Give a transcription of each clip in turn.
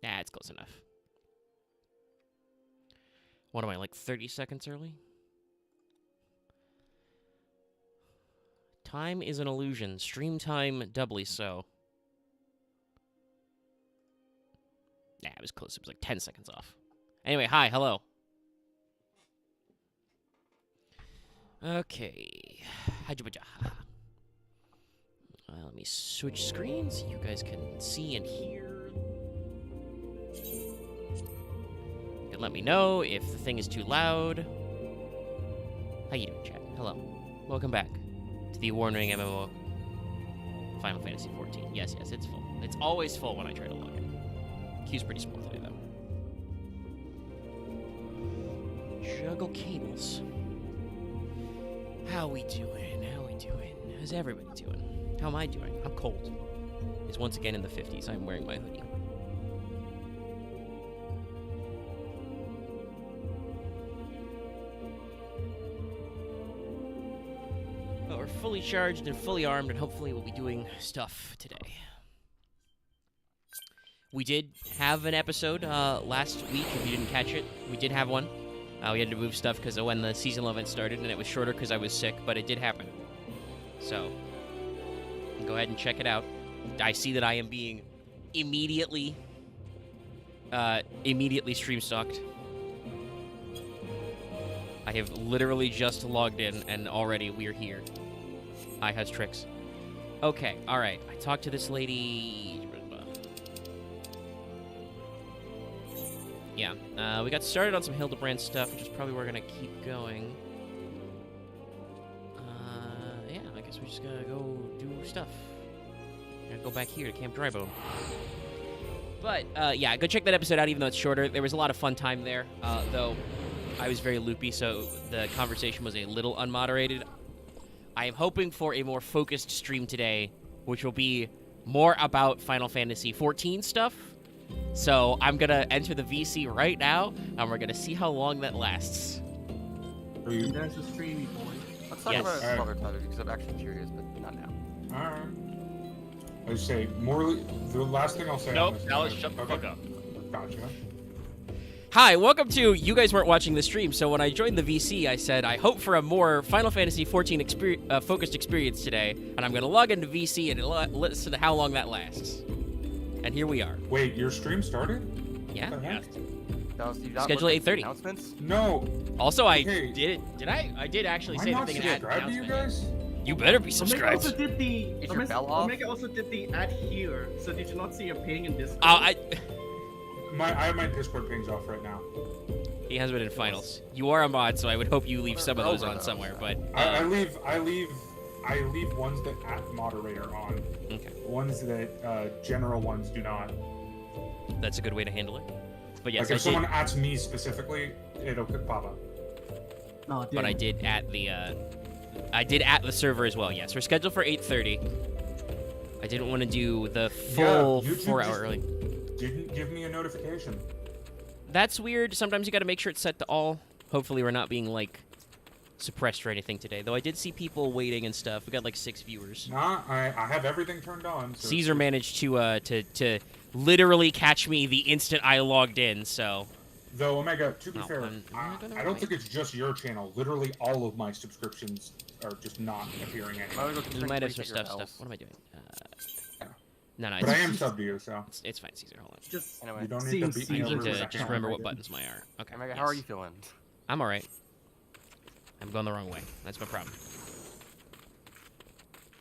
Nah, it's close enough. What am I, like 30 seconds early? Time is an illusion. Stream time doubly so. Nah, it was close. It was like 10 seconds off. Anyway, hi, hello. Okay. Let me switch screens. You guys can see and hear. You can let me know if the thing is too loud. How you doing, chat? Hello. Welcome back to the award-winning MMO Final Fantasy XIV. Yes, it's full. It's always full when I try to log in. Queue's pretty small today, though. Juggle cables. How we doing? How we doing? How's everybody doing? How am I doing? I'm cold. It's once again in the 50s. I'm wearing my hoodie. But we're fully charged and fully armed, and hopefully we'll be doing stuff today. We did have an episode last week, if you didn't catch it. We did have one. We had to move stuff because of when the seasonal event started, and it was shorter because I was sick, but it did happen. So, go ahead and check it out. I see that I am being immediately stream stalked. I have literally just logged in, and already we're here. I has tricks. Okay, alright. I talked to this lady. Yeah, we got started on some Hildebrand stuff, which is probably where we're gonna keep going. Yeah, I guess we're just gonna go do stuff. Gonna go back here to Camp Drybone. But, yeah, go check that episode out, even though it's shorter. There was a lot of fun time there, though I was very loopy, so the conversation was a little unmoderated. I am hoping for a more focused stream today, which will be more about Final Fantasy XIV stuff. So I'm going to enter the VC right now, and we're going to see how long that lasts. There's a streamy boy. Let's talk about some other topic because I'm actually curious, but not now. Alright. I say, the last thing I'll say Nope, on this... Alice, shut the fuck up. Gotcha. Hi, welcome to... You guys weren't watching the stream, so when I joined the VC, I said, I hope for a more Final Fantasy XIV focused experience today, and I'm going to log into VC and listen to how long that lasts. And here we are. Wait, your stream started? Yeah. What the heck? Schedule 8:30. Announcements? No. Also, I Okay. did I? I did actually Am I say the not thing in subscribed to you guys? You better be Omega subscribed. also did the. Is your bell off? Omega also did the add here. So did you not see a ping in Discord? I I have my Discord pings off right now. He has been in finals. You are a mod, so I would hope you leave some of those on somewhere. But I leave ones that at moderator on. Okay. Ones that general ones do not. That's a good way to handle it. But yes, Like if someone adds me specifically, it'll pop up. No, but I did at the server as well. Yes, we're scheduled for 8:30. I didn't want to do the full YouTube 4 hour just early. Didn't give me a notification. That's weird. Sometimes you got to make sure it's set to all. Hopefully, we're not being like suppressed or anything today. Though I did see people waiting and stuff. We got like 6 viewers. Nah, I have everything turned on. So Caesar managed to literally catch me the instant I logged in. So. Though Omega, to be No, fair, I'm not gonna I don't wait. think it's just your channel. Literally, all of my subscriptions are just not appearing anymore. You might have some stuff. What am I doing? No, But I it's, am subbed to you, so. it's fine, Caesar. Hold on. just Anyway. You don't need seeing to beat me I Caesar need over to with just that. remember what buttons my are. Okay. Omega, how yes. are you feeling? I'm alright. I'm going the wrong way. That's my problem.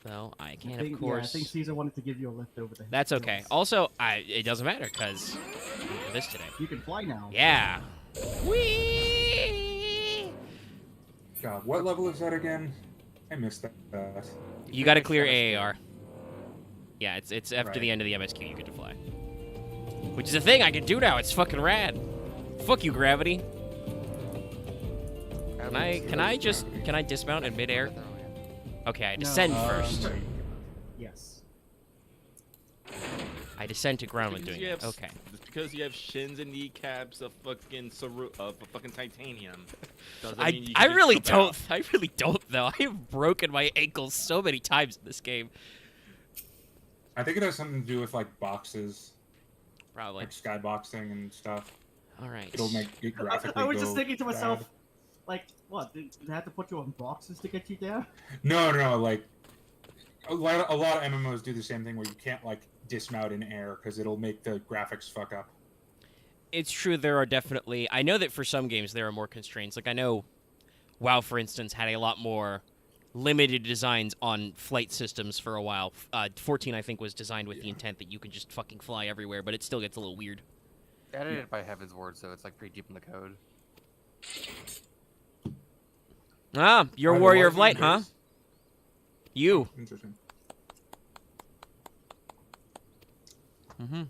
So I can, I think, of course. Yeah, I think Caesar wanted to give you a lift over the head. That's okay. Also, it doesn't matter because this today. You can fly now. Yeah. Whee! God, what level is that again? I missed that. You got to clear AAR. Yeah, it's after Right. the end of the MSQ you get to fly. Which is a thing I can do now. It's fucking rad. Fuck you, Gravity. Can I dismount in midair? Okay, I descend first. Yes. I descend to ground when doing You it. have- Okay. Just because you have shins and kneecaps of fucking fucking titanium. doesn't I mean you I can really jump don't. out. I really don't though. I have broken my ankles so many times in this game. I think it has something to do with like boxes. Probably. like skyboxing and stuff. All right. It'll make it graphically I was go just thinking to myself, bad. like, what? Did they have to put you on boxes to get you down? No, like a lot of MMOs do the same thing where you can't like dismount in air because it'll make the graphics fuck up. It's true. There are definitely. I know that for some games there are more constraints. Like I know, WoW, for instance, had a lot more limited designs on flight systems for a while. 14, I think, was designed with the intent that you can just fucking fly everywhere, but it still gets a little weird. Edited it by Heaven's Word, so it's like pretty deep in the code. Ah, you're a Are the warrior of Warzone light, huh? days- You. Interesting.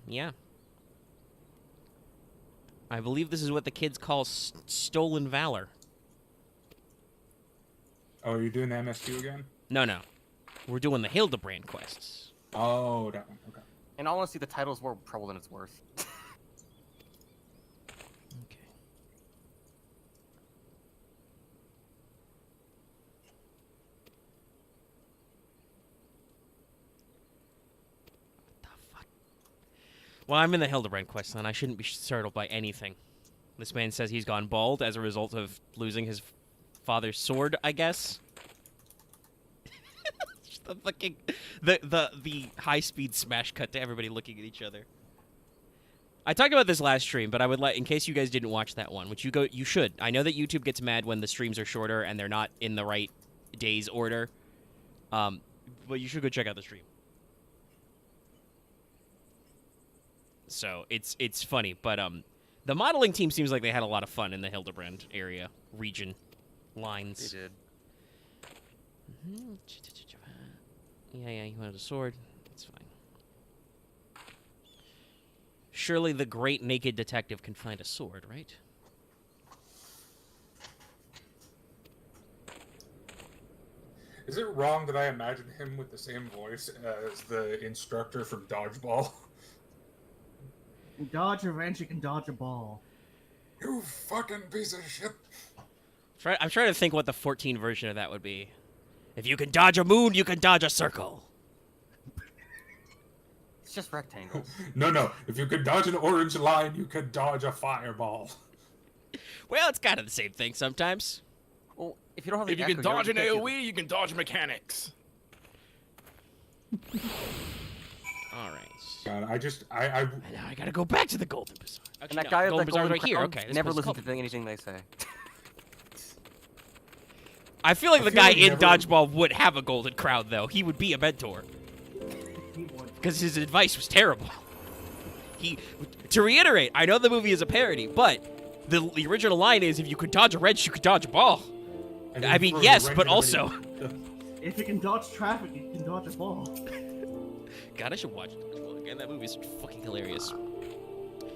Yeah. I believe this is what the kids call stolen valor. Oh, you're doing the MS2 again? No. We're doing the Hildebrand quests. Oh, that one. Okay. And honestly, the title's more trouble than it's worth. Okay. What the fuck? Well, I'm in the Hildebrand quest, and I shouldn't be startled by anything. This man says he's gone bald as a result of losing his father's sword, I guess. Just the fucking the high-speed smash cut to everybody looking at each other. I talked about this last stream, but I would in case you guys didn't watch that one, which you should. I know that YouTube gets mad when the streams are shorter and they're not in the right day's order. But you should go check out the stream. So it's funny, but the modeling team seems like they had a lot of fun in the Hildebrand area region lines. They did. Yeah, he wanted a sword. That's fine. Surely the great naked detective can find a sword, right? Is it wrong that I imagine him with the same voice as the instructor from Dodgeball? You dodge a wrench, you can dodge a ball. You fucking piece of shit. I'm trying to think what the 14 version of that would be. If you can dodge a moon, you can dodge a circle. It's just rectangles. No. If you could dodge an orange line, you could dodge a fireball. Well, it's kind of the same thing sometimes. Well, if you don't have the If you can echo, dodge an can't do- AoE, you can dodge mechanics. All right. God, I And now I gotta go back to the Golden Bazaar. And Actually, that no, guy with Golden that Bazaar's golden right here. crown Okay. this never place is listen called- to anything they say. I feel like I the feel guy like in never- Dodgeball would have a golden crown, though. He would be a mentor. He would. Because his advice was terrible. To reiterate, I know the movie is a parody, but the original line is, if you could dodge a wrench, you could dodge a ball. I mean, yes, but also... If you can dodge traffic, you can dodge a ball. God, I should watch Dodgeball again. That movie's fucking hilarious.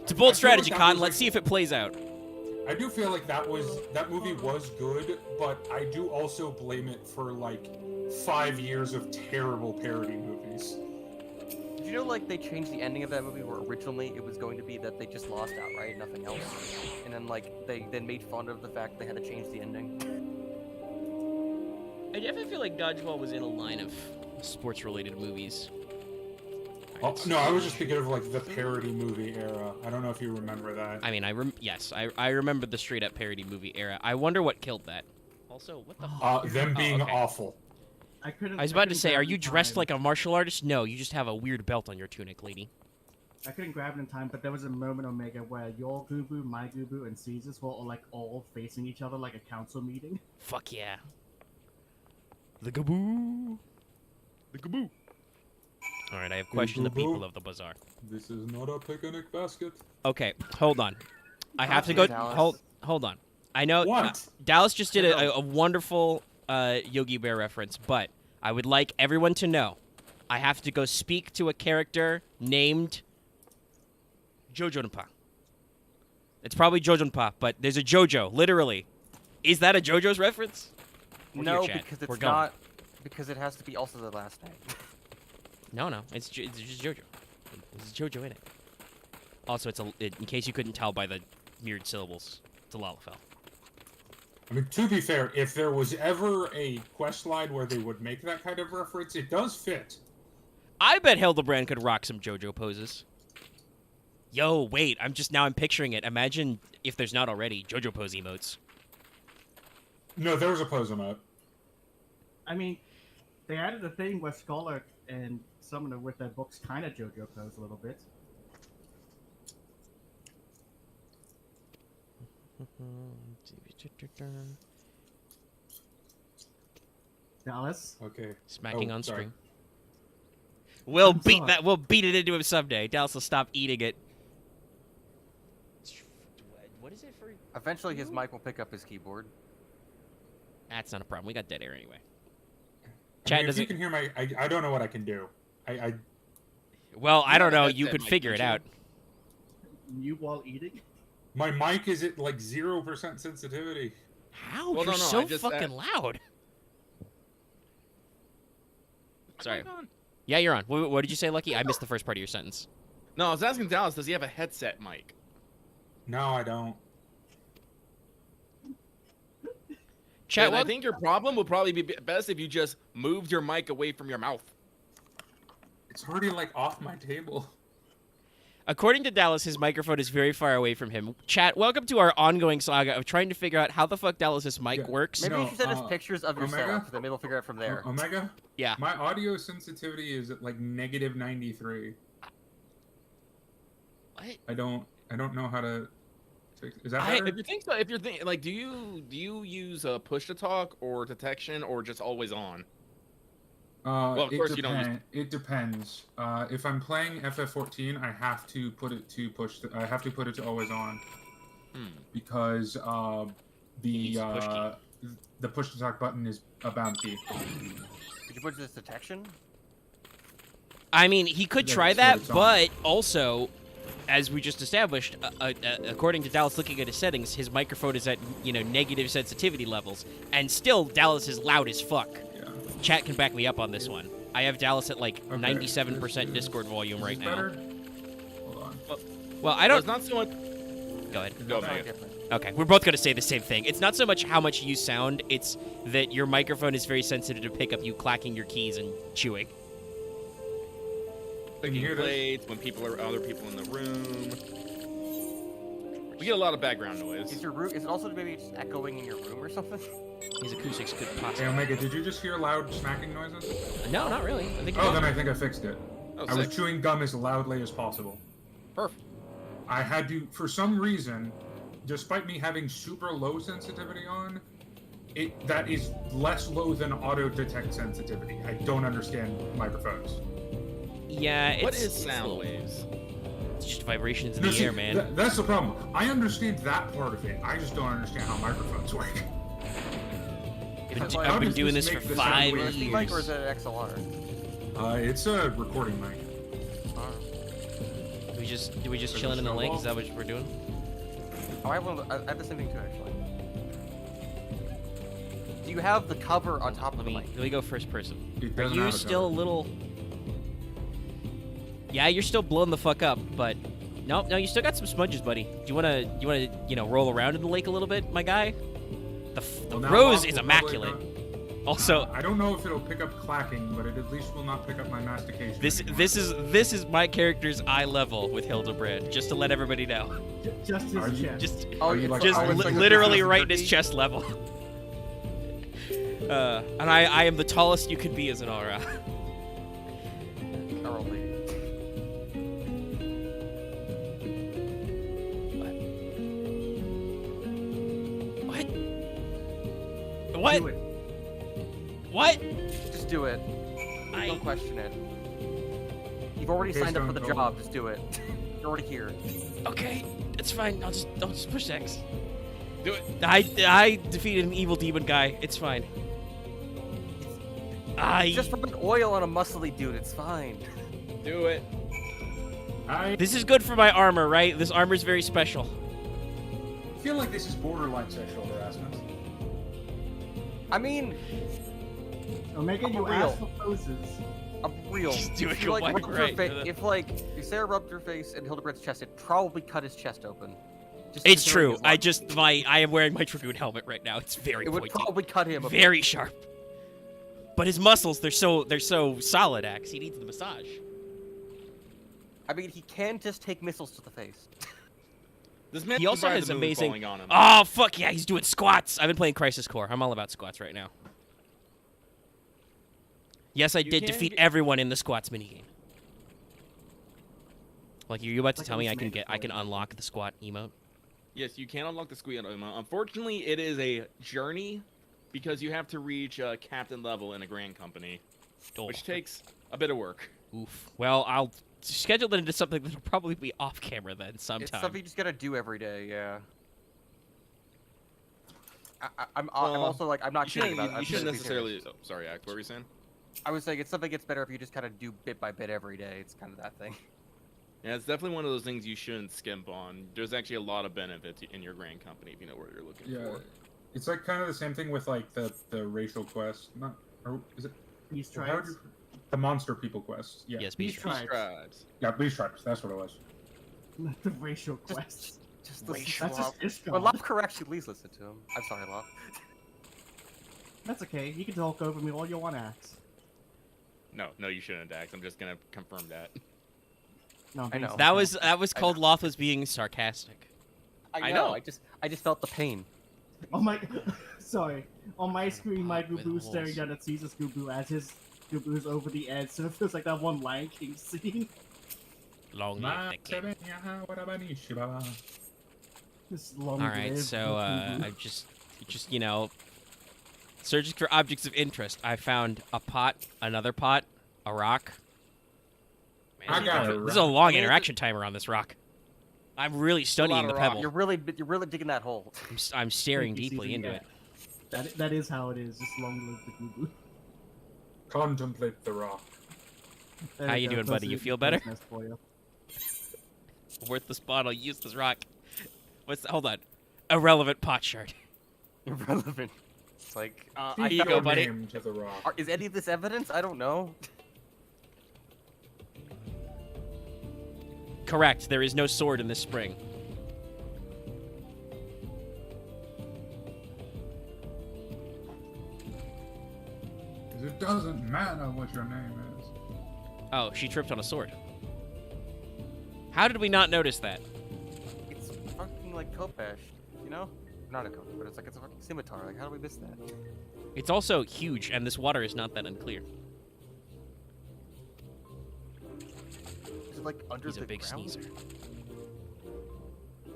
It's a bold strategy, that Con. was Let's like- see if it plays out. I do feel like that movie was good, but I do also blame it for like 5 years of terrible parody movies. Did you know, like, they changed the ending of that movie where originally it was going to be that they just lost outright, nothing else? And then, like, they then made fun of the fact they had to change the ending. I definitely feel like Dodgeball was in a line of sports-related movies. Oh, no, I was just thinking of like the parody movie era. I don't know if you remember that. I mean, yes, I remember the straight-up parody movie era. I wonder what killed that. Also, what the fuck? Them being okay. awful. I I was about to say, are you dressed like a martial artist? No, you just have a weird belt on your tunic, lady. I couldn't grab it in time, but there was a moment, Omega, where your Gubu, my Gubu, and Caesar's were all facing each other like a council meeting. Fuck yeah. The Gaboo. The Gaboo. All right, I have questioned the people of the bazaar. This is not a picnic basket. Okay, hold on. I have to go. Dallas. Hold on. I know What? Dallas just did a wonderful Yogi Bear reference, but I would like everyone to know I have to go speak to a character named Jojonpa. It's probably Jojonpa, but there's a JoJo, literally. Is that a JoJo's reference? We're No, here, chat. because We're it's going. not. Because it has to be also the last name. No, it's just JoJo. There's JoJo in it. Also, in case you couldn't tell by the mirrored syllables, it's a Lalafell. I mean, to be fair, if there was ever a quest line where they would make that kind of reference, it does fit. I bet Hildebrand could rock some JoJo poses. Yo, wait, I'm picturing it. Imagine if there's not already JoJo pose emotes. No, there was a pose emote. I mean, they added a thing where Scholar and Summoner with their books kind of JoJo pose a little bit. Dallas, Okay. Smacking Oh, on sorry. screen. We'll I'm beat sorry. that. We'll beat it into him someday. Dallas will stop eating it. What is it for? Eventually, his mic will pick up his keyboard. That's not a problem. We got dead air anyway. I Chad mean, if you doesn't. can hear my, I don't know what I can do. I Well, I don't know. that's You that could mic, figure it don't you? out. you while eating? my mic is at like 0% sensitivity. How? Well, You're no, no, so I just- fucking loud. Sorry. Am I on? Yeah, you're on. What did you say, Lucky? I missed the first part of your sentence. No, I was asking Dallas, does he have a headset mic? No, I don't. Chat. And I Well, think your problem would probably be best if you just moved your mic away from your mouth. It's already like off my table. according to Dallas, his microphone is very far away from him. Chat. Welcome to our ongoing saga of trying to figure out how the fuck Dallas's mic Yeah. works. Maybe No, you should send us uh, pictures of your Omega? setup, then maybe we'll figure it out from there. Omega? Yeah. My audio sensitivity is at like -93. What? I don't know how to fix. Is that I- better? If you think so, if you're thinking like, do you use push to talk or detection or just always on? Well, of course you don't use- It depends. If I'm playing FF14, I have to put it to I have to put it to always on because Use the push the push to talk button is a bound key. Could you put this detection? I mean, he could Yeah, try that's that, what it's but also, as we just established, according to Dallas looking at his settings, his microphone is at, negative sensitivity levels, and still Dallas is loud as fuck. Yeah. Chat can back me up on this one. I have Dallas at like Okay. 97% Is- Discord volume is right this now. better? Hold on. Well, I No, it's don't. not so much. Go ahead. Go, Something Mega. different. Okay, we're both gonna say the same thing. It's not so much how much you sound; it's that your microphone is very sensitive to pick up you clacking your keys and chewing. Can you Clicking hear this? plates when other people in the room. We get a lot of background noise. Is your room? Is it also maybe just echoing in your room or something? His acoustics could Hey possibly. Omega, did you just hear loud smacking noises? No, not really. I think. Oh, then I think I fixed it. Oh, I was sick. chewing gum as loudly as possible. Perfect. I had to, for some reason, despite me having super low sensitivity on, that is less low than auto detect sensitivity. I don't understand microphones. Yeah, it's. What is it's sound little- waves? It's just vibrations in No, the see, air, man. that's the problem. I understand that part of it. I just don't understand how microphones work. I've been does doing this this make for the sound 5 waves? USB mic or is years. it an XLR? It's a recording mic. Do we just Is chilling it in the lake? snowball? Is that what we're doing? Oh, I have the same thing too, actually. Do you have the cover on top of Let the me mic? let me go first person. It Are doesn't you have a still a cover. little? Yeah, you're still blowing the fuck up, but no, you still got some smudges, buddy. Do you wanna roll around in the lake a little bit, my guy? The Well, now rose Bob is will probably immaculate. not- Also, I don't know if it'll pick up clacking, but it at least will not pick up my mastication. anymore. this is my character's eye level with Hildebrand, just to let everybody know. Just Are his you- chest. Just Are you it's like- just oh, it's li- like a literally 2030? right in his chest level. And I am the tallest you could be as an aura. Carl Lee. What? What? Do it. What? Just do it. I- Don't question it. You've already Please signed up for don't the go. job. Just do it. You're already here. Okay, it's fine. I'll just push X. Do it. I defeated an evil demon guy. It's fine. Just rub an oil on a muscly dude. It's fine. Do it. This is good for my armor, right? This armor's very special. I feel like this is borderline sexual harassment. I mean, Omega, I'm you real. asked for poses. I'm real. Just do If it you, like, white rubbed her right fa- for the- If if Sarah rubbed her face in Hildebrand's chest, it probably cut his chest open. Just It's considering true. his luck. I am wearing my Dragoon helmet right now. It's very It would pointy, probably cut him. very sharp. But his muscles, they're so solid. Axe. He needs the massage. I mean, he can just take missiles to the face. This man He also survived has the moon amazing. falling on him. Oh fuck yeah, he's doing squats. I've been playing Crisis Core. I'm all about squats right now. Yes, I You did can defeat get- everyone in the squats minigame. Like, are you about to Like tell it me was I can mandatory. unlock the squat emote? Yes, you can unlock the squeal emote. Unfortunately, it is a journey because you have to reach captain level in a grand company, Oh. which takes a bit of work. Oof. Well, I'll schedule it into something that'll probably be off camera then It's sometime. something you just gotta do every day. Yeah. I'm Well, also like I'm not You kidding shouldn't, about. you shouldn't I'm seriously necessarily. serious. Oh, sorry, Act. What were you saying? I was saying it's something gets better if you just kind of do bit by bit every day. It's kind of that thing. Yeah, it's definitely one of those things you shouldn't skimp on. There's actually a lot of benefits in your grand company if you know what you're looking Yeah, for. it's like kind of the same thing with like the racial quest. Not, or is it Beast how tribes. do- the monster people quest? Yeah, Yes, Beast Beast tribes. Tribes. yeah, Beast Tribes. That's what it was. Not the racial quests. Just the Racial. That's just Ishgard. Well, Love corrects you. Please listen to him. I'm sorry, Love. That's okay. You can talk over me all you want, Axe. No, you shouldn't, Act. I'm just gonna confirm that. No, I know. being That was sarcastic. called Loth was being sarcastic. I know. I just felt the pain. On my, sorry. On my screen, my With Gubu's staring holes. down at Caesar's Gubu as his Gubu's over the edge, so it feels like that one Lion King scene. Long Ma live the king. sebenya warabanishi baba. This long All right, live so Gubu. I've just searching for objects of interest. I found a pot, another pot, a rock. Man, I got a this is a rock. long I mean, interaction timer on this rock. I'm really studying the of rock. pebble. You're really digging that hole. I'm staring Thank you, deeply Caesar, into yeah. it. That is how it is. Just long live the Gubu. Contemplate the rock. There How we you go, doing, buddy? close You to feel better? business for you. Worthless bottle. Use this rock. What's hold on? Irrelevant pot shard. Irrelevant. It's like Here you go, buddy. Name to the rock. is any of this evidence? I don't know. Correct. There is no sword in this spring. It doesn't matter what your name is. Oh, she tripped on a sword. How did we not notice that? It's fucking like Kopesh, you know? Not a Kopesh, but it's a fucking scimitar. Like, how do we miss that? It's also huge, and this water is not that unclear. Is it like under He's the a big ground? sneezer.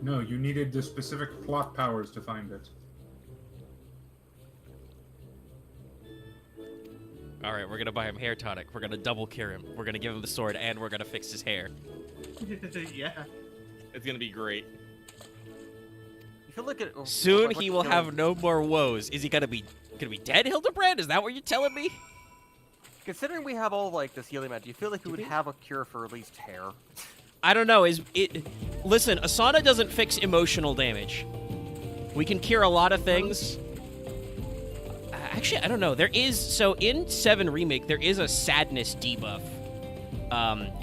No, you needed the specific plot powers to find it. All right, we're gonna buy him hair tonic. We're gonna double cure him. We're gonna give him the sword, and we're gonna fix his hair. Yeah. It's gonna be great. You feel like it. Soon like he what's will killing- have no more woes. Is he gonna be dead, Hildebrand? Is that what you're telling me? Considering we have all like this healing magic, do you feel like we would have a cure for at least hair? I don't know. Is it? Listen, Asana doesn't fix emotional damage. We can cure a lot of things. Actually, I don't know. There is in 7 Remake there is a sadness debuff.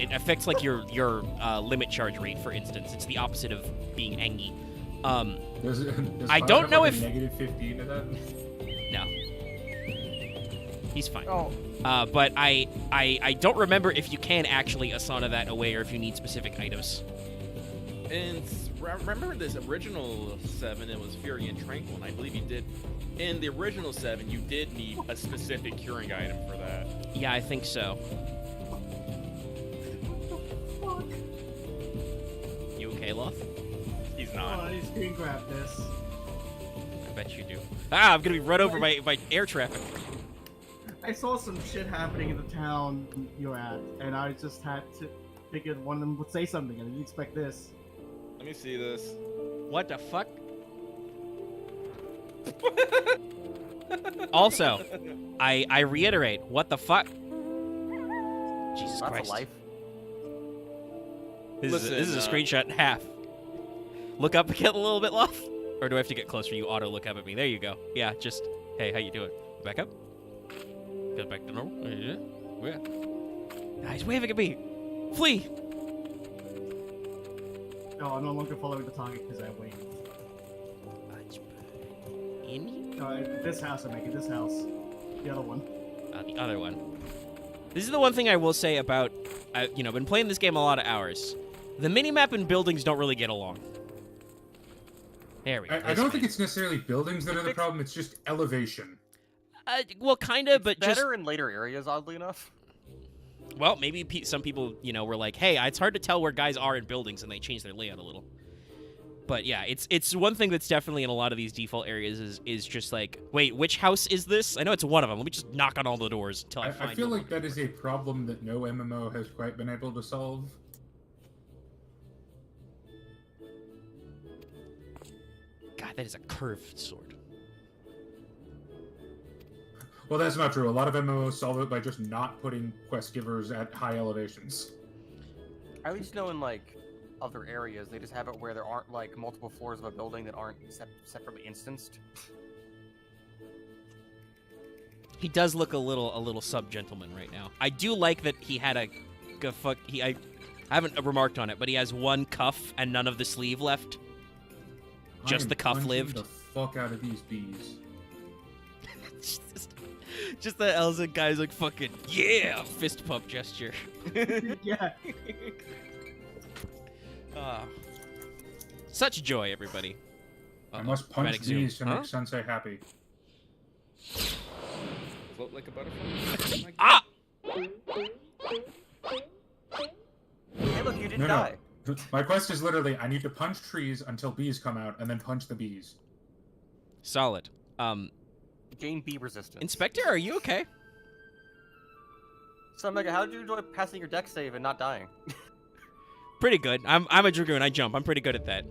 It affects like your limit charge rate, for instance. It's the opposite of being angry. Does I Fire don't have, know like, if- a negative 15 to that. No, he's fine. Oh, But I don't remember if you can actually Asana that away or if you need specific items. And remember this original 7, it was Fury and Tranquil, and I believe you did. In the original 7, you did need a specific curing item for that. Yeah, I think so. Fuck. You okay, Loth? He's Oh, not. I screen grab this. I bet you do. Ah, I'm gonna be run over by air traffic. I saw some shit happening in the town you're at, and I just had to figure one of them would say something, and you expect this. Let me see this. What the fuck? Also, I reiterate, what the fuck? Jesus that's Christ. a life. This is a Listen, screenshot in half. Look up again a little bit, Loth? Or do I have to get closer? You auto look up at me. There you go. Yeah, just, hey, how you doing? Back up. Go back to normal. Yeah. Nah, he's waving at me. Flee! No, I'm no longer following the target because I waved. In here? No, this house I'm making, this house. The other one. The other one. This is the one thing I will say about I've been playing this game a lot of hours. The minimap and buildings don't really get along. There we go. I don't think it's necessarily buildings that are the problem. It's just elevation. Well, kind of, but just... better in later areas, oddly enough. Well, maybe some people, were like, hey, it's hard to tell where guys are in buildings, and they change their layout a little. But yeah, it's one thing that's definitely in a lot of these default areas is just like, wait, which house is this? I know it's one of them. Let me just knock on all the doors until I find I feel one. like that is a problem that no MMO has quite been able to solve. God, that is a curved sword. Well, that's not true. A lot of MMOs solve it by just not putting quest givers at high elevations. I at least know in like other areas they just have it where there aren't like multiple floors of a building that aren't separately instanced. He does look a little sub-gentleman right now. I do like that he had I haven't remarked on it, but he has one cuff and none of the sleeve left. Just the cuff lived. The fuck out of these bees. Just the Elza guy's like fucking yeah, fist pump gesture. Yeah. Such joy, everybody. I must punch dramatic zoom. bees to make Sensei happy. Float like a butterfly. Ah! Hey, look, you didn't No. die. My quest is literally, I need to punch trees until bees come out, and then punch the bees. Solid. Gain bee resistance. Inspector, are you okay? So, Mega, how did you enjoy passing your deck save and not dying? Pretty good. I'm a Dragoon. I jump. I'm pretty good at that.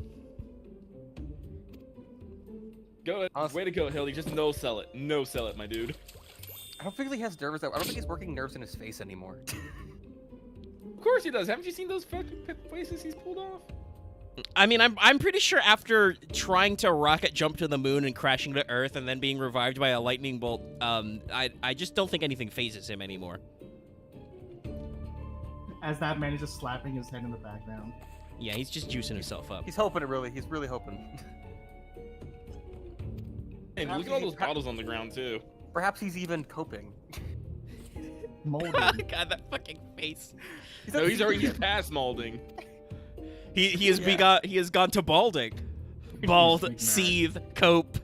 Go, Honestly- way to go, Hilly. Just no sell it. No sell it, my dude. I don't think he has nerves. I don't think he's working nerves in his face anymore. Of course he does. Haven't you seen those fucking faces he's pulled off? I mean, I'm pretty sure after trying to rocket jump to the moon and crashing to Earth and then being revived by a lightning bolt, I just don't think anything phases him anymore. As that man is just slapping his head in the background. Yeah, he's just juicing himself up. He's hoping it really. He's really hoping. And look at all those bottles on the ground too. Perhaps he's even coping. Molding. God, that fucking face. No, he's past molding. He has he has gone to balding. He's Bald, mad. seethe, cope.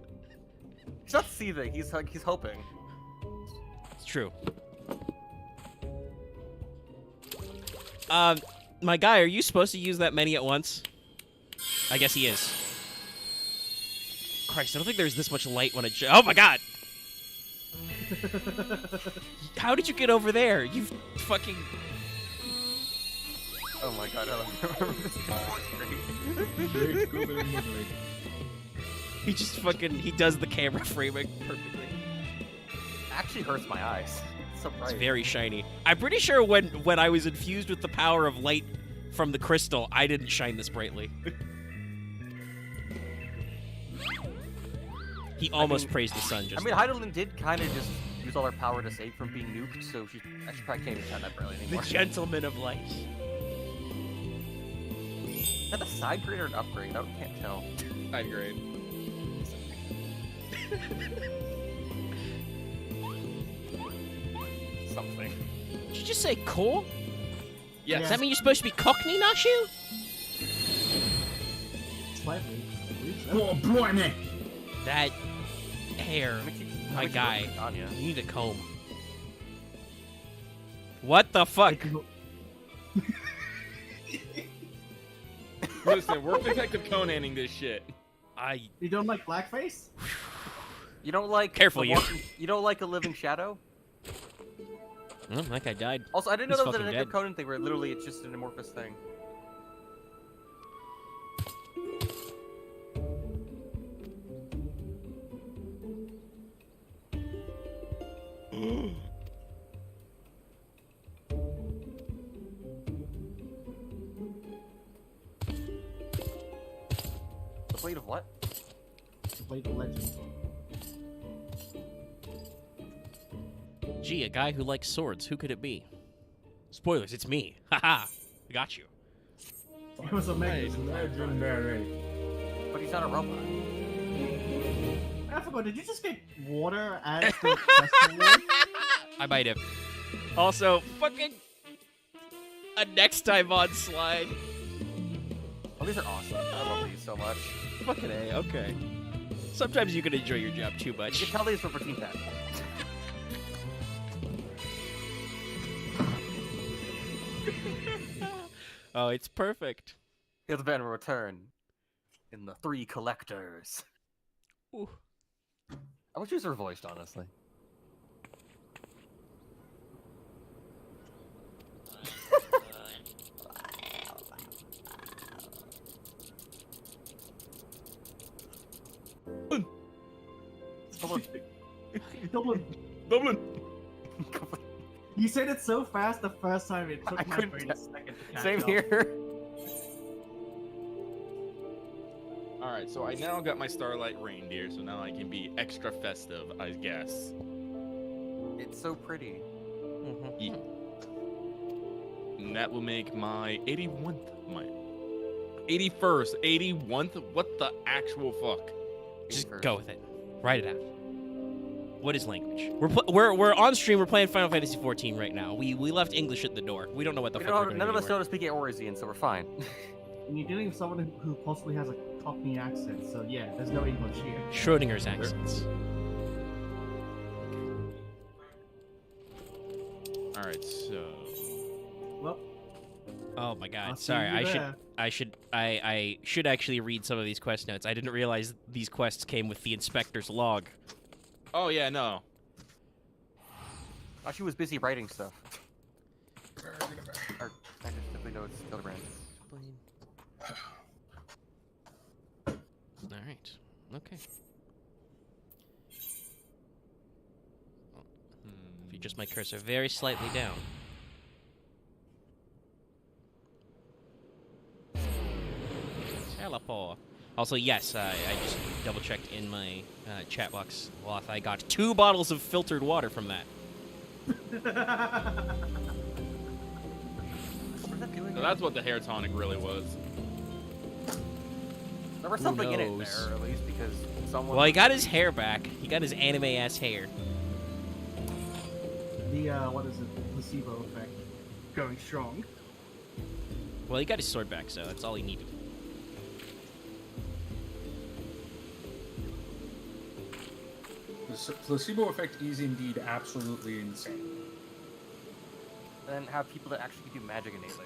He's not seething. He's hoping. It's true. My guy, are you supposed to use that many at once? I guess he is. Christ, I don't think there's this much light when it. Oh my God! How did you get over there? You fucking. Oh my god, I don't remember this. Great, good, and lovely. He just fucking. He does the camera framing perfectly. Actually hurts my eyes. It's so bright. It's very shiny. I'm pretty sure when I was infused with the power of light from the crystal, I didn't shine this brightly. He almost praised the sun just I mean, Heidelin did kind of just use all her power to save from being nuked, so she actually probably can't even shine that brightly the anymore. gentleman of light. Is that a side grade or an upgrade? I can't tell. Side grade. Something. Did you just say cool? Yes. Does that mean you're supposed to be Cockney, Nashu? Slightly. I believe so. Oh, blimey! That hair, my guy. Anya. You need a comb. What the fuck? Listen, we're Detective Conaning this shit. You don't like blackface? You don't like Careful, the you. You don't like a living shadow? Oh, that guy died. Also, I didn't know He's that was a fucking Detective dead. Conan thing where literally it's just an amorphous thing. The Blade of what? Blade of Legend. Gee, a guy who likes swords. Who could it be? Spoilers, it's me. Haha. I got you. It was It's amazing. legendary. But he's not a robot. I forgot, did you just get water as the festival? I might have. Also, fucking. A next time on slide. Oh, these are awesome. I love these so much. Fucking A, okay. Sometimes you can enjoy your job too You much. can tell these were for Team Pat. Oh, it's perfect. He'll then return in the Three Collectors. Ooh. I wish these were voiced, honestly. Dublin. Dublin. You said it so fast the first time it took I my couldn't brain tell. a second to catch Same up. here. All right, so I now got my Starlight Reindeer, so now I can be extra festive, I guess. It's so pretty. Yeah. And that will make my 81st, 81th. What the actual fuck? Just 81st. go with it. Write it out. What is language? We're on stream. We're playing Final Fantasy 14 right now. We left English at the door. We don't know what the We fuck don't- we're doing none of us know anymore. how to speak Eorzean, so we're fine. And you're dealing with someone who possibly has a Cockney accent, so yeah, there's no English here. Schrodinger's accents. All right, so Well, Oh my god. I'll see Sorry. you I should actually read some of these quest notes. I didn't realize these quests came with the inspector's log. oh yeah, no. Oh, she was busy writing stuff. Or, I just simply know it's Hildebrand. All right. Okay. If you just my cursor very slightly down. Teleport. Also, yes, I just double checked in my chat box. Loth, I got 2 bottles of filtered water from that. What is that doing? So that's what the hair tonic really was. There was something in it knows? there, at least, because someone. Well, he got his hair back. He got his anime ass hair. The what is it? Placebo effect going strong. Well, he got his sword back, so that's all he needed. The placebo effect is indeed absolutely insane. And have people that actually do magic innately.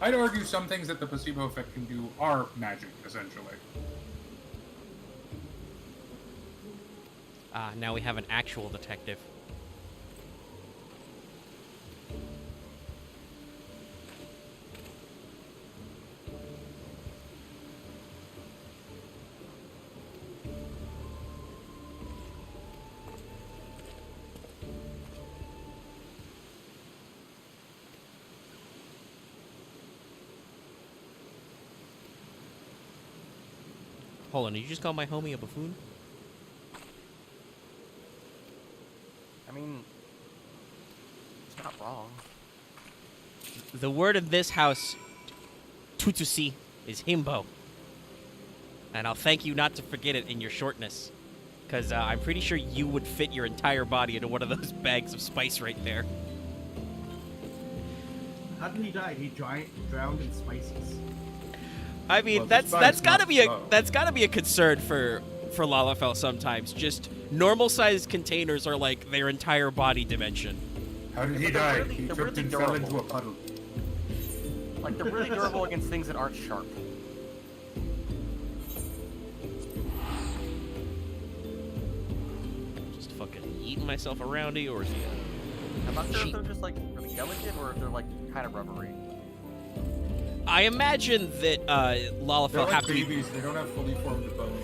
I'd argue some things that the placebo effect can do are magic, essentially. Ah, now we have an actual detective. Hold on, did you just call my homie a buffoon? I mean, it's not wrong. The word of this house, Tutsusi, is himbo. And I'll thank you not to forget it in your shortness. Because I'm pretty sure you would fit your entire body into one of those bags of spice right there. How did he die? He drowned in spices. I mean, Well, the that's spice gotta not be a slow. that's gotta be a concern for Lalafell sometimes. Just normal sized containers are like their entire body dimension. How did he But they're die? really- He they're tripped really and fell durable. into a puddle. Like, they're really durable against things that aren't sharp. Just fucking eating myself around Eorzea. I'm not sure Cheap. if they're just, like, really delicate or if they're, like, kind of rubbery. I imagine that They're Lalafell like have to be babies. They don't have fully formed bones.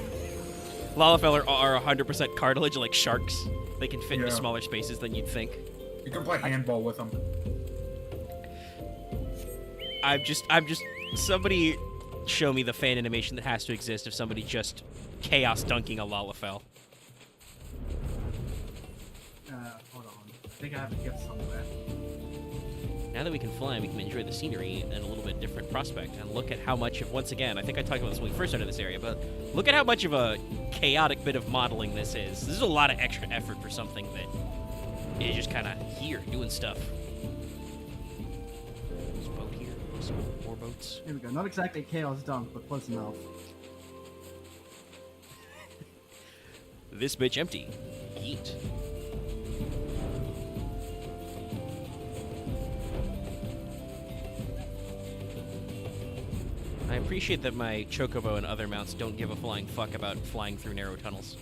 Lalafell are 100% cartilage like sharks. They can fit into Yeah. smaller spaces than you'd think. You can play handball with them. I'm just somebody show me the fan animation that has to exist of somebody just chaos dunking a Lalafell. Hold on. I think I have a gift somewhere. now that we can fly, we can enjoy the scenery in a little bit different prospect. And look at how much of, once again, I think I talked about this when we first started this area, but look at how much of a chaotic bit of modeling this is. This is a lot of extra effort for something that is just kind of here, doing stuff. There's a boat here. Some more boats. Here we go. Not exactly chaos dunk, but close enough. This bitch empty. Yeet. I appreciate that my Chocobo and other mounts don't give a flying fuck about flying through narrow tunnels.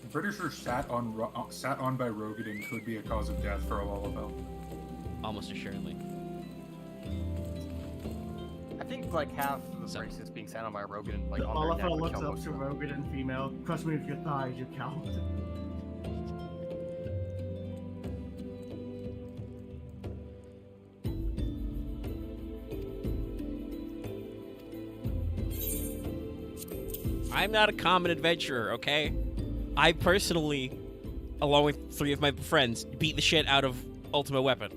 I'm pretty sure sat on by Rogadin could be a cause of death for a Lalafell. Almost assuredly. I think like half of the So- race is being sat on by a Rogan, like The on their neck, Olafel which looks up almost to Rogan and female. Crush me with your thighs, you coward. I'm not a common adventurer, okay? I personally, along with 3 of my friends, beat the shit out of Ultima Weapon.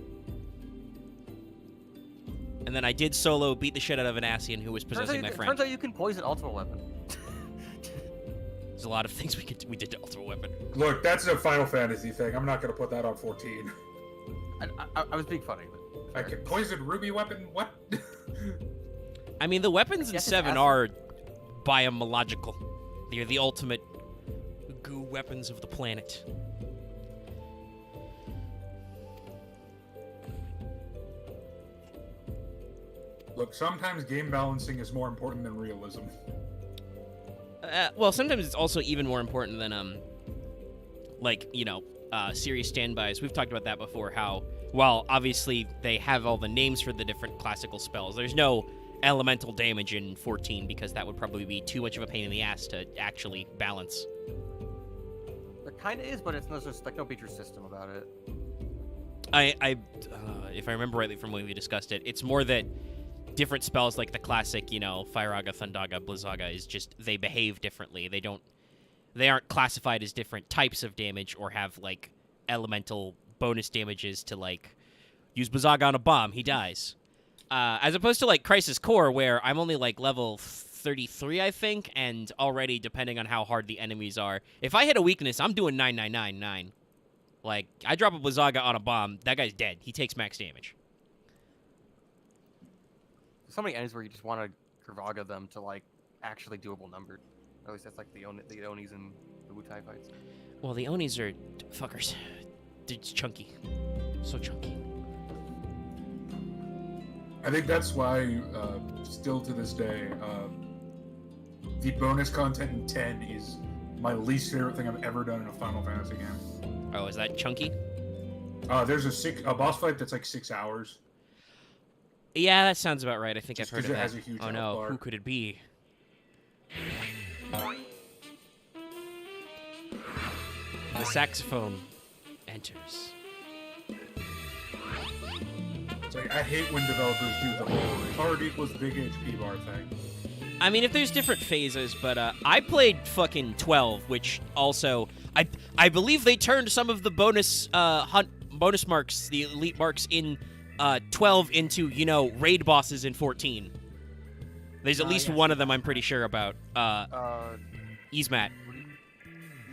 And then I did solo beat the shit out of an Asian who was possessing my friend. Turns out you can poison Ultimate Weapon. There's a lot of things we did to Ultima Weapon. Look, that's a Final Fantasy thing. I'm not gonna put that on 14. I was being funny, but I can poison Ruby weapon. What? I mean, the weapons in Yes, it's 7 acid. are biomological. They're the ultimate goo weapons of the planet. Look, sometimes game balancing is more important than realism. Well, sometimes it's also even more important than, like, you know, serious standbys. We've talked about that before, how, while obviously they have all the names for the different classical spells, there's no elemental damage in 14 because that would probably be too much of a pain in the ass to actually balance. there kind of is, but it's just like no feature system about it. If I remember rightly from when we discussed it, it's more that different spells like the classic, you know, Firaga, Thundaga, Blizzaga is just, they behave differently. They aren't classified as different types of damage or have, like, elemental bonus damages to, like, use Blizzaga on a bomb, he dies. As opposed to, like, Crisis Core, where I'm only, like, level 33, I think, and already, depending on how hard the enemies are, if I hit a weakness, I'm doing 9999. Like, I drop a Blizzaga on a bomb, that guy's dead. He takes max damage. There's so many enemies where you just want to Gravaga them to like actually doable numbered. At least that's like the Onis and the Wutai fights. Well, the Onis are fuckers. It's chunky. So chunky. I think that's why, still to this day, the bonus content in 10 is my least favorite thing I've ever done in a Final Fantasy game. Oh, is that chunky? There's a boss fight that's like 6 hours. Yeah, that sounds about right. I think Just I've heard 'cause of it that. has a huge Oh health no, bar. who could it be? The saxophone enters. It's like, I hate when developers do the whole hard equals big HP bar thing. I mean, if there's different phases, but I played fucking 12, which also I believe they turned some of the bonus bonus marks, the elite marks in 12 into, you know, raid bosses in 14. There's at least yes. one of them I'm pretty sure about. Yzmat.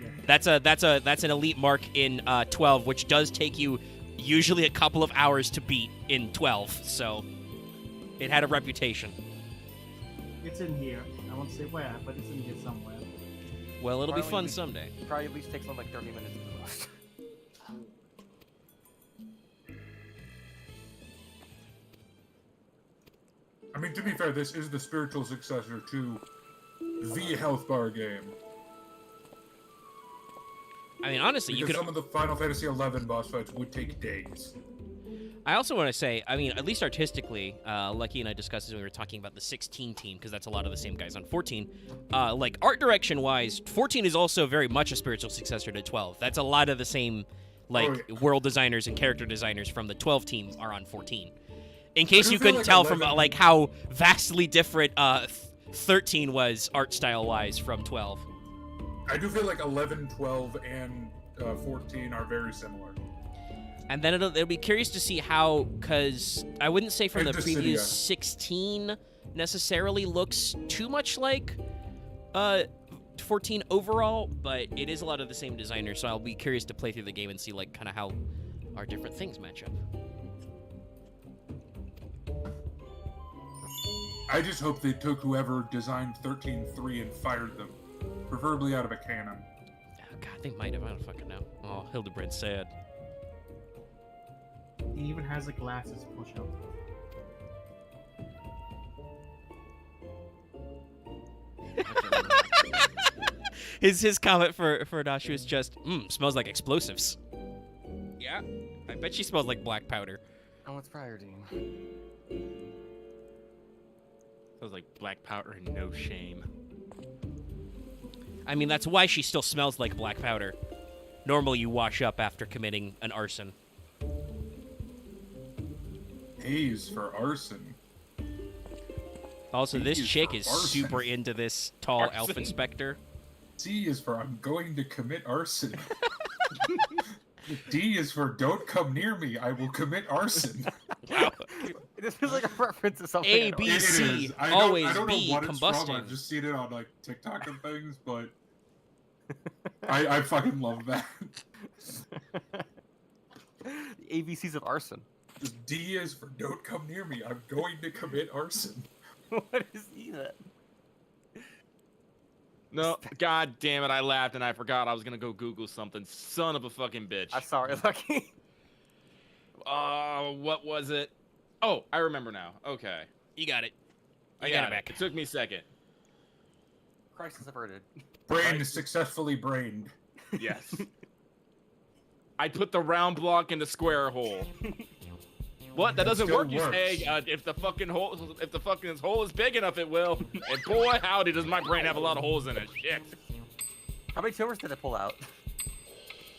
Yeah. That's an elite mark in 12, which does take you usually a couple of hours to beat in 12. So it had a reputation. It's in here. I won't say where, but it's in here somewhere. Well, it'll be Probably fun we- someday. Probably at least takes them like 30 minutes to do most. I mean, to be fair, this is the spiritual successor to the health bar game. I mean, honestly, you Because could. some of the Final Fantasy 11 boss fights would take days. I also want to say, I mean, at least artistically, Lucky and I discussed this when we were talking about the 16 team, because that's a lot of the same guys on 14. Like, art direction-wise, 14 is also very much a spiritual successor to 12. That's a lot of the same, like, Oh, yeah. world designers and character designers from the 12 team are on 14. In case do you feel couldn't like tell from, 11 like, how vastly different 13 was art style-wise from 12. I do feel like 11, 12, and 14 are very similar. And then it'll be curious to see how, because I wouldn't say from the And previous Dissidia. 16 necessarily looks too much like 14 overall, but it is a lot of the same designer, so I'll be curious to play through the game and see like kind of how our different things match up. I just hope they took whoever designed 13-3 and fired them, preferably out of a cannon. Oh, God, they might have. I don't fucking know. Oh, Hildebrand's sad. He even has the glasses push out. His comment for Dashu is just, smells like explosives. Yeah, I bet she smells like black powder. Oh, it's Briardine. Sounds like black powder and no shame. I mean, that's why she still smells like black powder. Normally, you wash up after committing an arson. A's for arson. Also, this He is chick for is arson. super into this tall elf Arson. inspector. C C is for I'm going to commit arson. D is for don't come near me, I will commit arson. Wow. This feels like a reference to something. A, else. B, It C, is. I always don't B, know what it's combusting. from. I've just seen it on like TikTok and things, but I fucking love that. The ABCs of arson. D is for don't come near me, I'm going to commit arson. What is E then? No, god damn it, I laughed and I forgot I was gonna go Google something. Son of a fucking bitch. I'm sorry, Lucky. What was it? Oh, I remember now. Okay. You got it. I You got got it back. It took me a second. Crisis averted. Brain is successfully brained. Yes. I put the round block in the square hole. What? That That doesn't still work. You works. say if the fucking hole is big enough, it will. And boy, howdy, does my brain have a lot of holes in it. Shit. How many tumors did it pull out?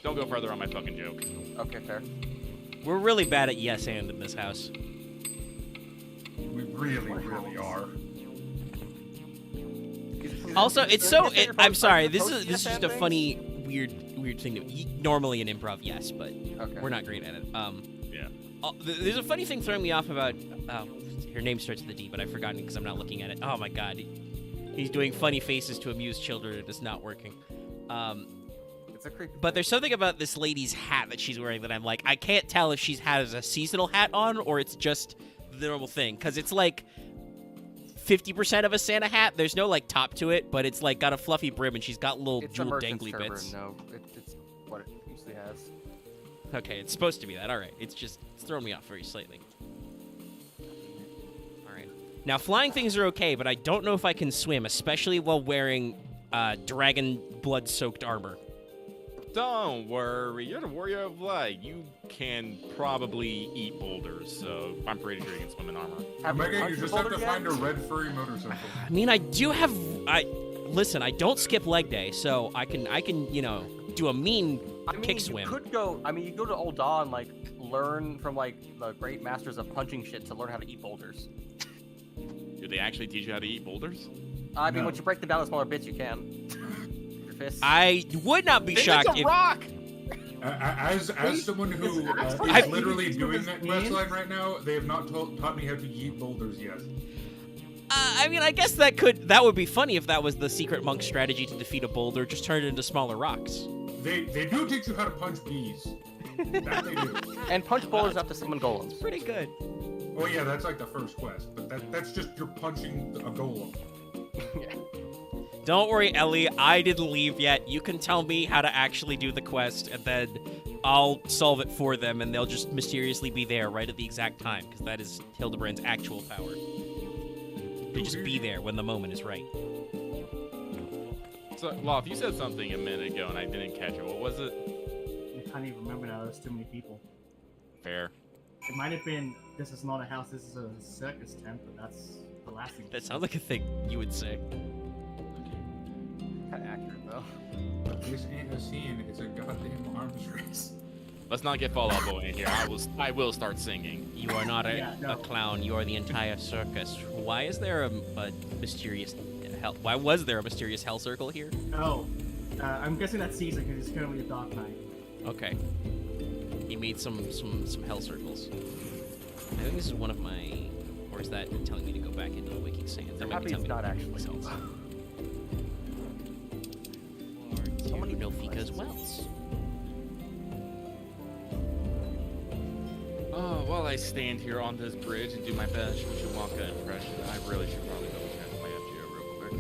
Don't go further on my fucking joke. Okay, fair. We're really bad at yes and in this house. We really are. Also, it's so. Is it I'm sorry. This post is yes just and a things? funny, weird thing. Normally in improv, yes, but Okay. we're not great at it. Yeah. There's a funny thing throwing me off about. Her name starts with a D, but I've forgotten because I'm not looking at it. Oh my god, he's doing funny faces to amuse children. It is not working. It's a creepy. But there's something about this lady's hat that she's wearing that I'm like, I can't tell if she's has a seasonal hat on or it's just the normal thing. Because it's like 50% of a Santa hat. There's no like top to it, but it's like got a fluffy brim and she's got little It's jewel emergence dangly turban. bits. No, it's what it usually has. Okay, it's supposed to be that. All right, it's throwing me off very slightly. All right. Now flying things are okay, but I don't know if I can swim, especially while wearing dragon blood-soaked armor. Don't worry, you're the warrior of light. You can probably eat boulders, so I'm pretty sure you can swim in armor. Have Omega, you punched just the have to boulder find a yet? red furry motorcycle. I mean, I do have. Listen. I don't skip leg day, so I can do a mean I mean, kick you swim. could go. I mean, you go to Old Dawn and like learn from like the great masters of punching shit to learn how to eat boulders. Do they actually teach you how to eat boulders? I mean, No. once you break them down in smaller bits, you can. With your fists. I would not be Think shocked it's a if. rock! As someone who is I've- literally doing that Mean? quest line right now, they have not taught me how to yeet boulders yet. I mean, I guess that would be funny if that was the secret monk strategy to defeat a boulder. Just turn it into smaller rocks. They do teach you how to punch bees. That they do. And punch boulders have to summon golems. Pretty good. Oh yeah, that's like the first quest, but that's just you're punching a golem. Yeah. Don't worry, Ellie. I didn't leave yet. You can tell me how to actually do the quest, and then I'll solve it for them, and they'll just mysteriously be there right at the exact time, because that is Hildebrand's actual power. To just be there when the moment is right. So, Loth, you said something a minute ago and I didn't catch it. What was it? I can't even remember now. There's too many people. Fair. It might have been, this is not a house, this is a circus tent, but that's the last thing. That sounds like a thing you would say. Kind of accurate though. This ain't a scene, it's a goddamn arms race. Let's not get Fall Out Boy in here. I will start singing. You are not Yeah, no. a clown. You are the entire circus. Why is there a mysterious hell? Why was there a mysterious hell circle here? Oh, I'm guessing that's Caesar because he's currently a Dark Knight. Okay. He made some hell circles. I think this is one of my, or is that telling me to go back into the Waking Sands? That I'm might be happy it's telling me not to go actually. back to So many Nofika's places. wells. Oh, while I stand here on this bridge and do my best Wonka impression, I really should probably double check my FGO real quick.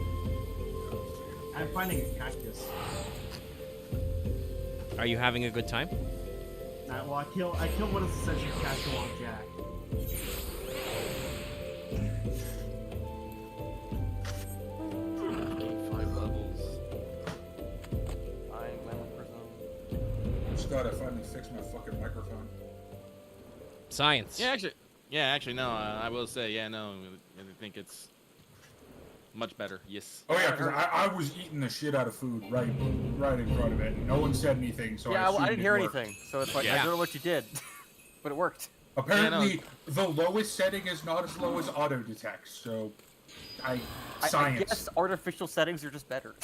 I'm finding a cactus. Are you having a good time? Well, I killed what is essentially Casual Jack. Gain 5 levels. I'm Lemon Prism. Just gotta finally fix my fucking microphone. Science. Yeah, actually, no. I will say, yeah, no. I think it's much better. Yes. Oh yeah, because I was eating the shit out of food right in front of it, and no one said anything, so Yeah, I well, I assumed didn't it hear worked. anything, so it's like I Yeah. don't know what you did, but it worked. Apparently, the lowest setting is not as low as auto detect, so I science. guess artificial settings are just better.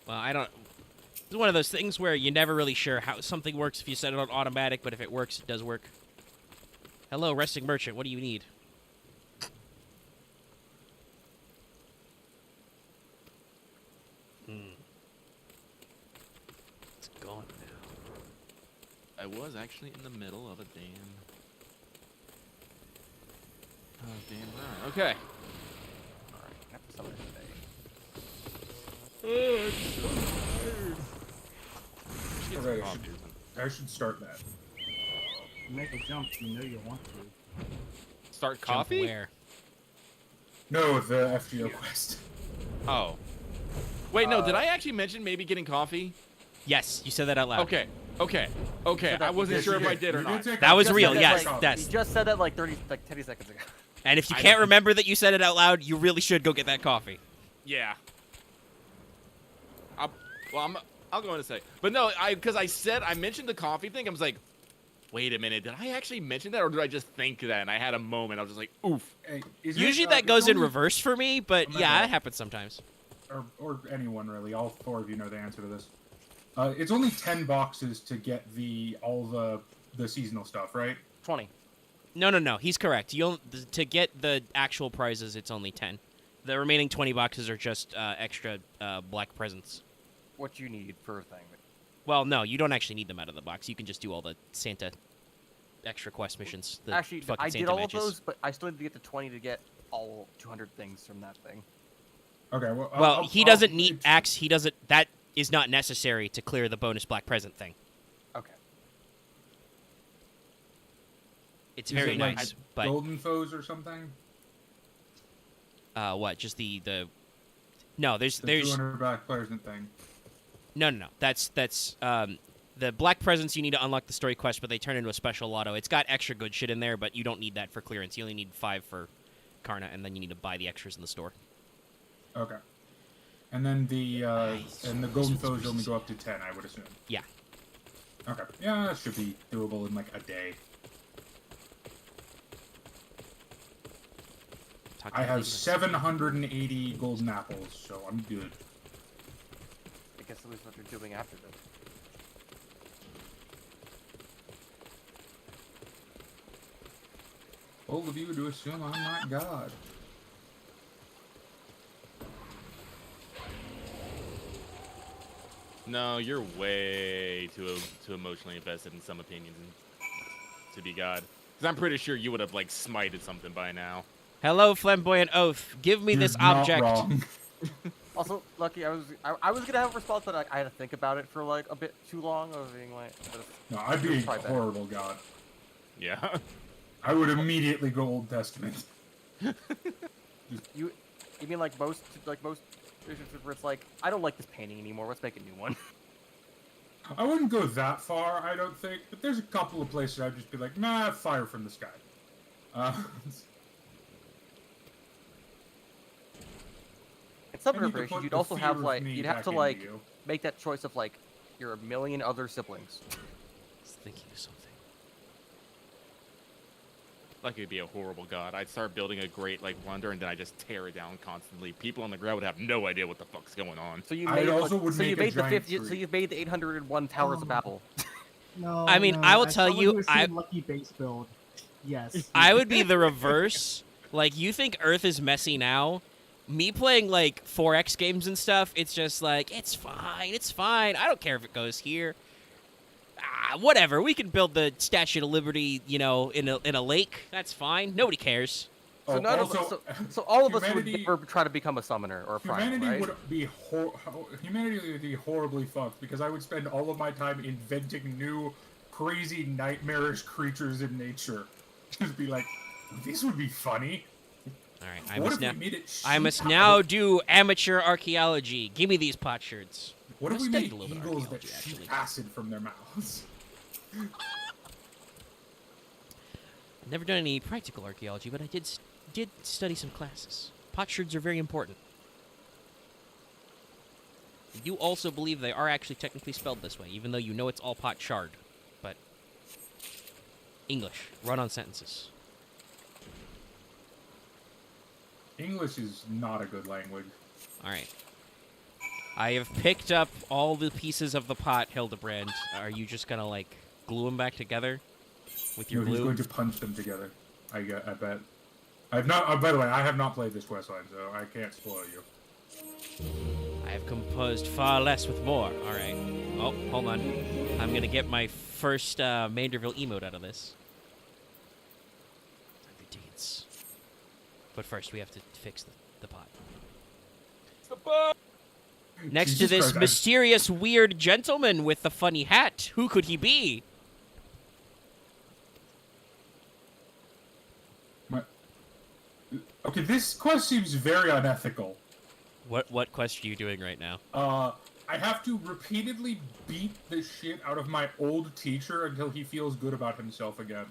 Well, I don't. It's one of those things where you're never really sure how something works if you set it on automatic, but if it works, it does work. Hello, resting merchant. What do you need? It's gone now. I was actually in the middle of a damn. Oh, damn right. Okay. Alright, after some of today. Oh, I'm so tired. Should get some Alright, coffee. I should start that. Make a jump, you know you want to. Start Jump coffee? where? No, the FGO quest. Oh. Wait, no. Did I actually mention maybe getting coffee? Yes, you said that out loud. Okay. So that- I wasn't Yes, sure you if I did. did or You not. take That a- was Just real, said that, yes, like, that's- You just said that like 10 seconds ago. And if you I can't know. remember that you said it out loud, you really should go get that coffee. Yeah. I'll go in a sec. But no, because I mentioned the coffee thing. I was like, wait a minute, did I actually mention that, or did I just think that? And I had a moment. I was just like, oof. Hey, is it, Usually that it's goes in only- reverse for me, but Oh my yeah, God. it happens sometimes. or anyone really. All four of you know the answer to this. It's only 10 boxes to get all the seasonal stuff, right? 20. No. He's correct. To get the actual prizes, it's only 10. The remaining 20 boxes are just extra black presents. What you need for a thing. Well, no, you don't actually need them out of the box. You can just do all the Santa extra quest missions. The Actually, fucking I Santa did all matches. of those, but I still need to get to 20 to get all 200 things from that thing. Okay. Well, Well, he doesn't need axe. He doesn't. That is not necessary to clear the bonus black present thing. Okay. It's Is very it like nice, but Golden foes or something. what? Just the. No, there's The 200 black present thing. No. That's the black presents you need to unlock the story quest, but they turn into a special lotto. It's got extra good shit in there, but you don't need that for clearance. You only need 5 for Karna, and then you need to buy the extras in the store. Okay. And then the Nice. and the golden foes only go up to 10, I would assume. Yeah. Okay. Yeah, that should be doable in like a day. Talk I about have things. 780 golden apples, so I'm good. I guess at least what you're doing after this. Bold of you to assume I'm not God. No, you're way too emotionally invested in some opinions to be God. Because I'm pretty sure you would have like smited something by now. Hello, flamboyant oath. Give me You're this not object. wrong. Also, Lucky, I was gonna have a response, but I had to think about it for like a bit too long. Of being like, but No, I'd be a Probably better. horrible God. Yeah. I would immediately go Old Testament. you mean like most visions where it's like, I don't like this painting anymore. Let's make a new one. I wouldn't go that far, I don't think, but there's a couple of places I'd just be like, nah, fire from the sky. In some I need to versions, put you'd the also fear have of like, me you'd have back to into like you. make that choice of like your 1 million other siblings. I was thinking of something. Like it'd be a horrible god. I'd start building a great like wonder, and then I just tear it down constantly. People on the ground would have no idea what the fuck's going on. So you I made also like, would so you make a made the giant 50. So tree. you've made the 801 Towers Oh. of Babel. No. I mean, no, I will as tell someone you, who has I- seen Lucky base build. Yes. I would be the reverse. Like, you think Earth is messy now? Me playing, like, 4X games and stuff, it's just like, it's fine. I don't care if it goes here. Whatever. We can build the Statue of Liberty, in a lake. That's fine. Nobody cares. So, Oh, none also, of us, so all of us would humanity- never try to become a summoner or a primal, Humanity right? would be humanity would be horribly fucked because I would spend all of my time inventing new, crazy, nightmarish creatures in nature. Just be like, these would be funny. All right. I What must if now. we made it I must sheep? now do amateur archaeology. Give me these potsherds. What if I we studied made a little bit eagles that archaeology, shoot actually. acid from their mouths? I've never done any practical archaeology, but I did study some classes. Potsherds are very important. I do also believe they are actually technically spelled this way, even though you know it's all potshard. But English, run-on sentences. English is not a good language. All right. I have picked up all the pieces of the pot, Hildebrand. Are you just gonna like glue them back together with your No, he's glue? going to punch them together. I bet. I've not. By the way, I have not played this questline, so I can't spoil you. I have composed far less with more. All right. Oh, hold on. I'm gonna get my first Manderville emote out of this. The dance. But first, we have to fix the pot. Next to Jesus this Christ, mysterious, weird gentleman with the funny hat, who could he be? Okay, this quest seems very unethical. What quest are you doing right now? I have to repeatedly beat the shit out of my old teacher until he feels good about himself again.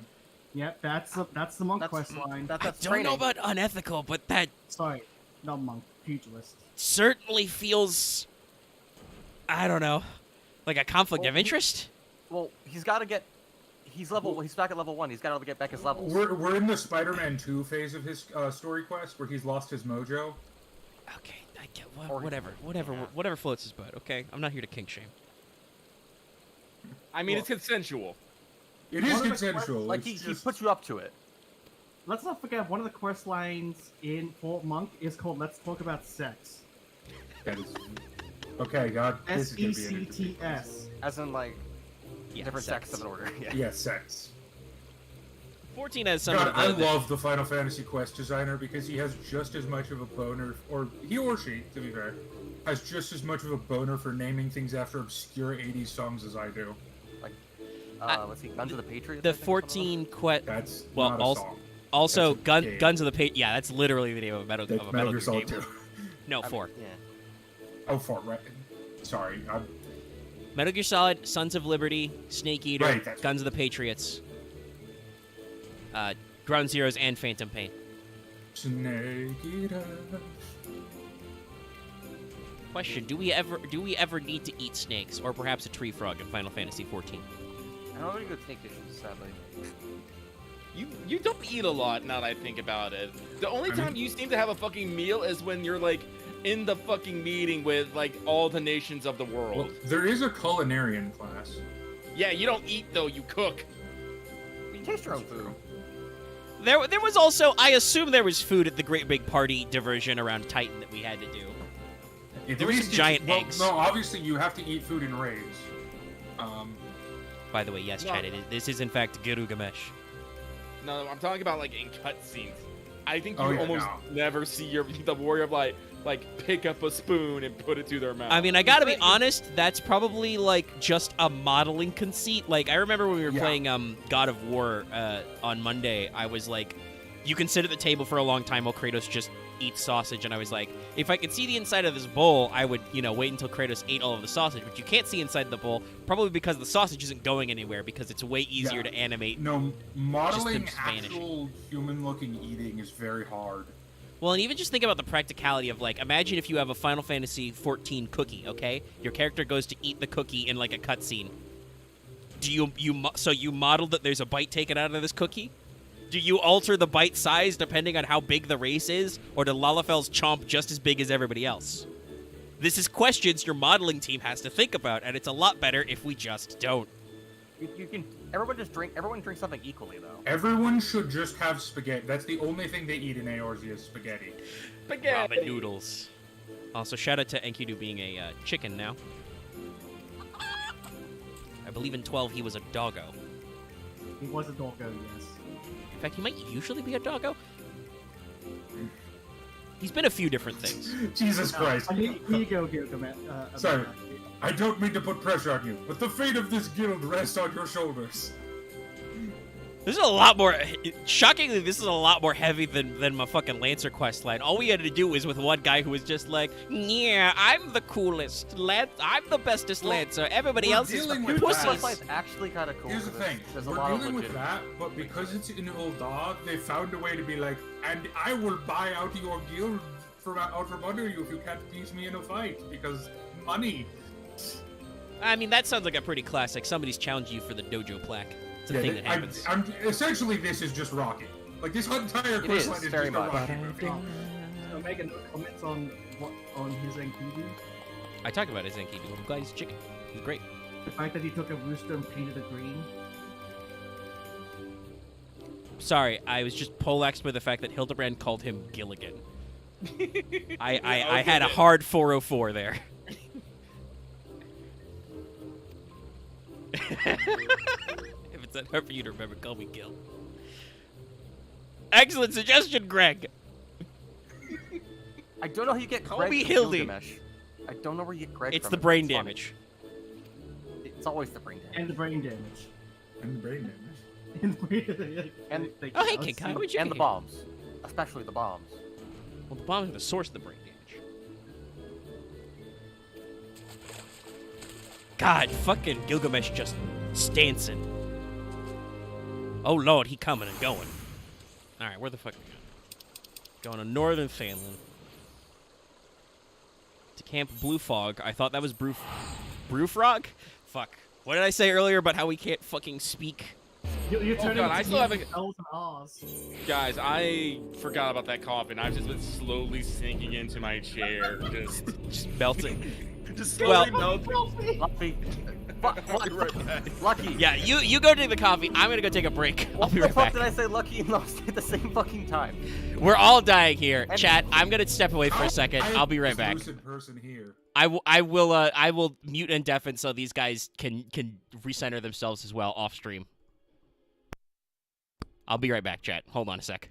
Yep, that's the monk quest line. That's I don't know training. about unethical, but that Sorry, not monk, pugilist. certainly feels, I don't know, like a conflict Well, of interest. Well, he's got to get. He's back at level 1. He's got to get back his levels. We're in the Spider-Man 2 phase of his story quest where he's lost his mojo. Okay, I get Or- whatever yeah. whatever floats his boat. Okay, I'm not here to kink shame. I mean, Well- it's consensual. It is One of the consensual. Like it's he just- puts you up to it. Let's not forget one of the quest lines in Fort Monk is called "Let's Talk About Sex." that is- Okay, God, this is gonna be an interesting SECTS. As in, like, Yeah, different sex. sex of an order. Yeah. Yeah, sex. 14 has some God, of I the, love the Final Fantasy quest designer because he has just as much of a boner, or he or she, to be fair, has just as much of a boner for naming things after obscure 80s songs as I do. Let's see, Guns of the Patriots. the I think, 14 quest. That's Well, not a also- song. Also, That's a game. Guns of the Yeah, that's literally the name of a Metal, That's of a Metal Metal Gear Gear Solid game. 2. No, 4. Yeah. Oh, 4, right. Sorry. Metal Gear Solid, Sons of Liberty, Snake Eater, Right, that's- Guns of the Patriots, Ground Zeroes, and Phantom Pain. Snake Eater. Question: Do we ever need to eat snakes, or perhaps a tree frog in Final Fantasy 14? I don't really go take dishes, sadly. You don't eat a lot now that I think about it. The only I mean- time you seem to have a fucking meal is when you're like in the fucking meeting with like all the nations of the world. Well, there is a culinarian class. Yeah, you don't eat though, you cook. You taste your own food. There was also, I assume there was food at the Great Big Party diversion around Titan that we had to do. At There were some least giant well, eggs. No, obviously you have to eat food in raids. By the way, yes, No. Chad, this is in fact Gilgamesh. No, I'm talking about like in cutscenes. I think you Oh, yeah, almost no. never see the warrior like pick up a spoon and put it to their mouth. I mean, I gotta be honest, that's probably like just a modeling conceit. Like, I remember when we were Yeah. playing God of War on Monday, I was like, you can sit at the table for a long time while Kratos just eats sausage, and I was like, if I could see the inside of this bowl, I would, wait until Kratos ate all of the sausage, but you can't see inside the bowl, probably because the sausage isn't going anywhere, because it's way easier Yeah. to animate. No, modeling just vanishing. actual human-looking eating is very hard. Well, and even just think about the practicality of, like, imagine if you have a Final Fantasy 14 cookie, okay? Your character goes to eat the cookie in, like, a cutscene. So you modeled that there's a bite taken out of this cookie? Do you alter the bite size depending on how big the race is, or do Lalafel's chomp just as big as everybody else? This is questions your modeling team has to think about, and it's a lot better if we just don't. You can. Everyone drinks something equally though. Everyone should just have spaghetti. That's the only thing they eat in Eorzea is spaghetti. Ramen noodles. Also, shout out to Enkidu being a chicken now. I believe in 12 he was a doggo. He was a doggo, yes. In fact, he might usually be a doggo. He's been a few different things. Jesus Christ. Here you go, Gilgamesh. Sorry. I don't mean to put pressure on you, but the fate of this guild rests on your shoulders. This is a lot more. Shockingly, this is a lot more heavy than my fucking Lancer quest line. All we had to do was with one guy who was just like, "Yeah, I'm the coolest. I'm the bestest Lancer. Everybody else is dealing fucking with Quest pussies." line's actually kind of cool. Here's the thing. There's a We're lot of dealing with legit. that, but because it's in Ul'dah, they found a way to be like, and I will buy out your guild out from under you if you can't beat me in a fight, because money. I mean, that sounds like a pretty classic. Somebody's challenged you for the dojo plaque. It's a thing that happens. Essentially, this is just Rocky. Like, this entire quest is, line is very just a much. Rocky movie. Omega, no comments on his Enkidu? I talk about his Enkidu. I'm glad he's chicken. He's great. The fact that he took a rooster and painted it green. Sorry, I was just poleaxed by the fact that Hildebrand called him Gilligan. I had a hard 404 there. If it's that hard for you to remember, call me Gil. Excellent suggestion, Greg. I don't know how you get Call Greg me from Hildy. Gilgamesh. I don't know where you get Greg It's from. the brain funny. damage. It's always the brain damage. And the brain damage. And brain damage. And- Oh, hey, King Kai, what'd you And the get? bombs. Especially the bombs. Well, the bombs are the source of the brain damage. God, fucking Gilgamesh just stancing. Oh lord, he coming and going. Alright, where the fuck are we going? Going to Northern Phanland. To Camp Blue Fog. I thought that was Brufrog? Fuck. What did I say earlier about how we can't fucking speak? You're turning God, I into still haven't- L's and R's. Guys, I forgot about that coffin. I've just been slowly sinking into my chair, Just melting. just Well- slowly melting. Lucky. I'll be right back. Lucky. Yeah, you go take the coffee. I'm gonna go take a break. I'll What be the right fuck back. did I say lucky and lost at the same fucking time? We're all dying here. And- Chat, I'm gonna step away for a second. I am I'll be right the back. lucid person here. I will mute and deafen so these guys can recenter themselves as well off stream. I'll be right back, chat. Hold on a sec.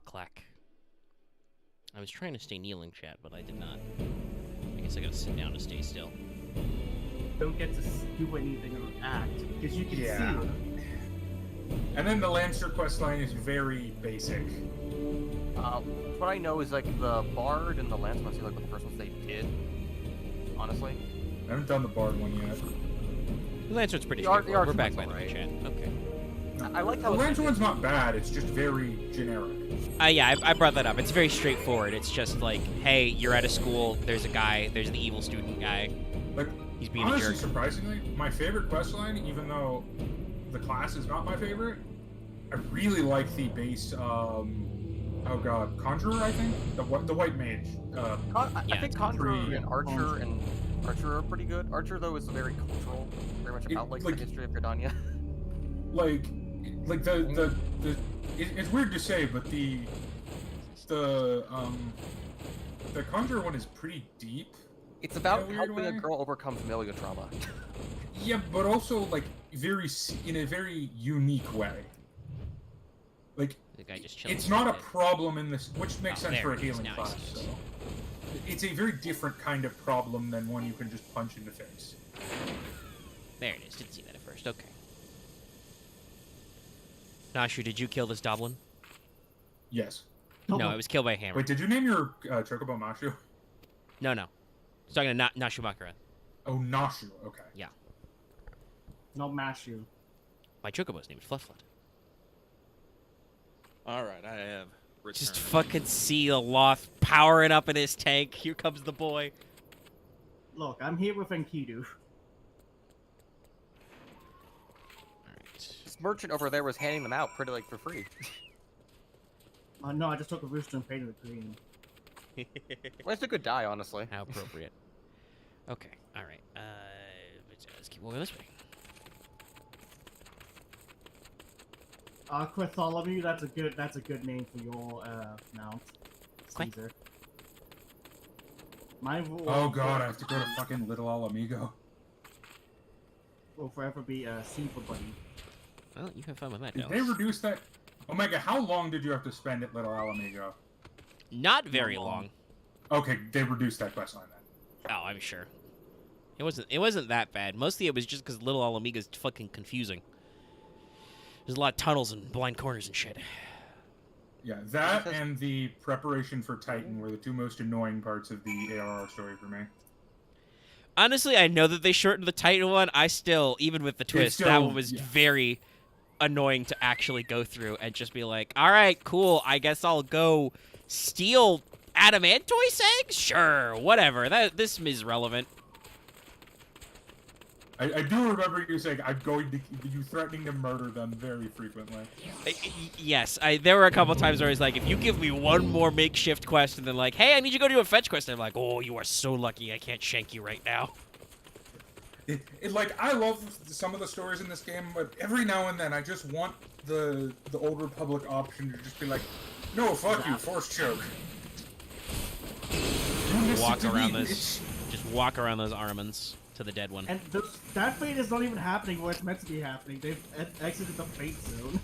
clack. I was trying to stay kneeling, chat, but I did not. I guess I gotta sit down to stay still. Don't get to do anything or act because you can Yeah. see it. And then the Lancer questline is very basic. What I know is like the Bard and the Lance must be like the first ones they did. Honestly, I haven't done the Bard one yet. The Lancer's pretty The art- straightforward. the We're back art's by the way, alright. chat. Okay. I like The how Lancer one's not bad, it's just very generic. Yeah, I brought that up. It's very straightforward. It's just like, hey, you're at a school. There's a guy. There's the evil student guy. Like, He's being a honestly, jerk. surprisingly, my favorite questline, even though the class is not my favorite, I really like the base, oh god, Conjurer, I think? The white mage. I Yeah, think it's Conjurer pretty- and Archer and Archer are pretty good. Archer though is very cultural, very much It- about like like- the history of Gridania. like it's weird to say, but the Conjurer one is pretty deep. It's about In a weird helping a way. girl overcome familial trauma. Yeah, but also like in a very unique way. Like, The guy just chilling. it's with not a it. problem in this, which makes Oh, sense for there a it is. healing Now I class. see So it. it's a very different kind of problem than one you can just punch in the face. There it is. Didn't see that at first. Okay. Nashu, did you kill this Doblin? Yes. No, it was killed by a hammer. Wait, did you name your Chocobo Mashu? No. I was talking to Nashu Makara. Oh, Nashu. Okay. Not mash you. My Chocobo's name is Flufflet. All right, I have returned. Just fucking see the Loth powering up in his tank. Here comes the boy. Look, I'm here with Enkidu. Alright. This merchant over there was handing them out pretty like for free. No, I just took a rooster and painted it green. Well, it's a good die, honestly. How appropriate. Okay, alright. Let's keep moving this way. Bartholomew, that's a good name for your mount. What? Caesar. Mine will, Oh god, I have to go to fucking Little Alamigo. will forever be Caesar buddy. Well, you have fun with that, Did Dallas. they reduce that? Omega, how long did you have to spend at Little Alamigo? Not very Not long. long. Okay, they reduced that questline then. Oh, I'm sure. It wasn't that bad. Mostly it was just because Little Alamiga's fucking confusing. There's a lot of tunnels and blind corners and shit. Yeah, that and the preparation for Titan were the two most annoying parts of the ARR story for me. Honestly, I know that they shortened the Titan one. I still, even with the twist, that still- one was yeah. very annoying to actually go through and just be like, all right, cool, I guess I'll go steal adamantoise eggs? Sure, whatever. This is relevant. I do remember you saying you threatening to murder them very frequently. Yes, there were a couple times where I was like, if you give me one more makeshift quest and then like, hey, I need you to go do a fetch quest, and I'm like, oh, you are so lucky I can't shank you right now. Like, I love some of the stories in this game, but every now and then I just want the Old Republic option to just be like, no, fuck you, force choke. You listen Walk to around me, this. bitch. Just walk around those armaments to the dead one. And that fate is not even happening where it's meant to be happening. They've exited the fate zone.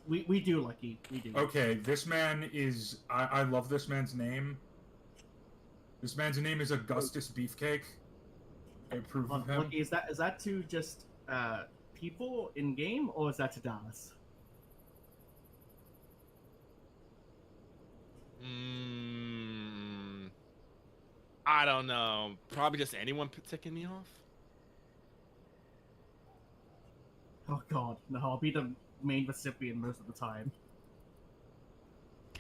We do, Lucky. We do. Okay, this man is... I love this man's name. This man's name is Augustus Beefcake. I approve of him. Lucky, is that to just people in game, or is that to Dallas? I don't know. Probably just anyone ticking me off. Oh god, no, I'll be the main recipient most of the time.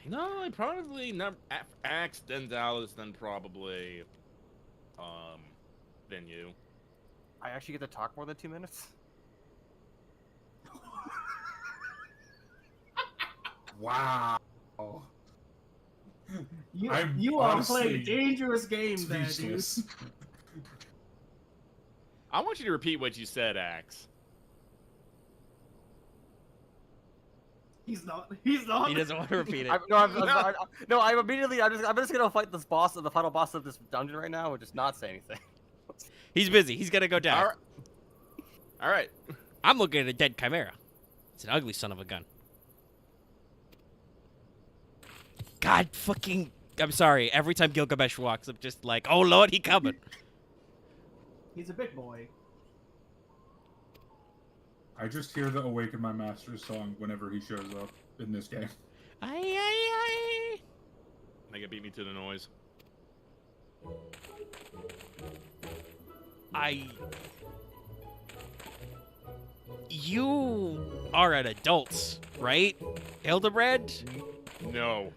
No, I probably never Axe, then Dallas, then probably, then you. I actually get to talk more than 2 minutes. Wow. You I'm you are honestly playing a dangerous game there, dude. Speechless. I want you to repeat what you said, Axe. He's not. He's not. He doesn't want to repeat it. I'm immediately. I'm just gonna fight this boss, the final boss of this dungeon right now, and just not say anything. He's busy. He's gonna go down. All right. I'm looking at a dead chimera. It's an ugly son of a gun. God fucking... I'm sorry. Every time Gilgamesh walks, I'm just like, oh lord, he coming. He's a big boy. I just hear the Awaken My Master's song whenever he shows up in this game. Aye. They can beat me to the noise. You are an adult, right? Hildebrand? No.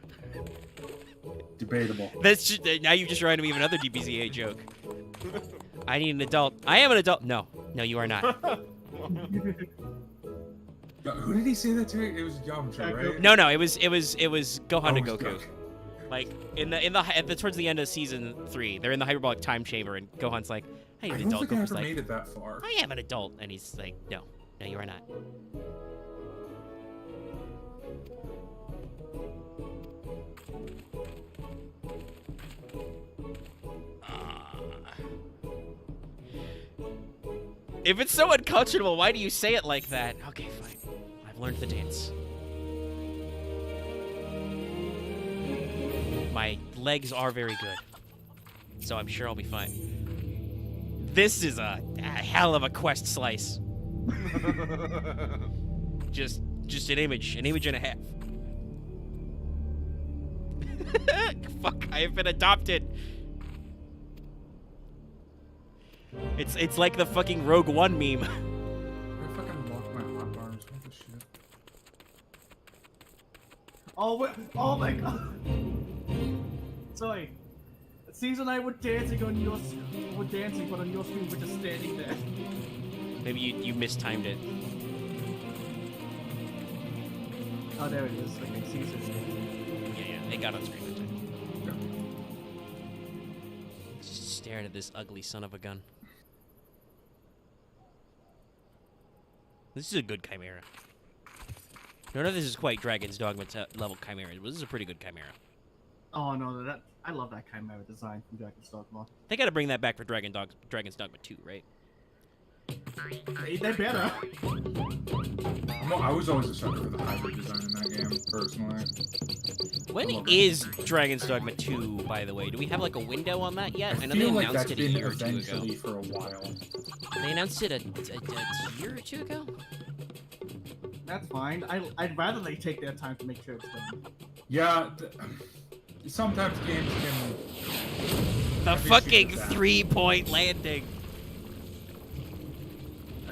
Debatable. Now you just reminded me of another DBZA joke. I need an adult. I am an adult. No, you are not. Who did he say that to? It was Yamcha, right? No, it was Gohan and Oh, Goku. Goku. Like towards the end of season 3, they're in the hyperbolic time chamber, and Gohan's like, "I I need an don't adult." think I Goku's ever like, made it that far. "I am an adult," and he's like, "No, you are not." If it's so unconscionable, why do you say it like that? Okay, fine. I've learned the dance. My legs are very good, so I'm sure I'll be fine. This is a hell of a quest slice. just an image and a half. Fuck, I have been adopted. It's like the fucking Rogue One meme. I fucking locked my hotbars. What the shit? Oh my god. Sorry. Season I was dancing on your but on your screen we're just standing there. Maybe you mistimed it. Oh, there it is. Okay, Caesar's dancing. Yeah, they got on screen that time. Just staring at this ugly son of a gun. This is a good Chimera. None of this is quite Dragon's Dogma level Chimera, but this is a pretty good Chimera. Oh no, I love that Chimera design from Dragon's Dogma. They gotta bring that back for Dragon's Dogma 2, right? They better. I was always a sucker for the hybrid design in that game, personally. When love is Dragon's Dogma 2, by the way? Do we have like a window on that yet? I know they feel like announced that's it a been year or two ago. eventually for a while. They announced it a year or two ago? That's fine. I'd rather they take their time to make sure it's done. Yeah, sometimes games can... The have issues fucking with that. 3-point landing.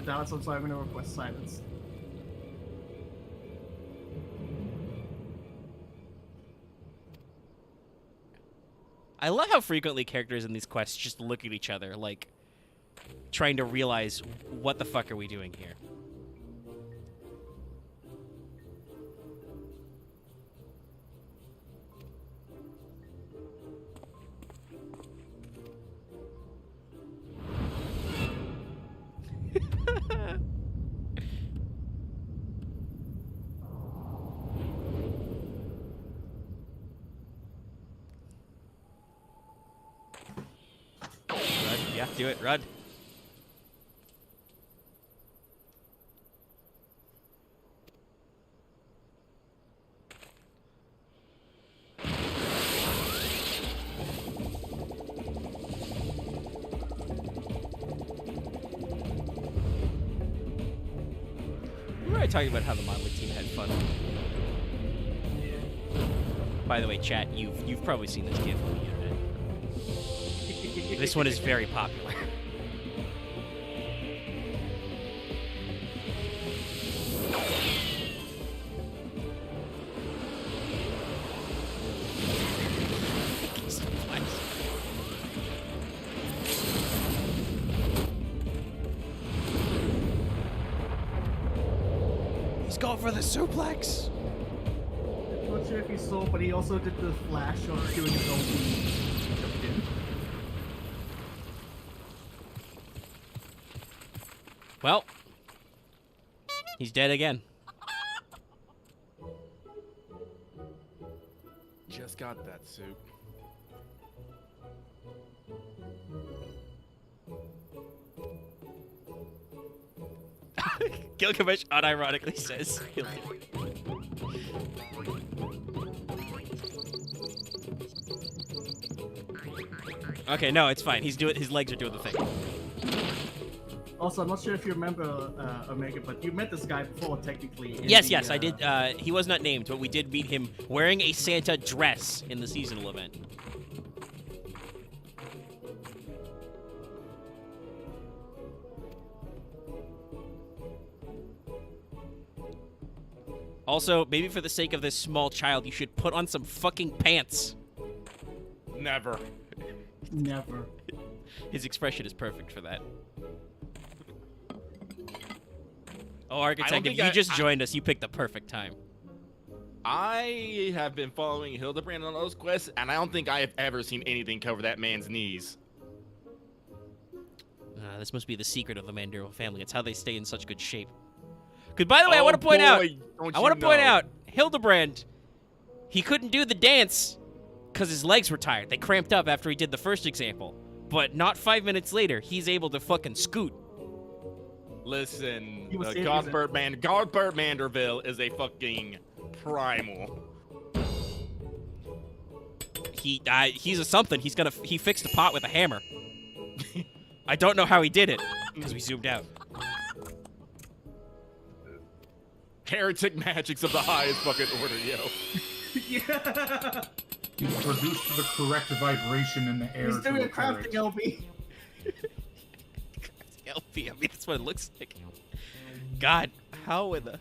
Dallas, I'm sorry, I'm gonna request silence. I love how frequently characters in these quests just look at each other, like, trying to realize, what the fuck are we doing here? Run. Yeah, do it. Run. We were talking about how the modeling team had fun. By the way, chat, you've probably seen this GIF on the internet. This one is very popular. He's going for the suplex. I'm not sure if you saw, but he also did the flash of doing his own jumped in. Well, he's dead again. Just got that suit. Gilgamesh unironically says he'll do it. Okay, no, it's fine. He's doing. His legs are doing the thing. Also, I'm not sure if you remember Omega, but you met this guy before, technically. in Yes, the, yes, I did. He was not named, but we did meet him wearing a Santa dress in the seasonal event. Also, maybe for the sake of this small child, you should put on some fucking pants. Never. Never. His expression is perfect for that. Oh, Architect, if you just joined us, you picked the perfect time. I have been following Hildebrand on those quests, and I don't think I have ever seen anything cover that man's knees. This must be the secret of the Mandela family. It's how they stay in such good shape. Because, by the way, I want to point out, Hildebrand, he couldn't do the dance because his legs were tired. They cramped up after he did the first example. But not 5 minutes later, he's able to fucking scoot. Listen, He was Godbert Manderville is a fucking primal. He's a something. He fixed a pot with a hammer. I don't know how he did it because we zoomed out. Heretic magics of the highest fucking order, yo. Yeah. You produced the correct vibration in the air. He's doing to a crafting LB. LP, I mean, that's what it looks like. God, how in the...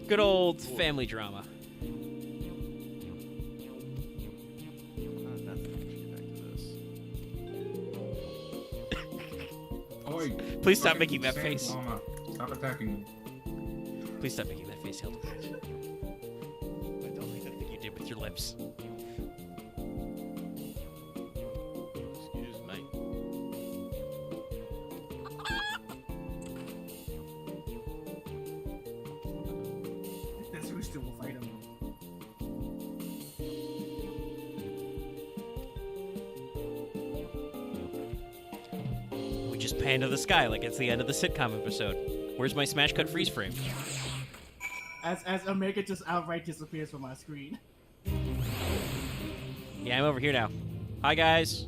Good old family drama. Oi, Please stop fucking making that Saint face. Llama, stop attacking me. Please stop making that face, Hildebrand. I don't like that thing you did with your lips. Excuse me. This rooster will fight him. We just pan to the sky like it's the end of the sitcom episode. Where's my smash cut freeze frame? As Omega just outright disappears from my screen. Yeah, I'm over here now. Hi, guys.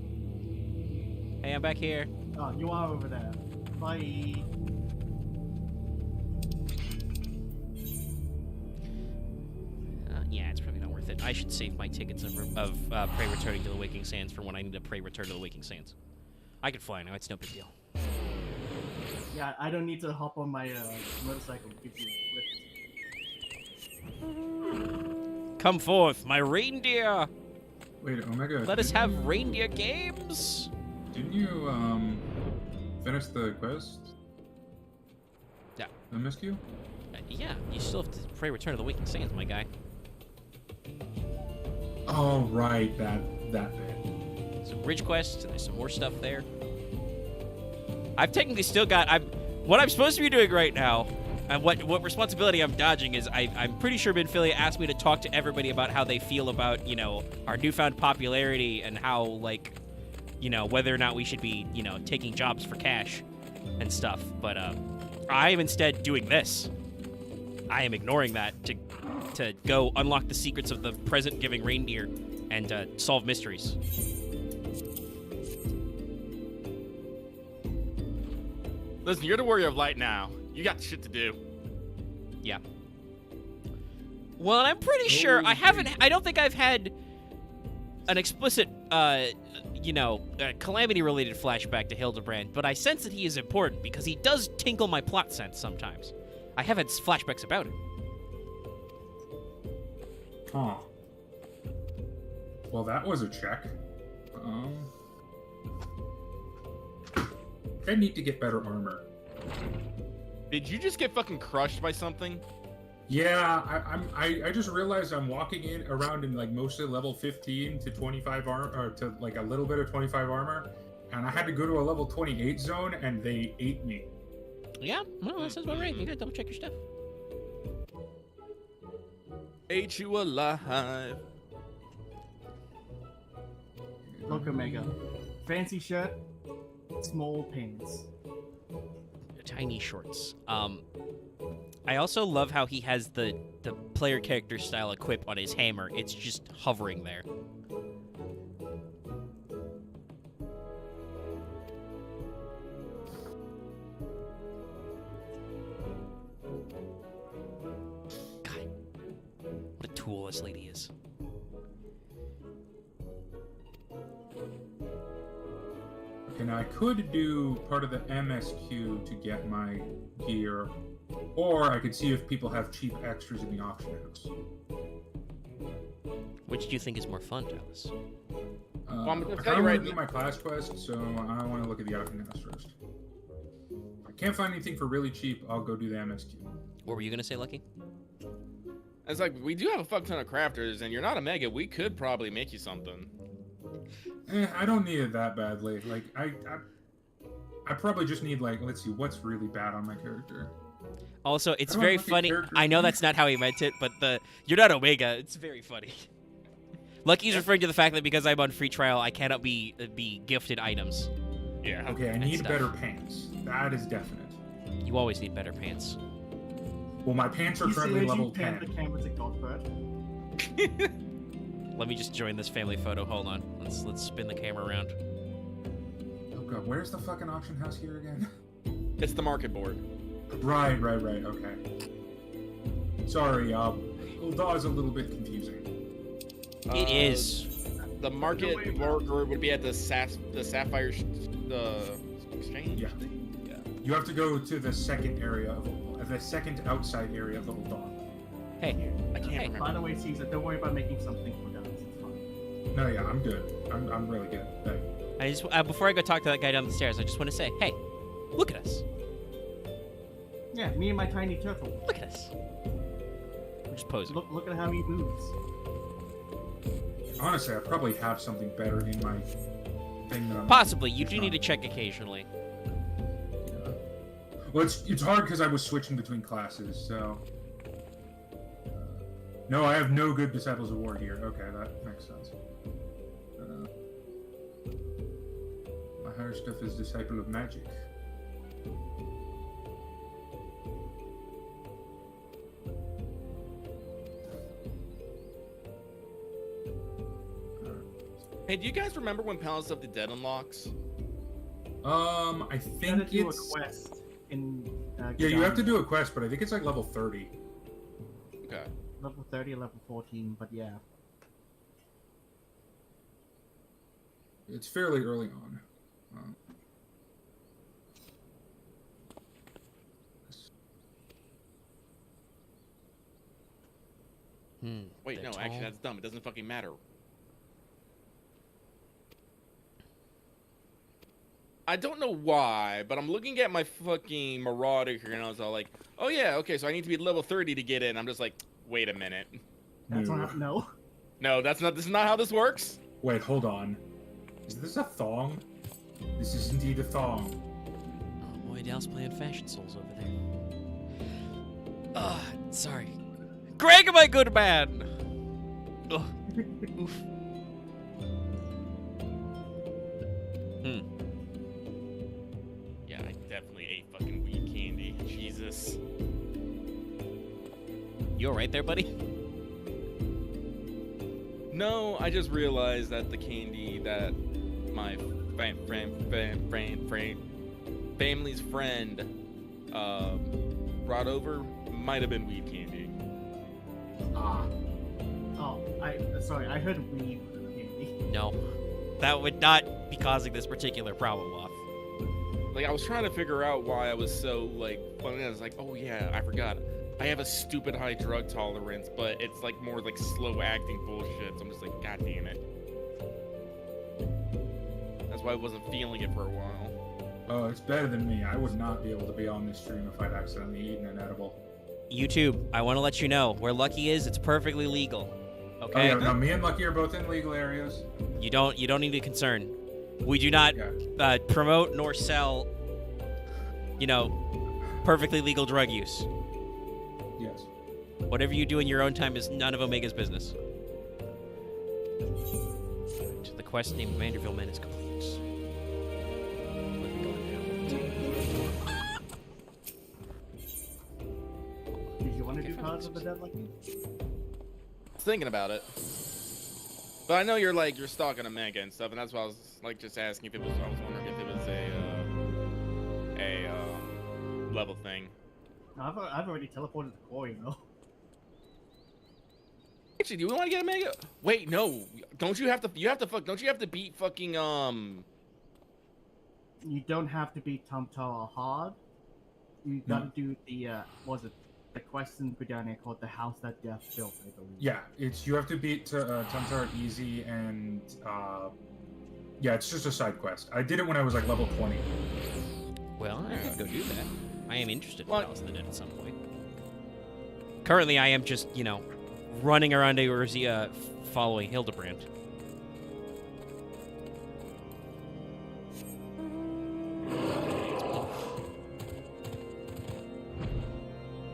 Hey, I'm back here. Oh, you are over there. Bye. Yeah, it's probably not worth it. I should save my tickets of Prey Returning to the Waking Sands for when I need to Prey Return to the Waking Sands. I can fly now. It's no big deal. Yeah, I don't need to hop on my motorcycle to give you a lift. Come forth, my reindeer. Wait, Omega. Let us have reindeer games. Didn't you finish the quest? Yeah. I missed you. Yeah, you still have to Prey Return to the Waking Sands, my guy. Oh right, that bit. Some bridge quests, and there's some more stuff there. I've technically still got. What I'm supposed to be doing right now, and what responsibility I'm dodging is I'm pretty sure Binfilia asked me to talk to everybody about how they feel about our newfound popularity and how whether or not we should be taking jobs for cash and stuff. But I am instead doing this. I am ignoring that to go unlock the secrets of the present-giving reindeer and solve mysteries. Listen, you're the warrior of light now. You got shit to do. Yeah. Well, I'm pretty sure I don't think I've had an explicit, calamity-related flashback to Hildebrand, but I sense that he is important because he does tinkle my plot sense sometimes. I have had flashbacks about him. Huh. Well, that was a check. I need to get better armor. Did you just get fucking crushed by something? Yeah, I just realized I'm walking around in like mostly level 15 to 25 armor, or to like a little bit of 25 armor, and I had to go to a level 28 zone, and they ate me. Yeah, well, that sounds about right. You gotta double check your stuff. Ate you alive. Look, Omega. Fancy shirt, small pants. Tiny shorts. I also love how he has the player character style equip on his hammer. It's just hovering there. God, what a tool this lady is. Okay, now I could do part of the MSQ to get my gear, or I could see if people have cheap extras in the auction house. Which do you think is more fun, Dallas? I'm gonna I tell kind you of right want to do my class quest, so I want to look at the auction house first. If I can't find anything for really cheap, I'll go do the MSQ. What were you gonna say, Lucky? It's like, we do have a fuck ton of crafters, and you're not a mega. We could probably make you something. I don't need it that badly. Like, I probably just need, like, let's see, what's really bad on my character. Also, it's I don't very look at funny. characters. I know that's not how he meant it, but you're not Omega. It's very funny. Lucky's referring to the fact that because I'm on free trial, I cannot be gifted items. Yeah. Okay, I and need stuff. better pants. That is definite. You always need better pants. Well, my pants are You currently said level you turned the 10. camera to Godbird. Let me just join this family photo. Hold on. Let's spin the camera around. Oh god, where's the fucking auction house here again? It's the market board. Right, okay. Sorry, Ul'dah is a little bit confusing. It is. The market board would be at the Sapphire exchange. Yeah. You have to go to the second area of the second outside area of the Ul'dah. Hey, I can't Hey. remember. By the way, Caesar, don't worry about making something for Dallas. It's fine. No, yeah, I'm good. I'm really good. I just before I go talk to that guy down the stairs, I just want to say, hey, look at us. Yeah, me and my tiny turtle. Look at us. We're just posing. Look at how he moves. Honestly, I probably have something better in my thing that I'm... Possibly. You do need to check occasionally. Well, it's hard because I was switching between classes, so... No, I have no good Disciples of War here. Okay, that makes sense. My higher stuff is Disciple of Magic. Hey, do you guys remember when Palace of the Dead unlocks? I You think gotta do a it's... quest in. Yeah, you have to Gidania. do a quest, but I think it's like level 30. Okay. Level 30 or level 14, but yeah. It's fairly early on. Wait, They're no, actually, tall. that's dumb. It doesn't fucking matter. I don't know why, but I'm looking at my fucking Marauder here, and I was all like, oh yeah, okay, so I need to be level 30 to get in. I'm just like, wait a minute. That's No. not. No. No, this is not how this works. Wait, hold on. Is this a thong? This is indeed a thong. Oh boy, Dal's playing Fashion Souls over there. Ugh, sorry. Greg, am I good or bad? Ugh. Oof. Yeah, I definitely ate fucking weed candy. Jesus. You alright there, buddy? No, I just realized that the candy that my family's friend brought over might have been weed candy. Ah. Oh, sorry. I heard weed candy. No. That would not be causing this particular problem off. Like, I was trying to figure out why I was so, like, funny. I was like, oh yeah, I forgot. I have a stupid high drug tolerance, but it's, like, more, like, slow-acting bullshit. So I'm just like, god damn it. That's why I wasn't feeling it for a while. Oh, it's better than me. I would not be able to be on this stream if I'd accidentally eaten an edible. YouTube, I want to let you know, where Lucky is, it's perfectly legal. Oh Okay? yeah, no, me and Lucky are both in legal areas. You don't need to concern. We do not Yeah. promote nor sell, perfectly legal drug use. Yes. Whatever you do in your own time is none of Omega's business. The quest named Vanderville Men is complete. Where are we going now? Did you want to Okay, do fine. Cards of the Dead like me? was thinking about it. But I know you're stalking Omega and stuff, and that's why I was just asking if it was. I was wondering if it was a level thing. No, I've already teleported to Core, you know. Actually, do we want to get Omega? Wait, no. Don't you have to? Don't you have to beat fucking You don't have to beat Tom Tower hard. You gotta do the the quest in Gridania called the House That Death Built, I believe. Yeah, you have to beat Tumtar easy, and yeah, it's just a side quest. I did it when I was like level 20. Well, I could go do that. I am interested in What? House of the Dead at some point. Currently, I am just, running around Eorzea following Hildebrand.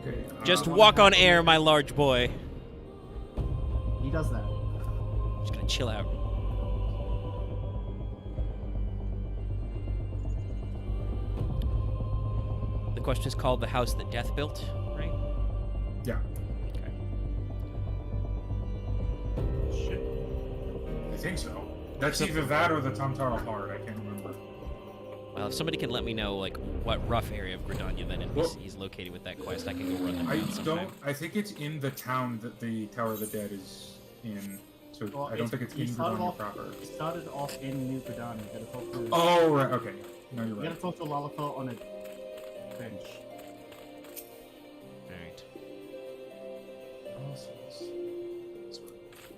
Okay. Just walk on air, my large boy. He does that. Just gonna chill out. The quest is called The House That Death Built, right? Yeah, Okay. Shit. I think so. That's either that or the Tumtar hard. I can't remember. Well, if somebody can let me know, what rough area of Gridania that NPC is located with that quest, I can go run them I down sometime. don't. I think it's in the town that the Tower of the Dead is in. So Well, I don't think it's in Gridania proper. It started off in New Gridania. You gotta talk to. Oh, right. Okay. No, you're You gotta right. talk to Lalafell on a bench. Alright.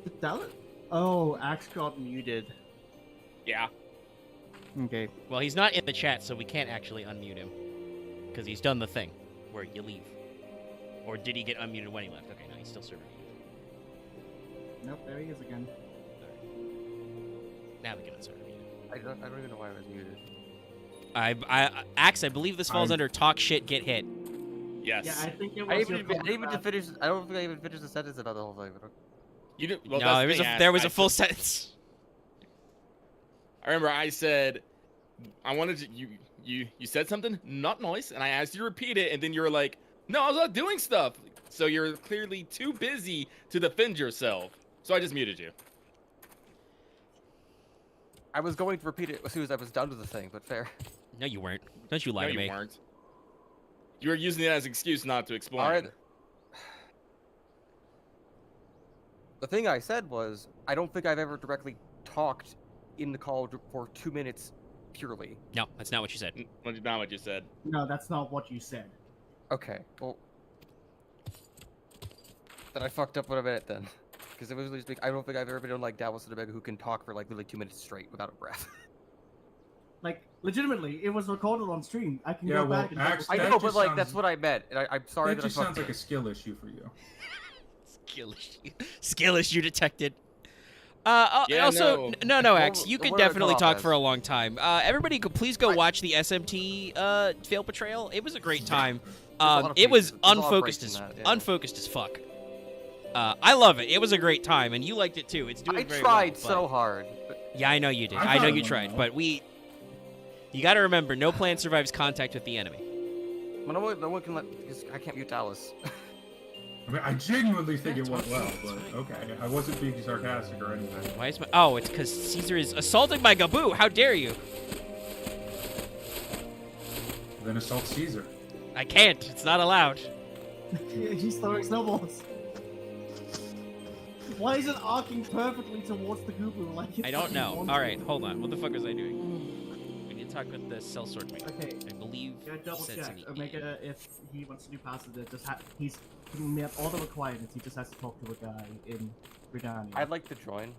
Did that? Oh, Axe got muted. yeah. Okay. Well, he's not in the chat, so we can't actually unmute him. Because he's done the thing where you leave. Or did he get unmuted when he left? Okay, no, he's still serving you. Nope, there he is again. Now we can unserve him. I don't even know why I was muted. Axe, I believe this falls I'm- under talk shit, get hit. Yes. Yeah, I think it was. I your didn't even comment finish. I don't think I even finished the sentence about the whole thing. But You did. Well, No, that's there the was thing, there was I a full said- sentence. I remember I said, I wanted to. You said something not nice, and I asked you to repeat it, and then you were like, "No, I was not doing stuff." So you're clearly too busy to defend yourself. So I just muted you. I was going to repeat it as soon as I was done with the thing, but fair. No, you weren't. Don't you lie No, to you me. weren't. You were using it as an excuse not to explain. All right. The thing I said was, I don't think I've ever directly talked in the call for 2 minutes purely. No, that's not what you said. That's not what you said. No, that's not what you said. Okay, well, then I fucked up with a minute then, because it was just like, I don't think I've ever been on like Dallas and Omega who can talk for like literally 2 minutes straight without a breath. Like, legitimately, it was recorded on stream. I can Yeah, go well, back and Axe- I That know, but just like sounds- that's what I meant, and I'm sorry That that just I sounds fucked like a skill issue for you. Skill issue detected. Yeah, also, no. no, What- X, you what could did I cut definitely off talk as? for a long time. Everybody, please go I- watch the SMT fail betrayal. It was a great time. a lot of It was breaks- there's a lot of unfocused breaks as in that, yeah. unfocused as fuck. I love it. It was a great time, and you liked it too. It's doing I very tried well, so but- hard. But Yeah, I know you did. I I know thought you it tried, went but you got to remember, no plan survives contact with the enemy. no one can let, because I can't mute Dallas. I mean, I genuinely think That's it went fine, well, that's but fine. okay. I wasn't being sarcastic or anything. Why is my? Oh, it's because Caesar is assaulting my Gaboo. How dare you? Then assault Caesar. I can't. It's not allowed. He's throwing snowballs. Why is it arcing perfectly towards the Goobu like it's I don't fucking know. wanted? All right, hold on. What the fuck was I doing? We need to talk with the sellsword maker. Okay. I believe Yeah, double says check. in the Omega, if he wants to do passes, it just he's met all the requirements. He just has to talk to a guy in Gridania. I'd like to join.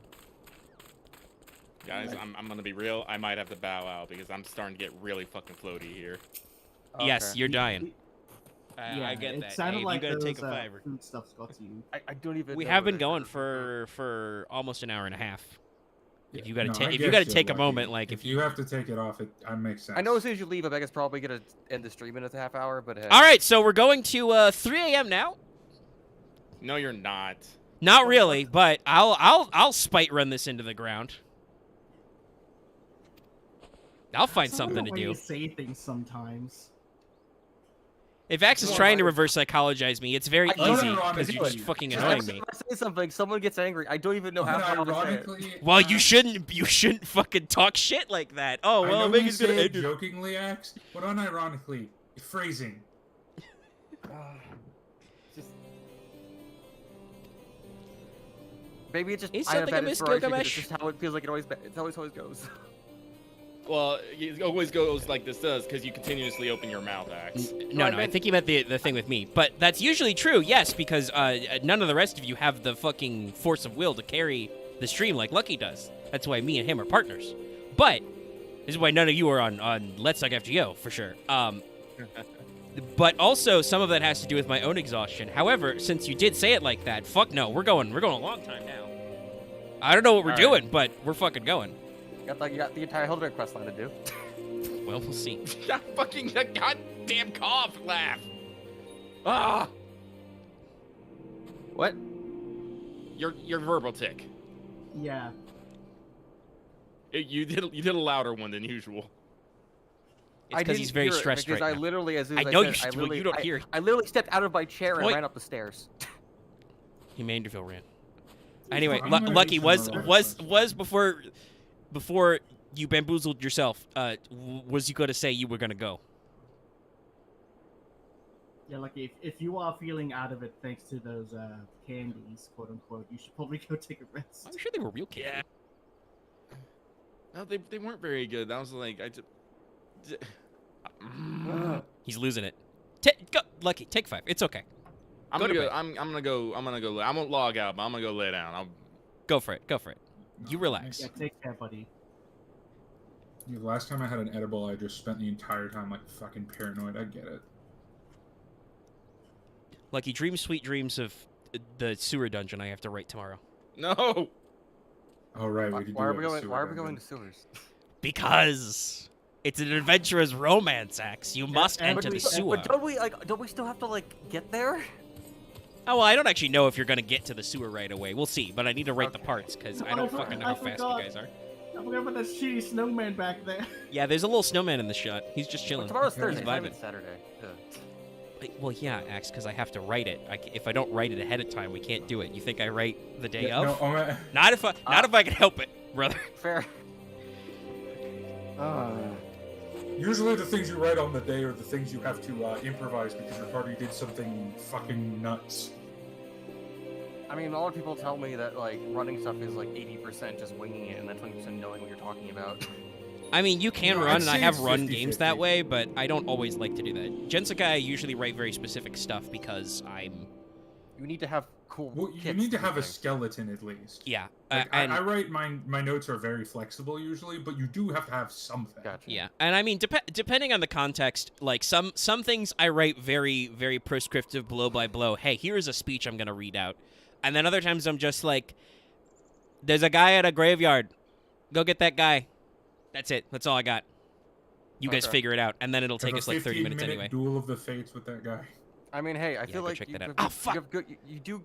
Guys, I'm gonna be real. I might have to bow out because I'm starting to get really fucking floaty here. Yes, Okay. you're dying. Yeah, I get it that. sounded Hey, like you gotta those, take a fiver. food stuff's got to you. I don't even. We know have what been I going heard. for almost an hour and a half. If you gotta No, take, I if you guess gotta you're take a lucky. moment, like if you have to take it off, it makes sense. I know as soon as you leave, I guess probably gonna end the stream in a half hour, but hey. All right, so we're going to 3 a.m. now. No, you're not. Not really, but I'll spite run this into the ground. I'll find It's not something to the way do. You say things sometimes. If Axe is trying to reverse psychologize me, it's very I easy don't because you're just ironically- fucking Just annoying every me. time I say something, someone gets angry. I don't even know how to say it. Ironically, Well, you shouldn't fucking talk shit like that. Oh I well, know we Megan's gonna say it end it. jokingly, Axe, but unironically, phrasing. Just... Maybe it's just Is I have something bad amiss, inspiration, 'cause it's Gilgamesh? just how it feels like it always goes. Well, it always goes like this does because you continuously open your mouth, Axe. No, I I meant- think you meant the thing with me. But that's usually true, yes, because none of the rest of you have the fucking force of will to carry the stream like Lucky does. That's why me and him are partners. But this is why none of you are on Let's Suck FGO for sure. But also some of that has to do with my own exhaustion. However, since you did say it like that, fuck no, we're going a long time now. I don't know what we're All doing, right. but we're fucking going. You got the entire Hildred quest line to do. Well, we'll see. That fucking that goddamn cough laugh. Ah, What? your verbal tick. Yeah. You did a louder one than usual. It's because he's very hear it stressed because right I now. literally, as soon I as know said you it, should, I well, literally, you don't I, hear. I literally stepped out of my chair and Boy. ran up the stairs. He made you feel ran. Anyway, I'm gonna Lucky need was some more was before you bamboozled yourself. Was you going to say you were going to go? Yeah, like if you are feeling out of it thanks to those candies, quote unquote, you should probably go take a rest. I'm sure they were real candy. Yeah. No, they weren't very good. I was like, I just. He's losing it. Go, Lucky, take 5. It's okay. I'm Go to gonna go. bed. I'm gonna go. I'm gonna go. I won't log out, but I'm gonna go lay down. I'll. Go for it. Go for it. You relax. Yeah, take care, buddy. The last time I had an edible, I just spent the entire time like fucking paranoid. I get it. Lucky, dream sweet dreams of the sewer dungeon I have to write tomorrow. No. All right, we did Why are do we it, going? sewer Why are we dungeon. going to sewers? Because it's an adventurous romance, Axe. You must and enter the we- sewer. But don't we still have to like get there? Oh, well, I don't actually know if you're going to get to the sewer right away. We'll see, but I need to write the Okay. parts because I Oh, don't I fucking know how fast you forgot. guys are. I forgot about that shitty snowman back there. Yeah, there's a little snowman in the shot. He's just Well, chilling. tomorrow's Okay. Thursday. He's It's not vibing. even Saturday. Ugh. Well, yeah, Axe, because I have to write it. If I don't write it ahead of time, we can't do it. You think I write the day Yeah, of? no, Not if I can help it, brother. Fair. usually the things you write on the day are the things you have to improvise because your party did something fucking nuts. I mean, a lot of people tell me that like running stuff is like 80% just winging it and then 20% knowing what you're talking about. I mean, you can No, run, I'd and I say have it's run 50-50. games that way, but I don't always like to do that. Jensukai, I usually write very specific stuff because I'm... You need to have cool. Well, you kits need to and have a everything. skeleton at least. Yeah, Like, and... I write my notes are very flexible usually, but you do have to have something. Gotcha. Yeah, and I mean, depending on the context, like some things I write very, very prescriptive, blow by blow. Hey, here's a speech I'm gonna read out, and then other times I'm just like, "There's a guy at a graveyard. Go get that guy." That's it. That's all I got. You guys Okay. figure it out, and then it'll Have take a us like 30 minutes 15-minute anyway. Duel of the Fates with that guy. I mean, hey, I feel go like check you that out. have Ah, good, fuck! you have good.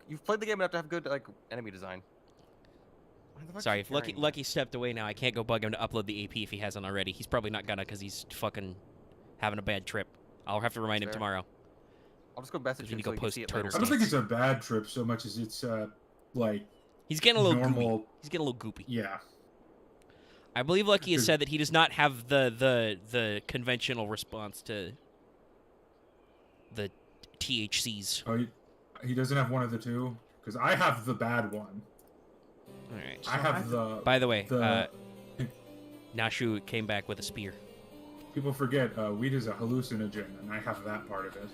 You've played the game enough to have good like enemy design. Why the fuck Sorry, is if he Lucky carrying Lucky stepped away now, I can't go bug him to upload the AP if he hasn't already. He's probably not gonna because he's fucking having a bad trip. I'll have to remind him Fair. tomorrow. that? I'll just go message we him need so to he go can post see it Turtle later. I don't think Stance. it's a bad trip so much as it's like He's getting a little goopy. normal. He's getting a little goopy. Yeah. I believe Lucky has Because- said that he does not have the conventional response to the THCs. Oh, he doesn't have one of the two because I have the bad one. All right. I have the. By the way, the Nashu came back with a spear. people forget weed is a hallucinogen, and I have that part of it.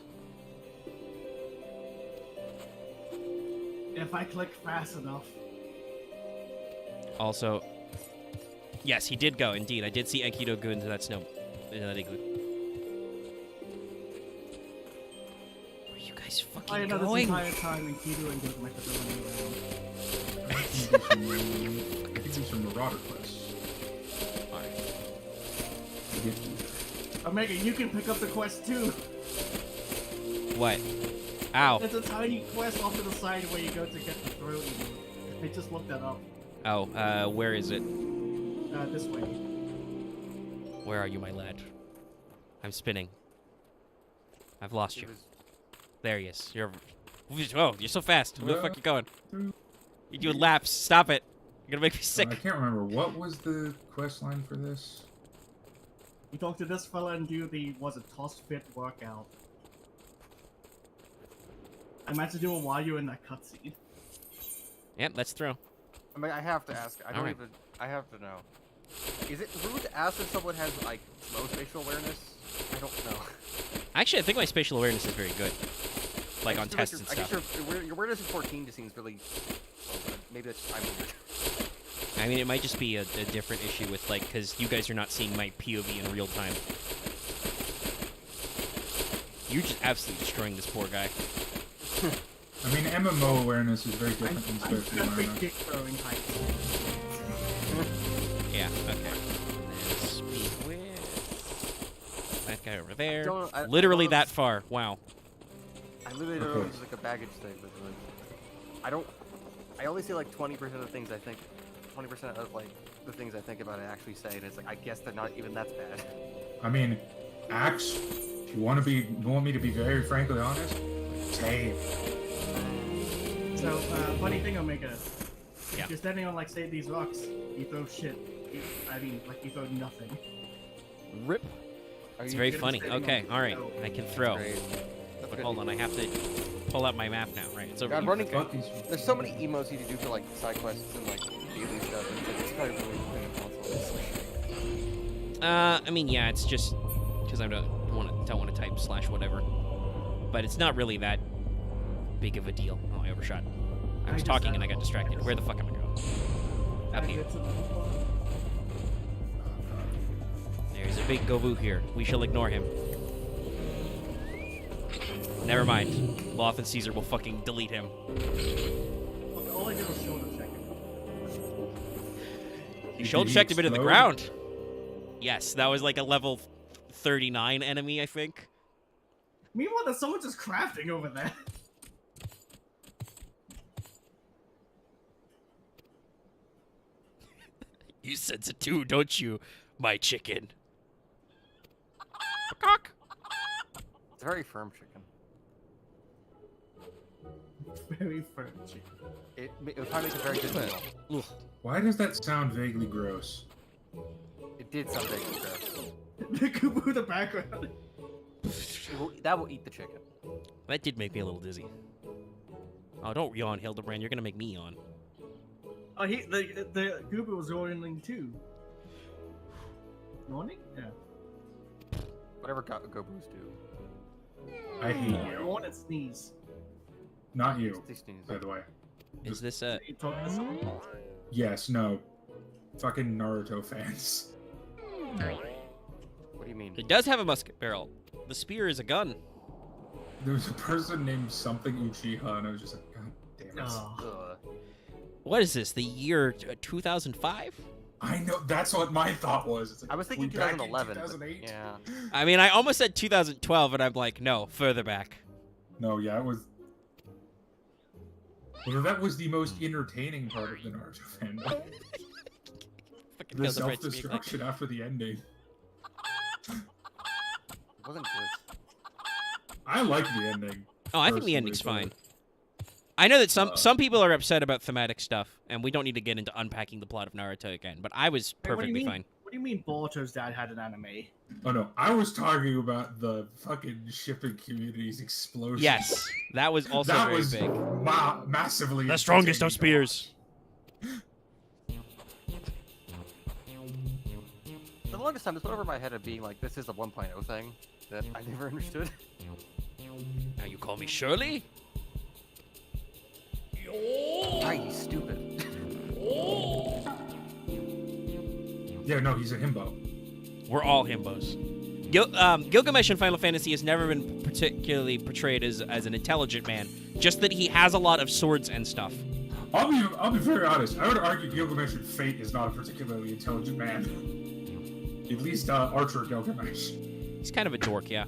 If I click fast enough. Also, yes, he did go. Indeed, I did see Enkidu go into that snow, into that igloo. Where are you guys I fucking know this going? entire time and Kido and Gilgamesh are going around. I could do some Marauder quest. Alright. To get to. Omega, you can pick up the quest too. What? Ow. It's a tiny quest off to the side where you go to get the throat. I just looked that up. Oh, where is it? This way. Where are you, my lad? I'm spinning. I've lost It you. was- There he is. You're... Whoa, you're so fast. Where the fuck you going? Mm. You're doing laps. Stop it. You're gonna make me I sick. can't remember. What was the quest line for this? You talk to this fella and do the, toss fit workout. I meant to do it while you're in that cutscene. Yep, let's throw. I mean, I have to ask. I don't Alright. even. I have to know. Is it rude to ask if someone has like low spatial awareness? I don't know. Actually, I think my spatial awareness is very good. Like I on just feel tests and I guess stuff. your awareness in 14 just seems really. Well, good. Maybe that's I'm weird. I mean, it might just be a different issue with, like, because you guys are not seeing my POV in real time. You're just absolutely destroying this poor guy. I mean, MMO awareness is very I'm different than spatial gonna be awareness. dick throwing heights. Yeah, okay. And speed with that guy over there. I Literally don't- that far. Wow. I literally don't know Okay. if it's like a baggage thing, but like, I don't. I only see like 20% of the things I think. 20% of like the things I think about I actually say, and it's like I guess they're not even that bad. I mean, Axe, if you want me to be very frankly honest, same. So, funny thing, Omega. Yeah. If you're standing on, like, say, these rocks, you throw shit. You throw nothing. Rip. It's very gonna funny. stay on Okay, the all right. snow? I can throw. Great. But hold on, I have to pull out my map now. Right, it's over God, here. running. Fuck these. There's so many emotes you can do for like side quests and like daily stuff. And it's probably really playing a console. I mean, yeah, it's just because I don't want to type / whatever. But it's not really that big of a deal. Oh, I overshot. I was just talking had- and I got distracted. Where the fuck am I going? Up I here. get to the- There's a big Govu here. We shall ignore him. Never mind. Loth and Caesar will fucking delete him. All I did was shoulder check it. You Did shoulder he checked him into the explode? ground. Yes, that was like a level 39 enemy, I think. Meanwhile, there's someone just crafting over there. You sense it too, don't you, my chicken? It's a very firm chicken. Very firm chicken. It probably makes a very good meal. Ugh. Why does that sound vaguely gross? It did sound very gross. The Kubu in the background. That will eat the chicken. That did make me a little dizzy. Oh, don't yawn, Hildebrand. You're gonna make me yawn. Oh, the Kubu was yawning too. Yawning? Yeah. Whatever Gobus do. I hate you. Yawn and sneeze. Not you, They sneeze. by the way. Is this a... You talk to someone. Yes, no. Fucking Naruto fans. What do you mean? It does have a musket barrel. The spear is a gun. There was a person named something Uchiha, and I was just like, God damn it. Oh. Ugh. What is this? The year 2005? I know, that's what my thought was. It's like, I was thinking we back in 2011. but 2008? Yeah. I mean, I almost said 2012, and I'm like, no, further back. No, yeah, it was. Well, that was the most entertaining part of the Naruto fandom. Fucking The kills the right spear. self-destruction after the ending. It wasn't good. I like the ending. Oh, I think the personally, ending's but- fine. I know that some Uh, some people are upset about thematic stuff, and we don't need to get into unpacking the plot of Naruto again. But I was Hey, what do you perfectly mean? fine. What do you mean Boruto's dad had an anime? Oh no, I was talking about the fucking shipping community's explosion. Yes, that was also that very was big. massively. The strongest of entertaining. spears. For the longest time, this went over my head of being like, this is a 1.0 thing that I never understood. Now you call me Shirley? Right, he's stupid. Yeah, no, he's a himbo. We're all himbos. Gilgamesh in Final Fantasy has never been particularly portrayed as an intelligent man, just that he has a lot of swords and stuff. I'll be very honest. I would argue Gilgamesh and Fate is not a particularly intelligent man. At least Archer Gilgamesh. He's kind of a dork, yeah.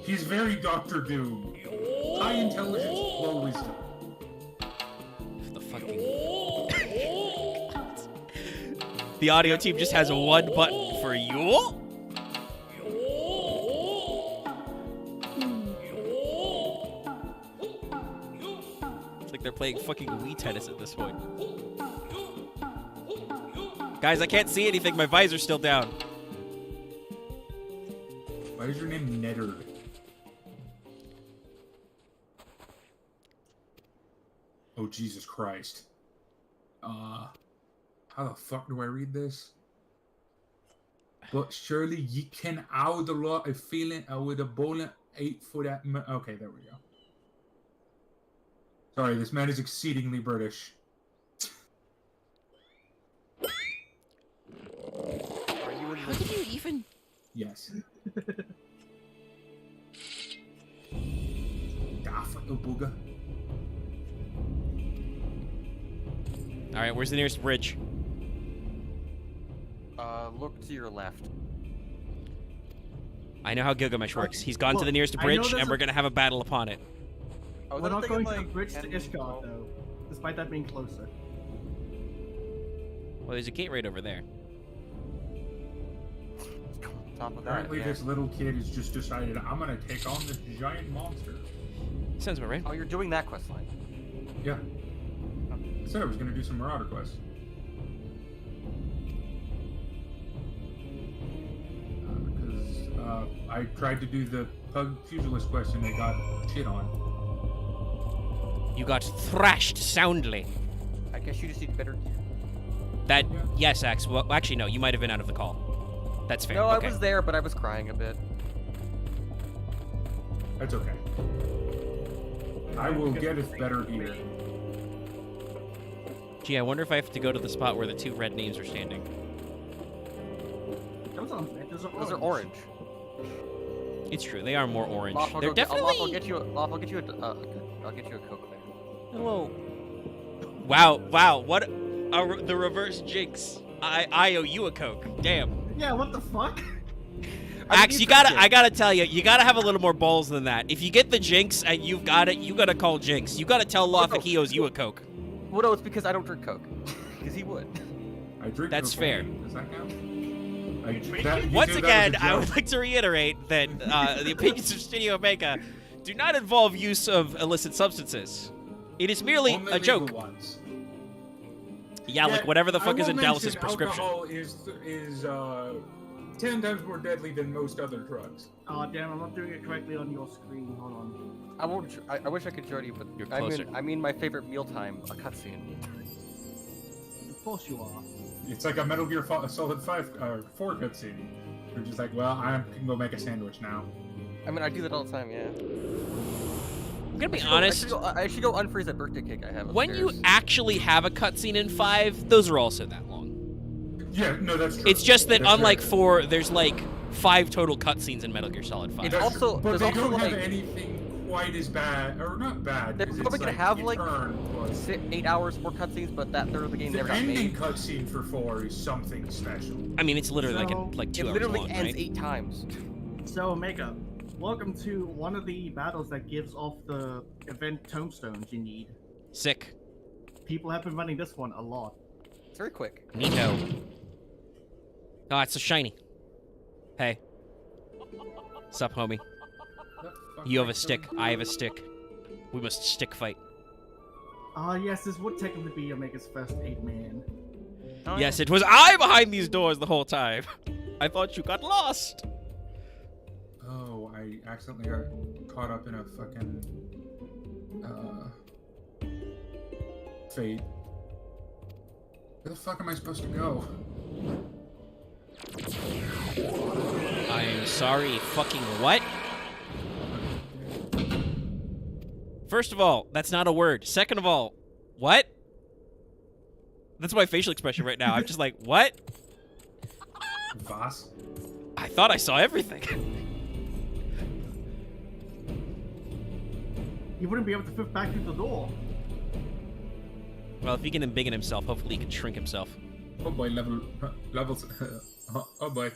He's very Doctor Doom. High intelligence, low wisdom. The fucking... The audio team just has one button for you. It's like they're playing fucking Wii tennis at this point. Guys, I can't see anything. My visor's still down. Why is your name Neddard? Oh, Jesus Christ. How the fuck do I read this? But surely ye can out a lot of feeling with a bowling 8 foot at okay, there we go. Sorry, this man is exceedingly British. Are you in How did you even... Yes. Daft little booger. Alright, where's the nearest bridge? Look to your left. I know how Gilgamesh works. He's gone to Look, the nearest I know bridge, there's and we're gonna have a battle upon it. I was We're not thinking, going to the like, bridge to 10 Ishgard, though, despite that being closer. Well, there's a gate right over there. Top of that. Apparently, Yeah. this little kid has just decided, I'm gonna take on this giant monster. Sounds about right. Oh, you're doing that quest line. Yeah. I said I was gonna do some Marauder quests. Because I tried to do the Pug Pugilist quest and I got shit on. You got thrashed soundly. I guess you just need better gear. That, Yeah. yes, Axe. Well, actually, no. You might have been out of the call. That's fair. No, okay. I was there, but I was crying a bit. That's okay. I will get us better gear. Gee, I wonder if I have to go to the spot where the two red names are standing. Those aren't red, those Those are orange. It's true. They are more orange. Loth, They're definitely. I'll get you a Coke there. Hello. Wow! Wow! What? The reverse jinx. I owe you a Coke. Damn. Yeah, what the fuck? Axe, I gotta tell you, you gotta have a little more balls than that. If you get the jinx and you've got it, you gotta call Jinx. You gotta tell Lothric he owes you a Coke. Well, no, it's because I don't drink Coke. Because he would. I drink That's cocaine. Does that count? You Once knew that again, was a I joke. would like to reiterate that the opinions of Studio Omega do not involve use of illicit substances. It is merely Only a legal joke. ones. Yeah, like whatever the I fuck is will in Dallas's mention prescription. Alcohol is 10 times more deadly than most other drugs. Oh damn, I'm not doing it correctly on your screen. Hold on. I won't. I wish I could join you, but You're I closer. mean my favorite mealtime, a cutscene. Of course you are. It's like a Metal Gear Solid 4 cutscene. You're just like, well, I can go make a sandwich now. I mean, I do that all the time. Yeah. I'm gonna be I honest. should go unfreeze that birthday cake I have. When you upstairs. actually have a cutscene in 5, those are also that long. Yeah, no, that's true. It's just that That's unlike right. 4, there's like 5 total cutscenes in Metal Gear Solid 5. It's That's also- true. But there's they also, don't have like- anything quite as bad, or not bad. They're 'cause probably it's gonna have, you like, turn, but 8 hours more cutscenes, but that third of the game the never got ending made. cutscene for 4 is something special. I mean, it's literally So, like 2 It hours literally long, ends right? 8 times. So Omega, welcome to one of the battles that gives off the event tombstones you need. Sick. People have been running this one a lot. It's very quick. Neato. Oh, it's so shiny. Hey. Sup, homie? You have a stick. I have a stick. We must stick fight. Ah yes, this would technically be Omega's first 8-man. Oh, Yes, it was I behind these doors the whole time. I thought you got lost. Oh, I accidentally got caught up in a fucking fate. Where the fuck am I supposed to go? I'm sorry, fucking what? First of all, that's not a word. Second of all, what? That's my facial expression right now. I'm just like, what? Voss? I thought I saw everything. You wouldn't be able to fit back through the door. Well, if he can embiggen himself, hopefully he can shrink himself. Oh boy, levels. Oh boy.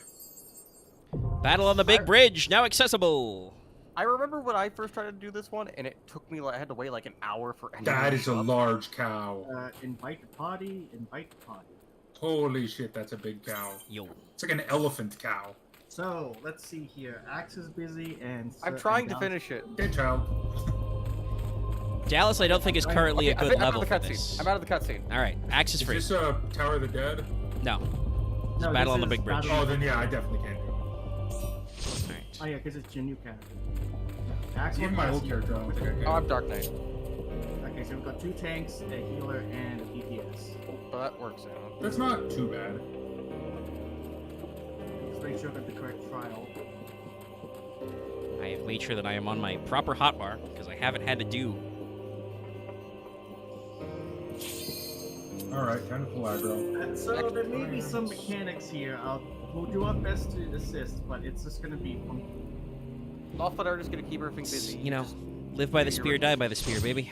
Battle on the Big Bridge, now accessible. I remember when I first tried to do this one, and it took me like I had to wait like an hour for. anyone That to is a show up. large cow. Invite the party, invite the party. Holy shit, that's a big cow. Yo. It's like an elephant cow. So, let's see here. Axe is busy and... I'm trying to finish it. Good child. Dallas, I don't think is currently a Okay, good I'm out level of for the this. cutscene. I'm out of the cutscene. All right, Axe is Is free. this Tower of the Dead? No. No, Battle this on the is Big Bridge. Battle- Oh, then yeah, I definitely can't do it. All right. Oh yeah, because it's your new character. Axe Even one my has old here. character, I don't think I can. Oh, I'm Dark Knight. Okay, so we've got 2 tanks, a healer, and a DPS. So that works out. That's not too bad. Just make sure I got the correct trial. I have made sure that I am on my proper hotbar because I haven't had to do. Alright, time to pull aggro. And so there may be some mechanics here. We'll do our best to assist, but it's just gonna be... Off that are just gonna keep everything busy. You know, live by the spear, die by the spear, baby.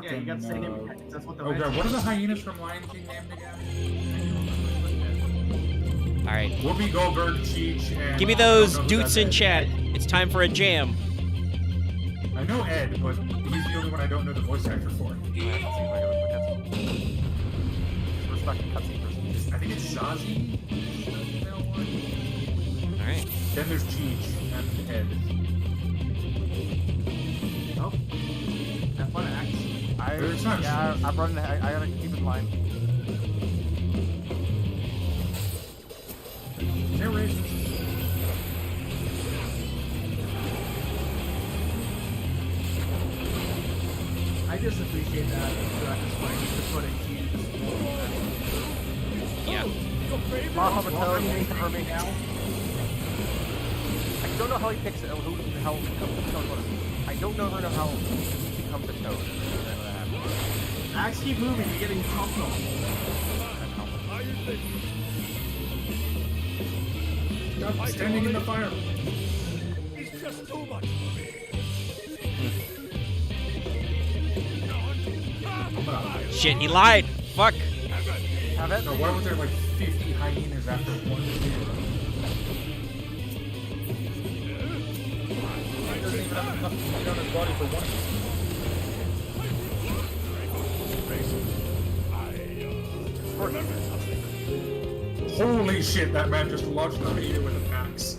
Yeah, you gotta say name mechanics. That's what the Oh god, what are the hyenas from Lion King named again? All right. Whoopi Goldberg, Cheech, and... Give me I don't those know who dudes that in is. chat. It's time for a jam. I know Ed, but he's the only one I don't know the voice actor for. We're stuck in cutscene person. I think it's Zazie. All right. Then there's Cheech and Ed. Oh. Have fun, Axe. It's not Yeah, true. I'm running. I gotta keep in line. They're racist. I just appreciate that throughout this fight. Just putting huge... Yeah. Bahamut is for me. now. I don't know how he picks who the hell becomes the toad. I don't know how he becomes a toad. Axe, keep moving. You're getting chopped off. Stop standing in the fire. Shit, he lied. Fuck. Have it? So why were there like 50 hyenas after one deer? He doesn't even have enough meat on his body for one. Holy shit, that man just launched a hyena with an axe.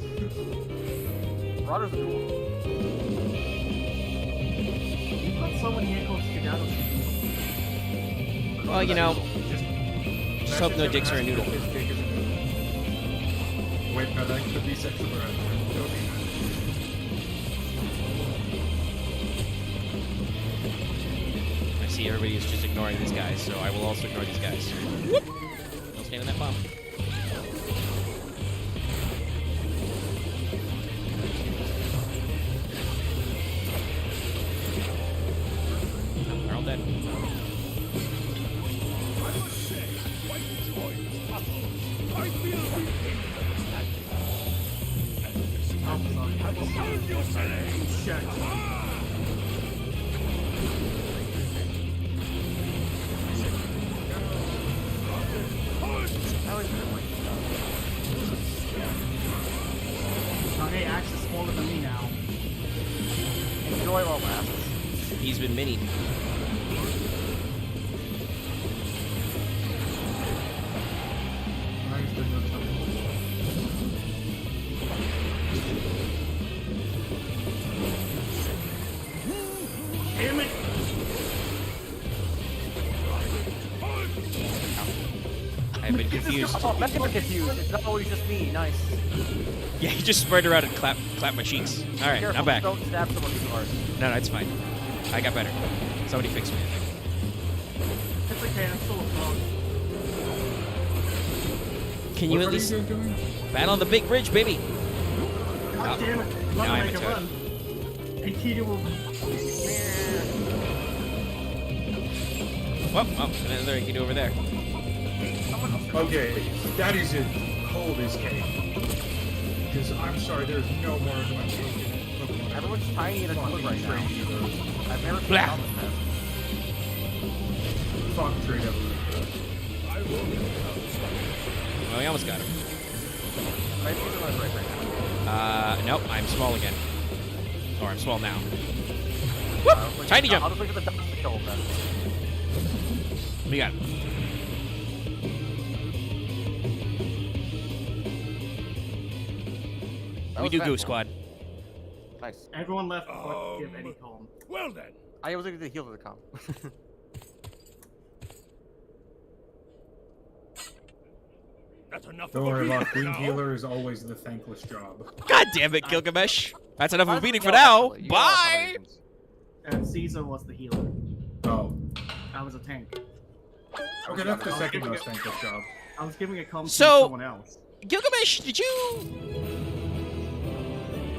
Marauders are cool. You've got someone here called Skedaddle. Well, you know, Just hope no dicks are a noodle. His dick is a noodle. Wait, no, that could be sexual harassment. I see everybody is just ignoring these guys, so I will also ignore these guys. Whoop! Don't stand in that bomb. Oh, they're all dead. Shit. Okay, Axe is smaller than me now. Enjoy while it lasts. He's been minied. Damn it! I've been confused. Oh, that's not confused. It's not always just me. Nice. Yeah, he just spread around and clap my cheeks. All right, Careful, I'm back. Don't stab someone too hard. No, it's fine. I got better. Somebody fixed me, I think. It's okay, I'm still a frog. Can you at least battle on the big bridge, baby? God damn it! I'm now not I'm gonna make a a toad. run. And Keita will... Whoop, oh, another you can do over there. Okay, that is as cold as cake. Because I'm sorry, there's no more of my cake. Everyone's tiny and a toad right now. I've never seen Blah. Thomas Pass. trade evolution. Well, we almost got him. I think I'm right now. Nope, I'm small again. Or I'm small now. Whoop! Tiny jump. I'll just look at the dots to kill him then. We got him. That We was do Goo eventful. Squad. Nice. Everyone left before give any calm. Well then. I was looking at the heal of the comp. That's enough Don't of a worry, beating Locke. for Being now. healer is always the thankless job. God damn it, Gilgamesh. That's enough of a Might as beating well for now. actually. You got all Bye. combinations. Caesar was the healer. Oh. I was a tank. Okay, that's the second most thankless job. I was giving a comp to So- someone else. Gilgamesh, did you?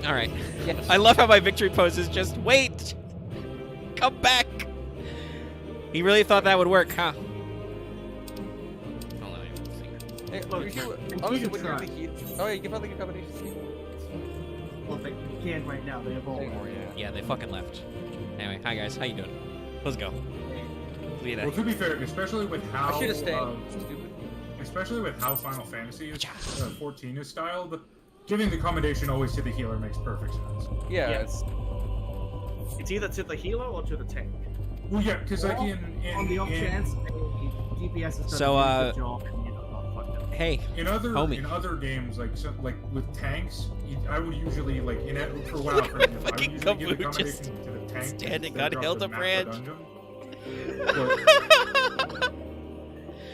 All right. Yes. I love how my victory pose is just wait, come back. He really thought that would work, huh? Hold on, Hey, Look, you and honestly, you when you're try. the heal. Oh, yeah, you can probably get combinations. Well, they can't right now. They evolved. Anymore, yeah. Yeah, they fucking left. Anyway, hi guys, how you doing? Let's go. Look at Well, that. to be fair, especially with how I should have stayed. stupid. Especially with how Final Fantasy 14 is styled, giving the commendation always to the healer makes perfect sense. Yeah, Yes. It's either to the healer or to the tank. Well, yeah, because like On the off chance, DPS is So, good job and you know, fuck them. Hey, Homie. in other games like with tanks, I would usually like for WoW for example, I would Fucking usually give the Kaboo just commendation to the tank standing instead on of the Hildebrand. macro dungeon. But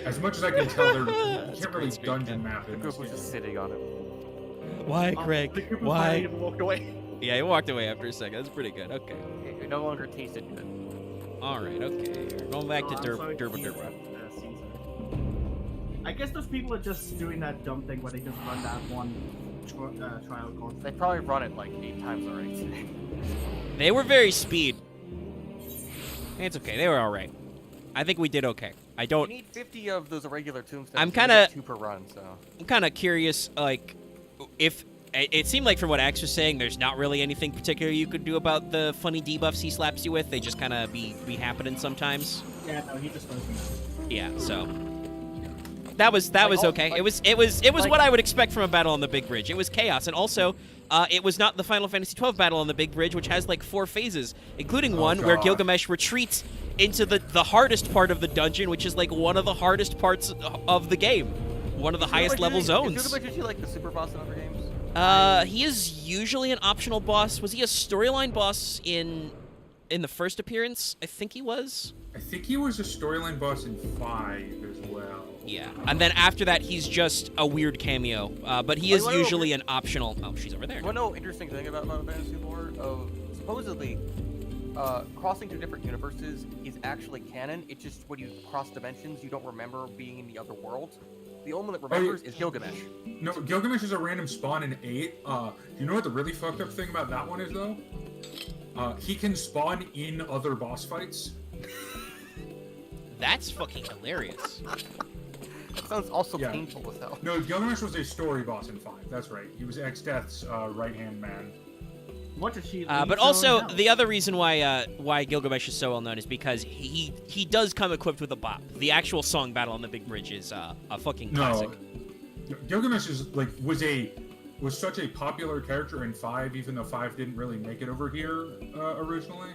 as much as I can tell, you That's a can't great really screen dungeon cap. map the in group this was game. just sitting on it. why, The Greg? group was Why? fighting and walked away. Yeah, he walked away after a second. That's pretty good. Okay. It no longer tasted good. All right. Okay. We're going back to I'm Derp sorry, Derp Caesar, Derp. Caesar. I guess those people are just doing that dumb thing where they just run that one trial course. They probably run it like 8 times already today. They were very speed. It's okay. They were all right. I think we did okay. I You don't. need 50 of those irregular tombstones. I'm you get kinda- 2 per run, so. I'm kind of curious, like, if it seemed like from what Axe was saying, there's not really anything particular you could do about the funny debuffs he slaps you with. They just kind of be happening sometimes. Yeah, no, he just doesn't. Yeah. So that was Like, okay. like- It was like- what I would expect from a battle on the big bridge. It was chaos, and also. It was not the Final Fantasy XII battle on the big bridge, which has like 4 phases, including one where God. Gilgamesh retreats into the hardest part of the dungeon, which is like one of the hardest parts of the game, one of the highest level zones. Is Gilgamesh usually like the super boss in other games? He is usually an optional boss. Was he a storyline boss in the first appearance? I think he was. I think he was a storyline boss in 5 as well. Yeah. And then after that, he's just a weird cameo. But he is Wait, wait, wait. usually an optional. Oh, she's over there. You wanna know interesting thing about Final Fantasy lore? Supposedly, crossing to different universes is actually canon. It's just when you cross dimensions, you don't remember being in the other world. The only one that remembers is Gilgamesh. No, Gilgamesh is a random spawn in 8. Do you know what the really fucked up thing about that one is though? He can spawn in other boss fights. That's fucking hilarious. That sounds also Yeah. painful as hell. No, Gilgamesh was a story boss in 5. That's right. He was X-Death's right-hand man. What did she? But leave also, her now? the other reason why Gilgamesh is so well known is because he does come equipped with a bop. The actual song battle on the Big Bridge is a fucking classic. No, Gilgamesh is like was such a popular character in 5, even though 5 didn't really make it over here originally.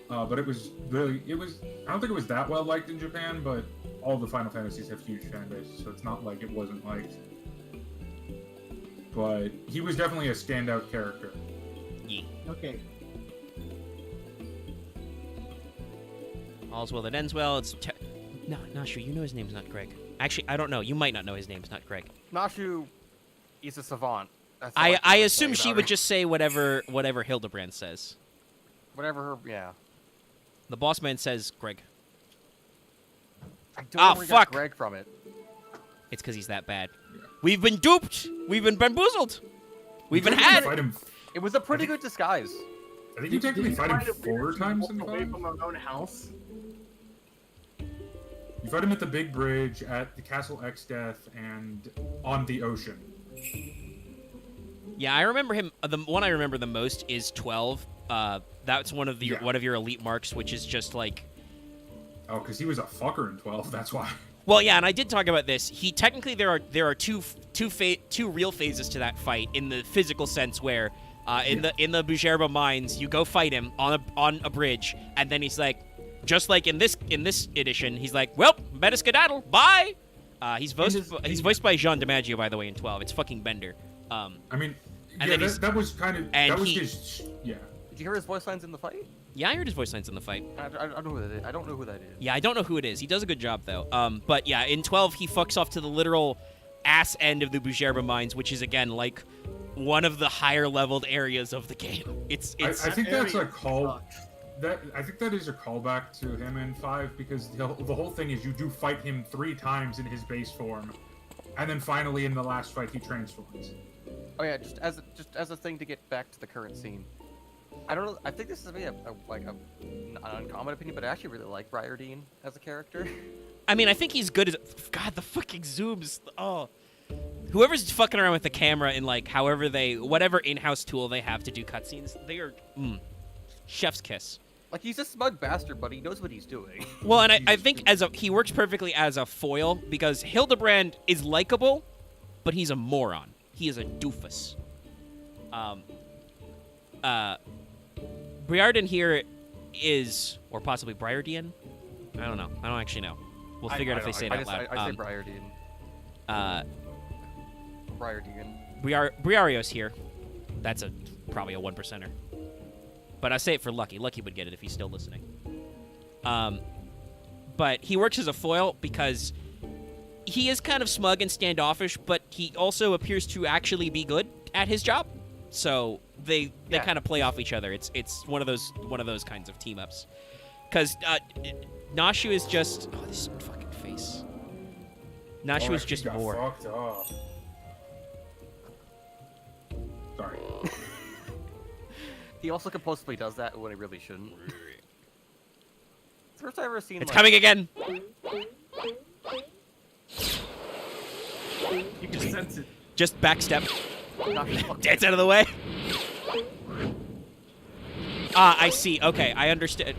But it was really I don't think it was that well liked in Japan, but all the Final Fantasies have huge fan bases, so it's not like it wasn't liked. But he was definitely a standout character. Yeah. Okay. All's well that ends well. No, not sure. You know his name's not Greg. Actually, I don't know. You might not know his name's not Greg. Nashu is a savant. That's all can I really assume say she about would her. just say whatever Hildebrand says. Whatever her, yeah. The boss man says Greg. I don't Ah, know where he got fuck. Greg from it. It's because he's that bad. We've been duped. We've been bamboozled. We've been You technically had. Fight him, It was a pretty good disguise. I think you technically fight him find it 4 weird she times walked in away 5. from her own house? You fight him at the Big Bridge, at the Castle X-Death, and on the ocean. Yeah, I remember him. The one I remember the most is 12. That's one of Yeah. your elite marks, which is just like Oh, because he was a fucker in 12. That's why. Well, yeah, and I did talk about this. He technically there are two real phases to that fight in the physical sense, where in the Bujerba mines you go fight him on a bridge, and then he's like, just like in this edition, he's like, well, better skedaddle, bye. He's voiced by Jean DiMaggio, by the way, in 12. It's fucking Bender. I mean, And yeah, then that was kind of and that was he- his. Yeah. Did you hear his voice lines in the fight? Yeah, I heard his voice lines in the fight. I don't know who that is. I don't know who that is. Yeah, I don't know who it is. He does a good job though. But yeah, in 12 he fucks off to the literal ass end of the Bujerba mines, which is again like one of the higher leveled areas of the game. It's I think that's a area call. sucks. I think that is a callback to him in 5 because the whole thing is you do fight him 3 times in his base form, and then finally in the last fight he transforms. Oh yeah, just as a thing to get back to the current scene. I don't know. I think this is maybe an uncommon opinion, but I actually really like Briardine as a character. I mean, I think he's good as God, the fucking zooms. Oh. Whoever's fucking around with the camera and like whatever in-house tool they have to do cutscenes, they are chef's kiss. Like he's a smug bastard, but he knows what he's doing. Well, and I think he works perfectly as a foil because Hildebrand is likable, but he's a moron. He is a doofus. Briardin here is, or possibly Briardian. I don't know. I don't actually know. We'll figure out if they say it out loud. I say Briardine. Briardine. Briario's here. That's probably a 1%er. But I say it for Lucky. Lucky would get it if he's still listening. But he works as a foil because he is kind of smug and standoffish, but he also appears to actually be good at his job. So they kind of play off each other. It's one of those kinds of team ups. Because Nashu is just this fucking face. Nashu is just more. Fucked up. Sorry. He also compulsively does that when he really shouldn't. It's the first I've ever seen. It's like, coming again. You can sense it. Just backstep. Not Dance out of the way. I see. Okay, I understand.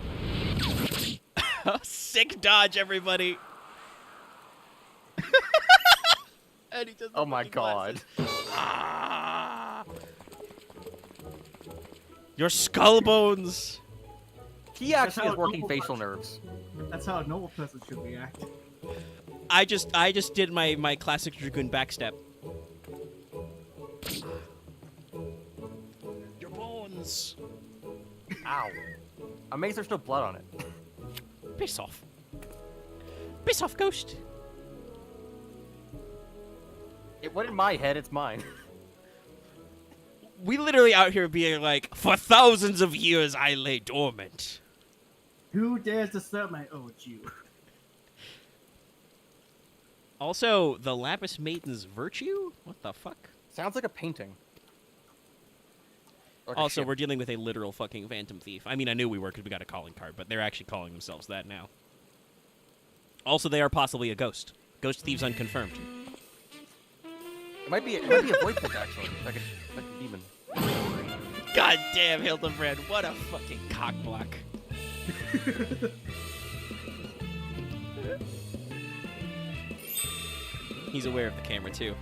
Sick dodge, everybody. And he does the Oh my fucking god. glasses. Ah. Your skull bones. He actually how has working normal facial person- nerves. That's how a normal person should react. I just did my classic Dragoon backstep. Your bones. Ow. Amazed there's no blood on it. Piss off. Piss off, ghost. It went in my head, it's mine. We literally out here being like, for thousands of years I lay dormant. Who dares disturb my you? Also, the Lapis Maiden's virtue? What the fuck? Sounds like a painting. Like a Also, ship. we're dealing with a literal fucking phantom thief. I mean, I knew we were because we got a calling card, but they're actually calling themselves that now. Also, they are possibly a ghost. Ghost thieves unconfirmed. It might be a void pick actually, like a demon. God damn, Hildebrand, what a fucking cockblock. He's aware of the camera too.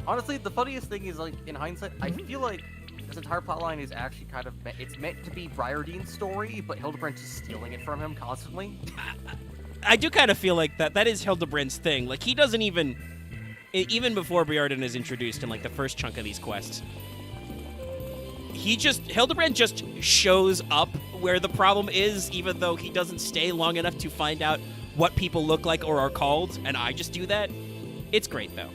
Honestly, the funniest thing is like in hindsight, I feel like this entire plotline is actually kind of it's meant to be Briardine's story, but Hildebrand's just stealing it from him constantly. I do kind of feel like that is Hildebrand's thing. Like, he doesn't even before Briardin is introduced in like the first chunk of these quests, Hildebrand just shows up where the problem is, even though he doesn't stay long enough to find out what people look like or are called, and I just do that. It's great though.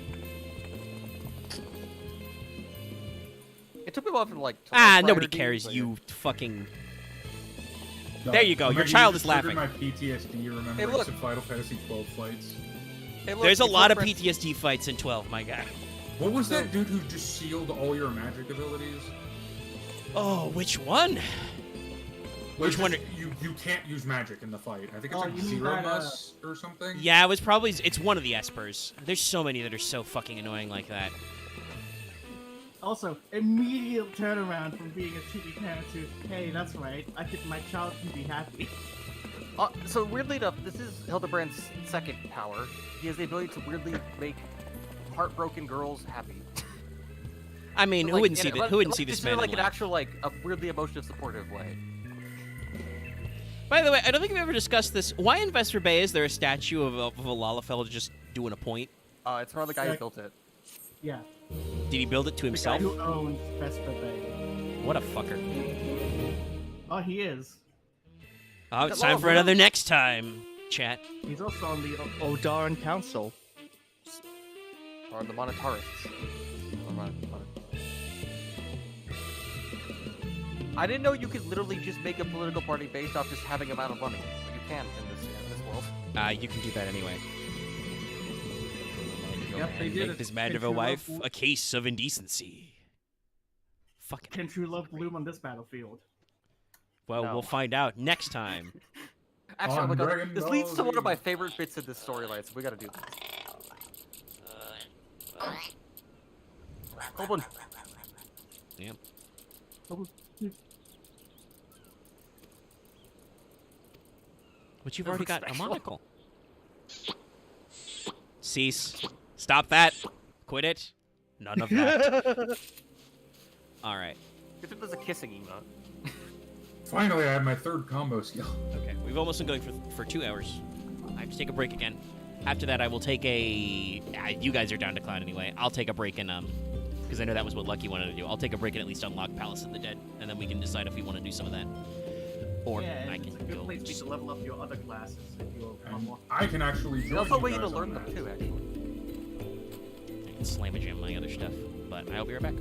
It took me a while to like. Nobody Briardine, cares, but- you fucking. No, There you go, your remember, child just is laughing. triggered my PTSD remembering Hey, look. some Final Fantasy 12 fights. Hey, look, There's a it's lot of Hildebrand- PTSD fights in 12, my guy. What was that dude who just sealed all your magic abilities? Oh, which one? Which one? You can't use magic in the fight. I think it's Oh, like you mean Zero that, Mus or something. Yeah, it's one of the Espers. There's so many that are so fucking annoying like that. Also, immediate turnaround from being a 2D parent to, hey, that's right, my child can be happy. So weirdly enough, this is Hildebrand's second power. He has the ability to weirdly make heartbroken girls happy. I mean, who wouldn't see that? Who wouldn't see this man? Like an laugh? actual, like a weirdly emotive, supportive way. By the way, I don't think we've ever discussed this. Why in Vesper Bay is there a statue of a Lalafell just doing a point? It's from the guy who built it. Yeah. Did he build it to The guy himself? who owns Vesper Bay. What a fucker. Oh, he is. Oh, it's time for another next time, chat. He's also on the. Odaran Council. Or the Monetarists. I didn't know you could literally just make a political party based off just having amount of money. But you can in this world. You can do that anyway. Yep, they did Make it. this man Can of a true wife love- a case of indecency. Fucking. Can true love bloom on this battlefield? Well, No. we'll find out next time. Actually, On oh my God, Dragon this Ball leads to one of Z. my favorite bits of this storyline, so we gotta do this. Open. Yep. But you've That already looks got a special. monocle. Cease. Stop that. Quit it. None of that. All right. If there's a kissing emote. Finally, I have my third combo skill. Okay. We've almost been going for 2 hours. I have to take a break again. After that, I will take a. You guys are down to clown anyway. I'll take a break and because I know that was what Lucky wanted to do. I'll take a break and at least unlock Palace of the Dead, and then we can decide if we want to do some of that, or Yeah, I it's can a good go. place for you Just, to level up your other classes if you're And more. I can actually There's join also a you way to guys learn on them that. too, actually. I can slam a jam my other stuff, but I'll be right back.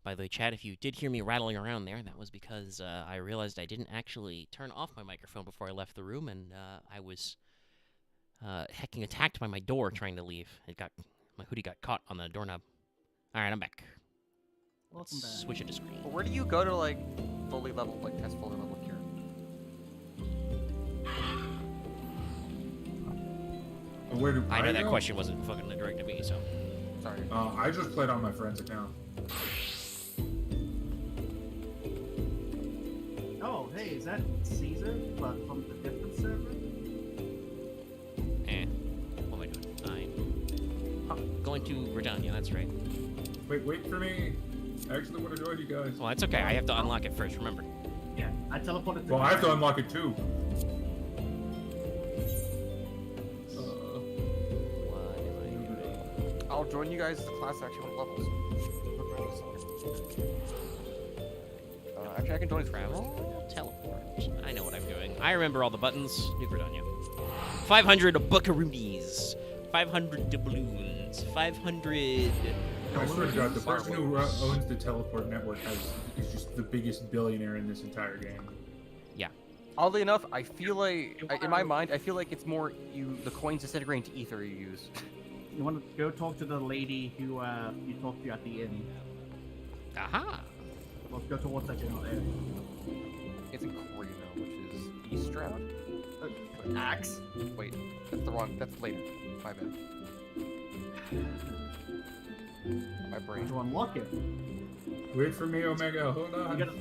By the way, Chad, if you did hear me rattling around there, that was because I realized I didn't actually turn off my microphone before I left the room, and I was hecking attacked by my door trying to leave. My hoodie got caught on the doorknob. All right, I'm back. Welcome back. Switch it to screen. But where do you go to like fully level, like test fully level cure? Where do I know that go? question wasn't fucking directed to me, so. Sorry. I just played on my friend's account. Oh, hey, is that Caesar, but from a different server? What am I doing? I'm going to Redania, that's right. Wait for me. I actually want to join you guys. Well, that's okay. I have to unlock it first, remember. Yeah, I teleported to Well, I have to unlock it too. What am I doing? I'll join you guys. The class actually went levels. Actually, I can join his Travel, teleport. I know what I'm doing. I remember all the buttons. New Gridania. 500 buckaroonies. 500 doubloons. 500. I swear to God, the person who owns the teleport network is just the biggest billionaire in this entire game. Oddly enough, I feel like in my mind, I feel like it's more the coins disintegrate into ether you use. You want to go talk to the lady who you talked to at the inn. Aha. Let's go towards that general area. It's in Corino, which is East Stroud. Axe? Wait, that's the wrong. That's later. My bad. My brain. To unlock it. Wait for me, Omega. Hold You on. gotta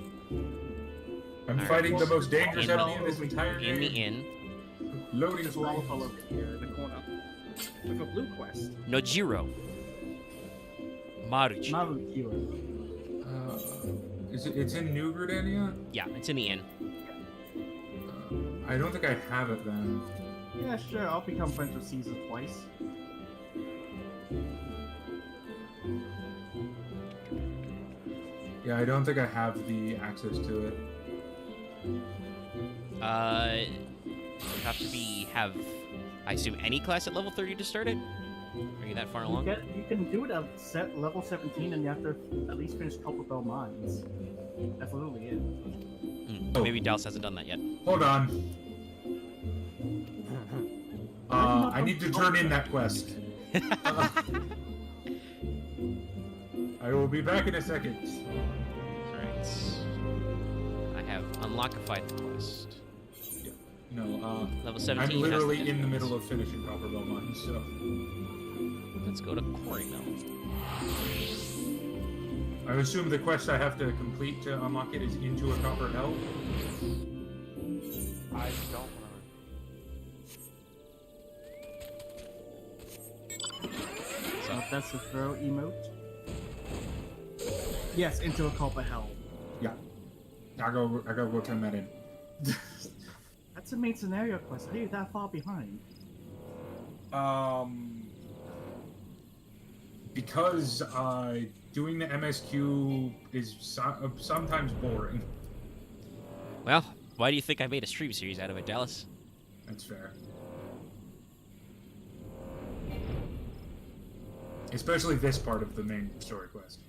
I'm Alright. fighting the most In dangerous the- enemy in this entire In the game. inn. Loading There's a screen. Lollapalooza over here in the corner. With a blue quest. Nojiro. Maruchi. Marukiro. It's in New Gridania? Yeah, it's in the inn. I don't think I have it then. Yeah, sure. I'll become friends with Caesar twice. Yeah, I don't think I have the access to it. You have to have, I assume, any class at level 30 to start it? Are you that far along? You can do it at level 17 and you have to at least finish Copperbell Mines. That's literally it. Hmm, maybe Dallas hasn't done that yet. Hold on. I need to turn in that quest. I will be back in a second. Alright. I have unlockified the quest. No, Level 17 I'm literally has in the middle of finishing Copperbell Mines, so... Let's go to Quarry Mill. I assume the quest I have to complete to unlock it is into a copper hell. I don't So that's the throw emote. Yes, into a copper hell. Yeah. I gotta go turn that in. That's a main scenario quest. How are you that far behind? Because doing the MSQ is sometimes boring. Well, why do you think I made a stream series out of it, Dallas? That's fair. Especially this part of the main story quest.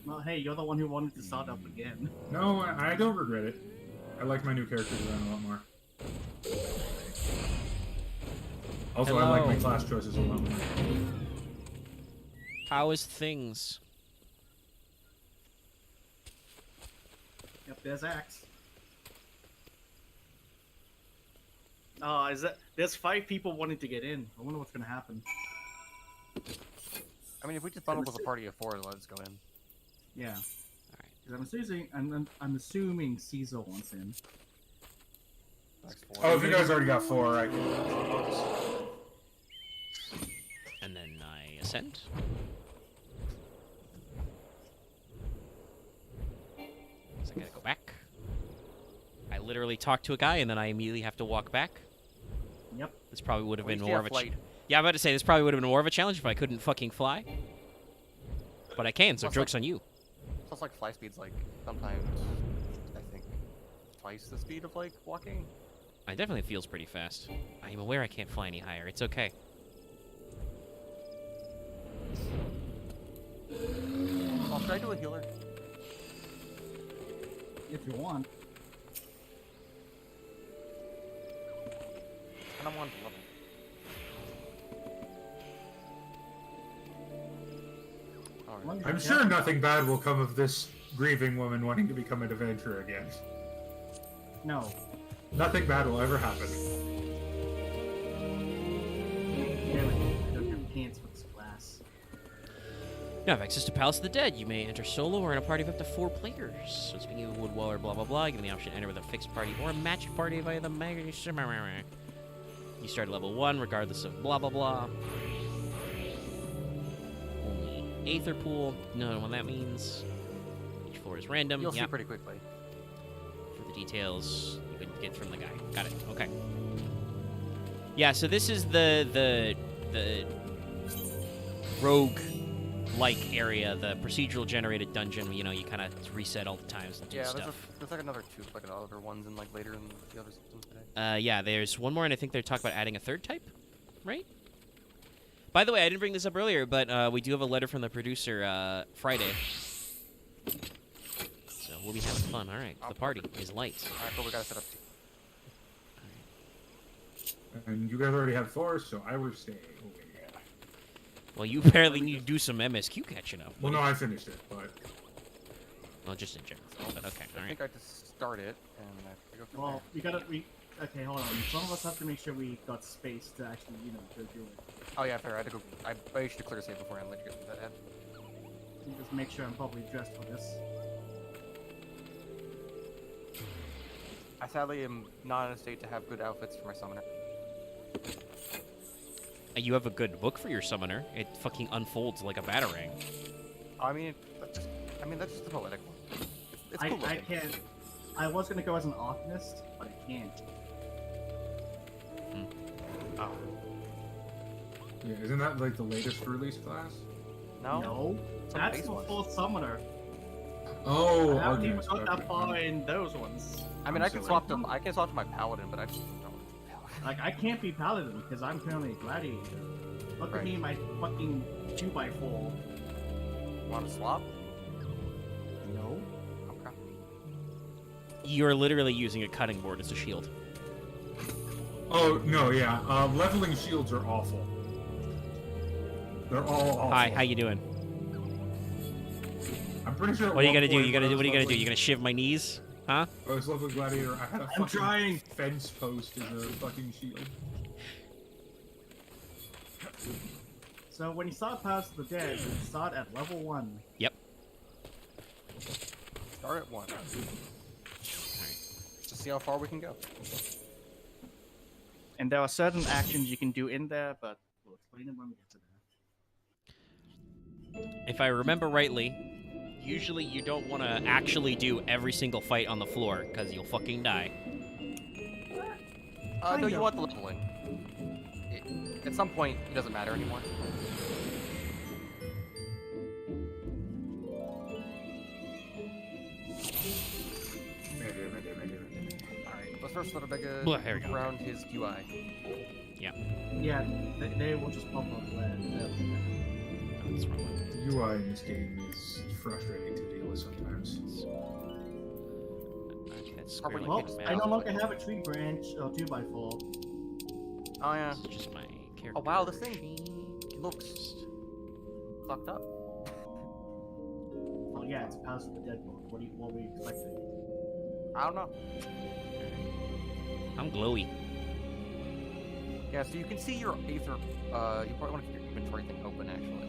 Well, hey, you're the one who wanted to start up again. No, I don't regret it. I like my new character design a lot more. Also, I like my Hello. class choices a lot more. How is things? Yep, there's Axe. Oh, is that? There's 5 people wanting to get in. I wonder what's gonna happen. I mean, if we just bundled with a party of 4, let's go in. Yeah. Alright. 'Cause I'm assuming Caesar wants in. Next 4. Oh, if you guys already got 4, I can... And then I ascend. So I gotta go back. I literally talk to a guy and then I immediately have to walk back. Yep. This probably would have Well, been you more can't of a flight. yeah, I'm about to say this probably would have been more of a challenge if I couldn't fucking fly. But I can, so Plus, joke's on you. Plus, like, fly speed's, like, sometimes, I think, twice the speed of, like, walking. It definitely feels pretty fast. I am aware I can't fly any higher. It's okay. Oh, should I do a healer? If you want. And I'm on level. Alright. I'm sure nothing bad will come of this grieving woman wanting to become an adventurer again. No. Nothing bad will ever happen. Damn it. I don't have pants for this class. Now, have access to Palace of the Dead. You may enter solo or in a party of up to 4 players. So speaking of Woodwaller, blah blah blah, given the option to enter with a fixed party or a matched party via the mag. You start at level 1, regardless of blah blah blah. Only Aether Pool. No, what that means. Each floor is random. You'll see Yep. pretty quickly. For the details, you could get from the guy. Got it. Okay. Yeah. So this is the rogue-like area, the procedural generated dungeon. You know, you kind of reset all the times and do Yeah, stuff. there's like another 2, like other ones, and like later in the other systems today. Yeah, there's one more, and I think they're talking about adding a 3rd type, right? By the way, I didn't bring this up earlier, but we do have a letter from the producer Friday. So we'll be having fun. All right, the party is light. Alright, but we gotta set up. And you guys already have Thor, so I will stay over here. Well, you apparently need to do some MSQ catching up. Well, no, I finished it, but Well, just in general. But okay, I alright. think I just start it, and I have to go from Well, we gotta. Okay, hold on. Some of us have to make sure we got space to actually, you know, go do it. there. Oh yeah, fair. I had to go. I managed to clear a save before I let you get through that head. Just make sure I'm properly dressed for this. I sadly am not in a state to have good outfits for my summoner. You have a good book for your summoner. It fucking unfolds like a batarang. I mean, that's just the poetic one. It's cool I looking. can't. I was gonna go as an Arcanist, but I can't. Oh, yeah, isn't that like the latest release class? no? No, Some that's base the ones. full summoner. Oh, I haven't okay. even got that far in those ones. I mean, I'm I can sorry. swap to my paladin, but I just don't want to be paladin. Like, I can't be Paladin because I'm currently a Gladiator. Look at Right. me, in my fucking 2x4. Want to swap? No. Okay. You're literally using a cutting board as a shield. Oh no, yeah. Leveling shields are awful. They're all awful. Hi, how you doing? I'm pretty sure. at What are you one gonna do? point You when gonna I do? was What are you gonna do? leveling- You gonna shiv my knees? Huh? I was leveling gladiator. I had a fucking trying. fence post as a fucking shield. So when you start Powers of the Dead, you start at level 1. Yep. Start at 1. Just to see how far we can go. And there are certain actions you can do in there, but we'll explain them when we get to that. If I remember rightly, usually you don't want to actually do every single fight on the floor because you'll fucking die. No, Kinda. you want the leveling. At some point, it doesn't matter anymore. Alright, let's first let a big Blah, there we go. around his UI. Yeah, they will just pop up where What's wrong with it? The UI in this game is frustrating to deal with sometimes. Okay, that's Probably squarely Well, kicked I back. no longer have a tree branch or 2x4. Oh yeah. This is just my character. Oh wow, this thing sheet. looks fucked up. Well, yeah, it's Powers of the Dead book. What were you expecting? I don't know. I'm glowy. Yeah, so you can see your Aether. You probably want to keep your inventory thing open actually.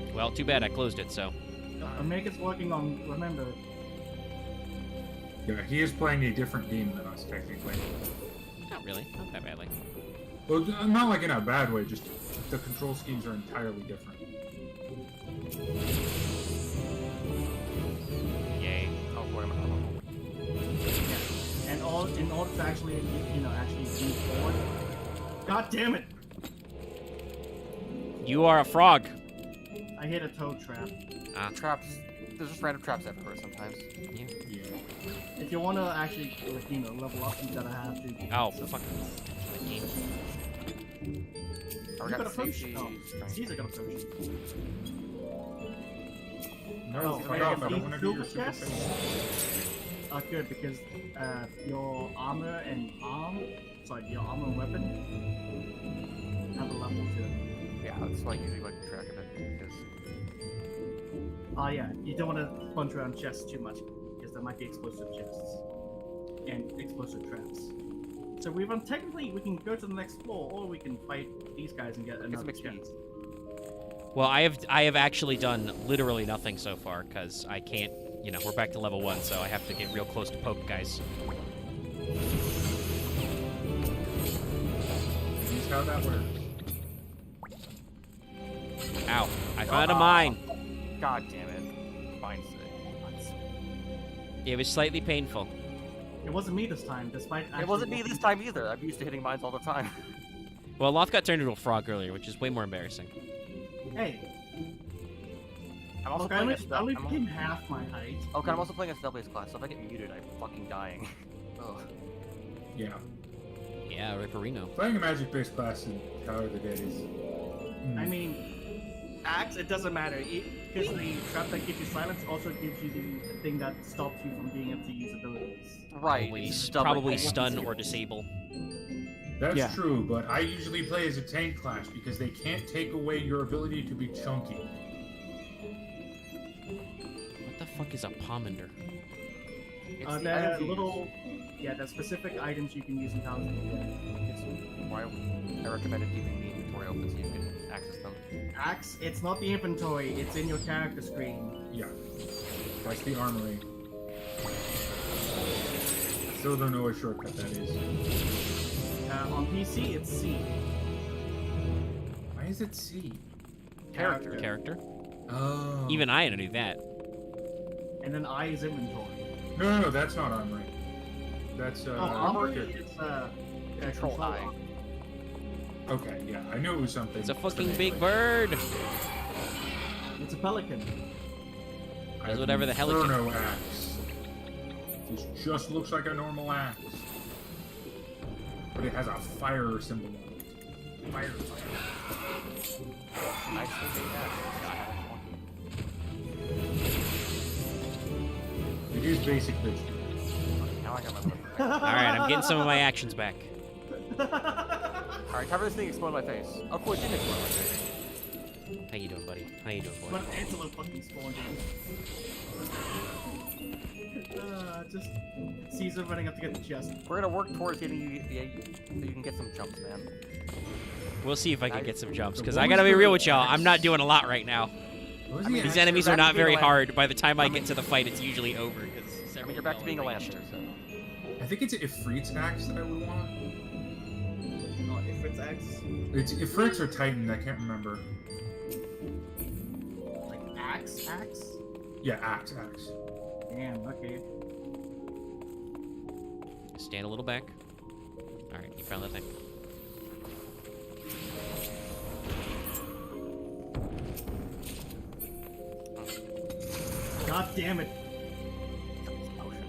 But... Well, too bad I closed it, so. Omega's working on, remember, Yeah, he is playing a different game than us technically. Not really. Not that badly. Well, not like in a bad way. Just the control schemes are entirely different. Yay. Oh boy, I'm not. and in order to actually, actually move forward. God damn it! You are a frog. I hit a toad trap. Traps. There's just random traps everywhere sometimes. Yeah. Yeah. If you want to actually, level up, you gotta have to. Oh, fuck. You I got got a potion. safety. Oh, strength. Caesar got a potion. No, Oh, fuck yeah, off! I these don't want to do your silver super chests? face. Good, because your armor and your armor and weapon have a level to it. Yeah, that's why I usually like to track of it because Yeah, you don't want to punch around chests too much, because there might be explosive chests and explosive traps. So technically we can go to the next floor, or we can fight these guys and get another mixed chest. Well, I have actually done literally nothing so far because I can't. We're back to level 1, so I have to get real close to poke guys. Here's how that works. Ow! I found a mine. God damn it. Fine sick. It was slightly painful. It wasn't me this time, despite It wasn't me this time either. I'm used to hitting mines all the time. Well, Loth got turned into a frog earlier, which is way more embarrassing. Hey, I'm also look, I playing only a became half my height. Okay, I'm also playing a Snellblaze class, so if I get muted, I'm fucking dying. Ugh. Yeah. Yeah, Ripperino. Playing a magic-based class in Tower of the Dead is. I mean, axe, it doesn't matter. Because the trap that gives you silence also gives you the thing that stops you from being able to use abilities. Right. Probably, it's stubborn. probably stun or disable. That's Yeah. true, but I usually play as a tank class because they can't take away your ability to be chunky. What the fuck is a pomander? It's the There are items you little, yeah, there's specific items you can use in Paladin. use. It's why I recommended keeping the inventory open so you can access them. Axe, it's not the inventory, it's in your character screen. Yeah. That's the armory. Still don't know what shortcut that is. On PC, it's C. Why is it C? Character. Character. Oh. Even I knew that. And then I is inventory. No, that's not armory. That's Armory character. is Control I. Okay, yeah, I knew it was something. It's a fucking but big anyway. bird. It's a pelican. I Does have whatever an the hell it can. Inferno axe. This just looks like a normal axe. But it has a fire symbol on it. Fire. Nice looking hat. It is basic bitch. Now I got my little. All right, I'm getting some of my actions back. Alright, cover this thing explode my face. Oh, cool, it didn't explode my face. How you doing, buddy? How you doing, boy? But antelope fucking spawned in. Just Caesar running up to get the chest. We're gonna work towards getting you, so you can get some jumps, man. We'll see if I can get some jumps, because What I was gotta be the real with y'all. I'm axe? not doing a lot right now. What was I mean, the These axe? enemies you're are back not to being very a hard. By the time I get to the fight, it's usually over. I mean, you're back to being a lancer, so. I think it's Ifrit's axe that I would want. Oh, if it's X, It's Ifrit's or Titan, I can't remember. like axe? Yeah, axe. Damn, okay. Stand a little back. All right, you found that thing. God damn it. Potion.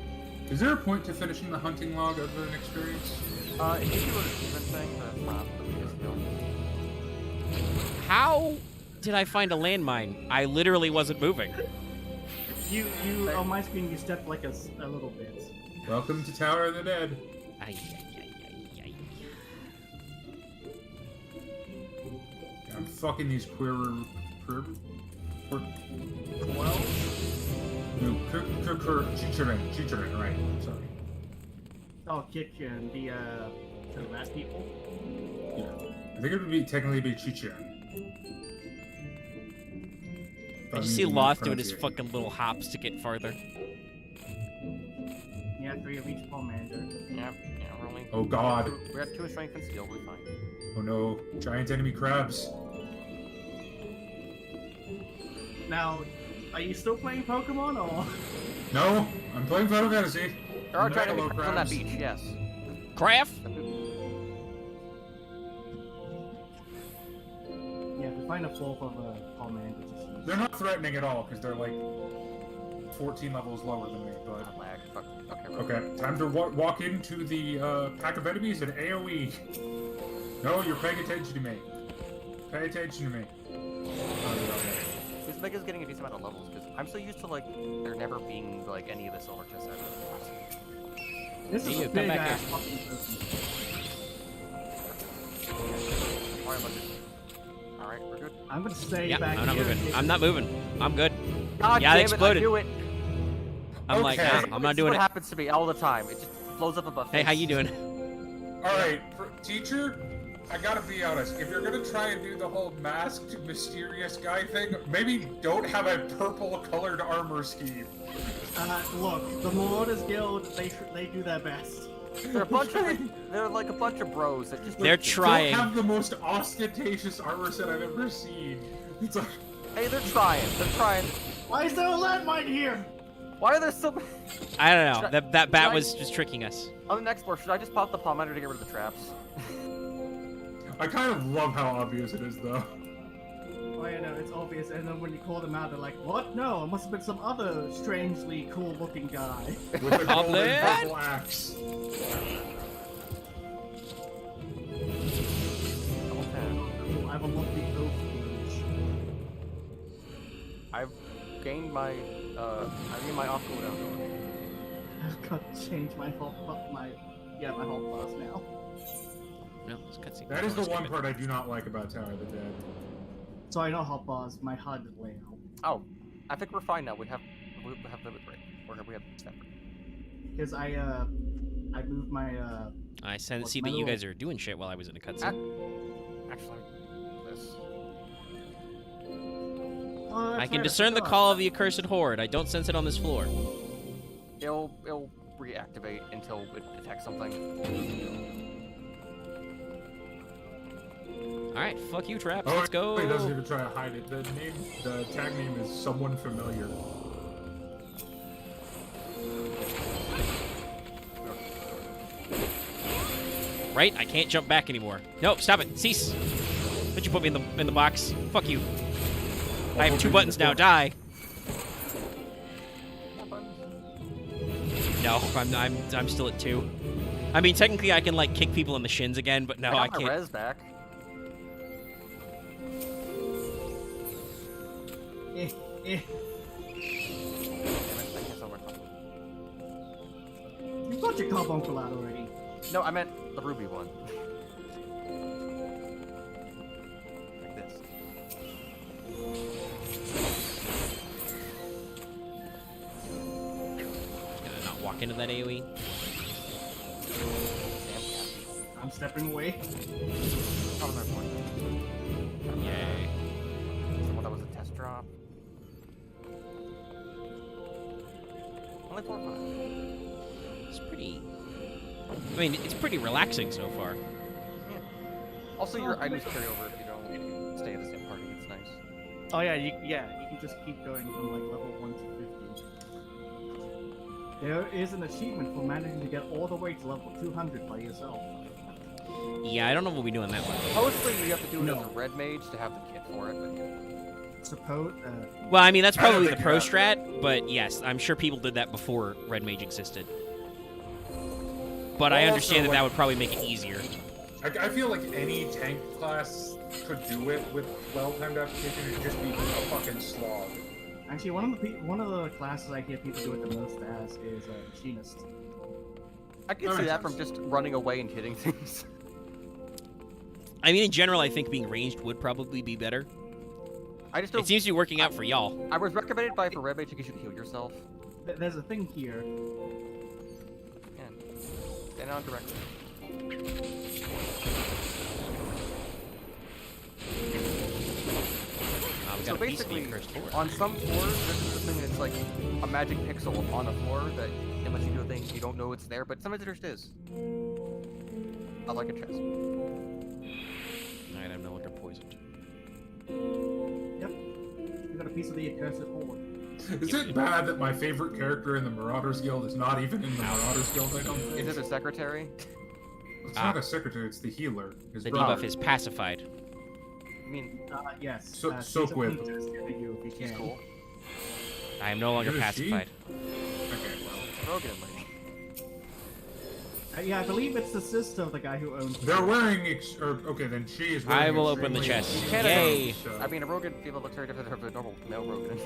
Is there a point to finishing the hunting log of an experience? It gives you an achievement thing, but that's not the biggest deal. How did I find a landmine? I literally wasn't moving. You, on my screen, you stepped like a little bit. Welcome to Tower of the Dead. Ay, ay, ay, ay, ay. I'm fucking these queer. Well, No, Chichirin, right. Sorry. oh, Kitchen, the rat people. Yeah. I think it would be technically be Chichirin. I just see Loth doing his fucking little hops to get farther. Yeah, 3 of each pomander. Yeah, we're only. Oh god. We're at 2 in strength and skill, we're fine. Oh no. Giant enemy crabs. Now, are you still playing Pokemon or? No, I'm playing Final Fantasy. There are giant Hello, enemies on that crabs. beach, yes. Craft? Yeah, if we find a fourth of a pomander, just use They're not threatening at all because they're like 14 levels lower than me. But God, lag. Fuck. Okay, we're okay, time to walk into the pack of enemies and AOE. No, you're paying attention to me. Pay attention to me. This Mega's getting a decent amount of levels because I'm so used to like there never being like any of the silver chests ever. This is You, a come big back ass here. fucking person. Why am I just... All right, we're good. I'm gonna stay Yeah, back I'm not here. moving. I'm not moving. I'm good. God Yeah, damn it exploded. It, I knew it. I'm like, Okay. nah, I'm not This is doing what it. happens to me all the time. It just blows up above. Hey, how you doing? All right, teacher. I gotta be honest. If you're gonna try and do the whole masked, mysterious guy thing, maybe don't have a purple-colored armor scheme. Look, the Marauders Guild, they do their best. They're a bunch of they're like a bunch of bros that just. They're Don't trying. have the most ostentatious armor set I've ever seen. It's like, Hey, they're trying. They're trying. Why is there a landmine here? Why are there so? I don't know. Should That bat I- was just tricking us. On the next floor, should I just pop the pomander to get rid of the traps? I kind of love how obvious it is, though. Oh yeah, no, it's obvious, and then when you call them out, they're like, what? No, it must have been some other strangely cool-looking guy. With a golden Goblin? purple axe. Oh, I have a lucky oath gauge. I've gained my I need my off cooldown. I've got to change my whole, my whole class now. No, it's a cutscene. That is the Skip one it. part I do not like about Tower of the Dead. So I know how my HUD layout. Oh, I think we're fine now. We have limit break. Or we have separate. Because I moved my I see What's that my you little- guys are doing shit while I was in a cutscene. Actually, this. I can discern the call of the accursed horde. I don't sense it on this floor. It'll reactivate until it detects something. All right, fuck you, traps. Oh, Let's go. He doesn't even try to hide it. The tag name is someone familiar. Right? I can't jump back anymore. Nope, stop it. Cease. Don't you put me in the box? Fuck you. I have 2 buttons now. Die. No, I'm still at 2. I mean, technically I can like kick people in the shins again, but no, I got my can't. res back. Eh. I can't sell my phone. You got your carbuncle out already. No, I meant the ruby one. Like this. Gonna not walk into that AoE. I'm stepping away. That was our point. Yay. Someone that was a test drop. Only 4 or 5. It's pretty. I mean, it's pretty relaxing so far. Also, your items carry over if you don't stay at the same party. It's nice. Oh yeah, you can just keep going from like level 1 to 50. There is an achievement for managing to get all the way to level 200 by yourself. Yeah, I don't know what we'll be doing that one. Supposedly, you have to do it No. as a red mage to have the kit for it. But Suppose. Well, I mean, that's I don't probably the think pro you have strat, but yes, I'm sure people did that before Red Mage existed. But I Also, understand that like- that would probably make it easier. I feel like any tank class could do it with well-timed application. It'd just be a fucking slog. Actually, one of the classes I hear people do it the most as is machinist. I can That see makes that from sense. just running away and hitting things. I mean, in general, I think being ranged would probably be better. I just don't. It seems to be working out for y'all. I was recommended by for red mage because you can heal yourself. There's a thing here. And stand on directly. We So got a piece of the basically, accursed horde. on some floors, this is the thing that's like a magic pixel on a floor that, unless you do a thing, you don't know it's there, but sometimes it just is. I like a chest. Alright, I'm no longer poisoned. Yep. You got a piece of the accursed horde. Is it bad that my favorite character in the Marauders Guild is not even in the Marauders Guild? I don't think. Is it a secretary? It's not a secretary. It's the healer. His The brother. debuff is pacified. I mean, Yes. So- she's soak a whip. princess, give it you if you she's can. cool. I am no longer Who is she? pacified. Okay, well. Rogan lady. Yeah, I believe it's the sister of the guy who owns. They're wearing okay, then she is wearing I will open the extremely chest. Canada. Yay! I mean, a Rogan female looks very different from a normal male Rogan.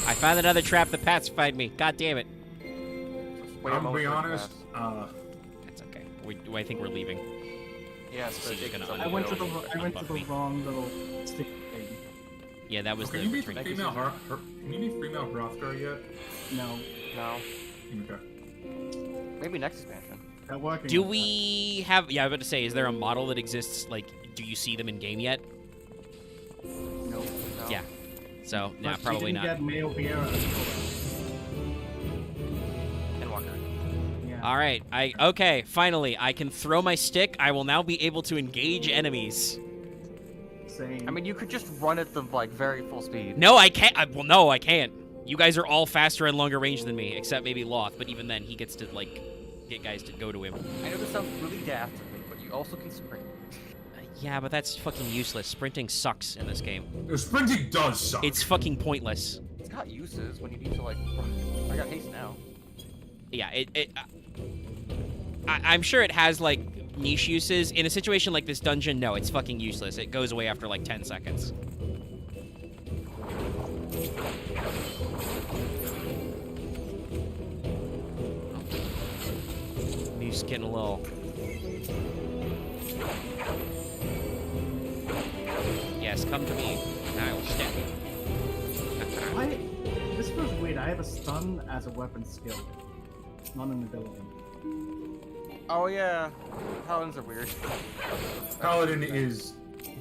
I found another trap that pacified me. God damn it. Wait a I'm gonna be moment for it to honest, pass. That's okay. I think we're leaving. Yes, so but you're it gonna can I went to the Don't I went to buff the me. wrong little stick thing. Yeah, that was can the you meet return. female can you meet female Hrothgar yet? No, No. Okay. Maybe next expansion. they're working. Do on we have? Yeah, I was about to say, is there a model that exists? Like, do you see them in game yet? that. No. No. Yeah. So, But nah, she probably didn't not. Get male Viera. And Walker. Yeah. All right. Okay. Finally, I can throw my stick. I will now be able to engage enemies. Same. I mean, you could just run at them like very full speed. No, I can't. Well, no, I can't. You guys are all faster and longer range than me, except maybe Loth. But even then, he gets to like get guys to go to him. I know this sounds really daft to me, but you also can sprint. Yeah, but that's fucking useless. Sprinting sucks in this game. Sprinting does suck. It's fucking pointless. It's got uses when you need to like. I got haste now. Yeah, I'm sure it has like niche uses. In a situation like this dungeon, no, it's fucking useless. It goes away after like 10 seconds. He's getting a little come to me, and I will stab you. Why? This feels weird. I have a stun as a weapon skill, not an ability. Oh yeah, paladins are weird. Paladin is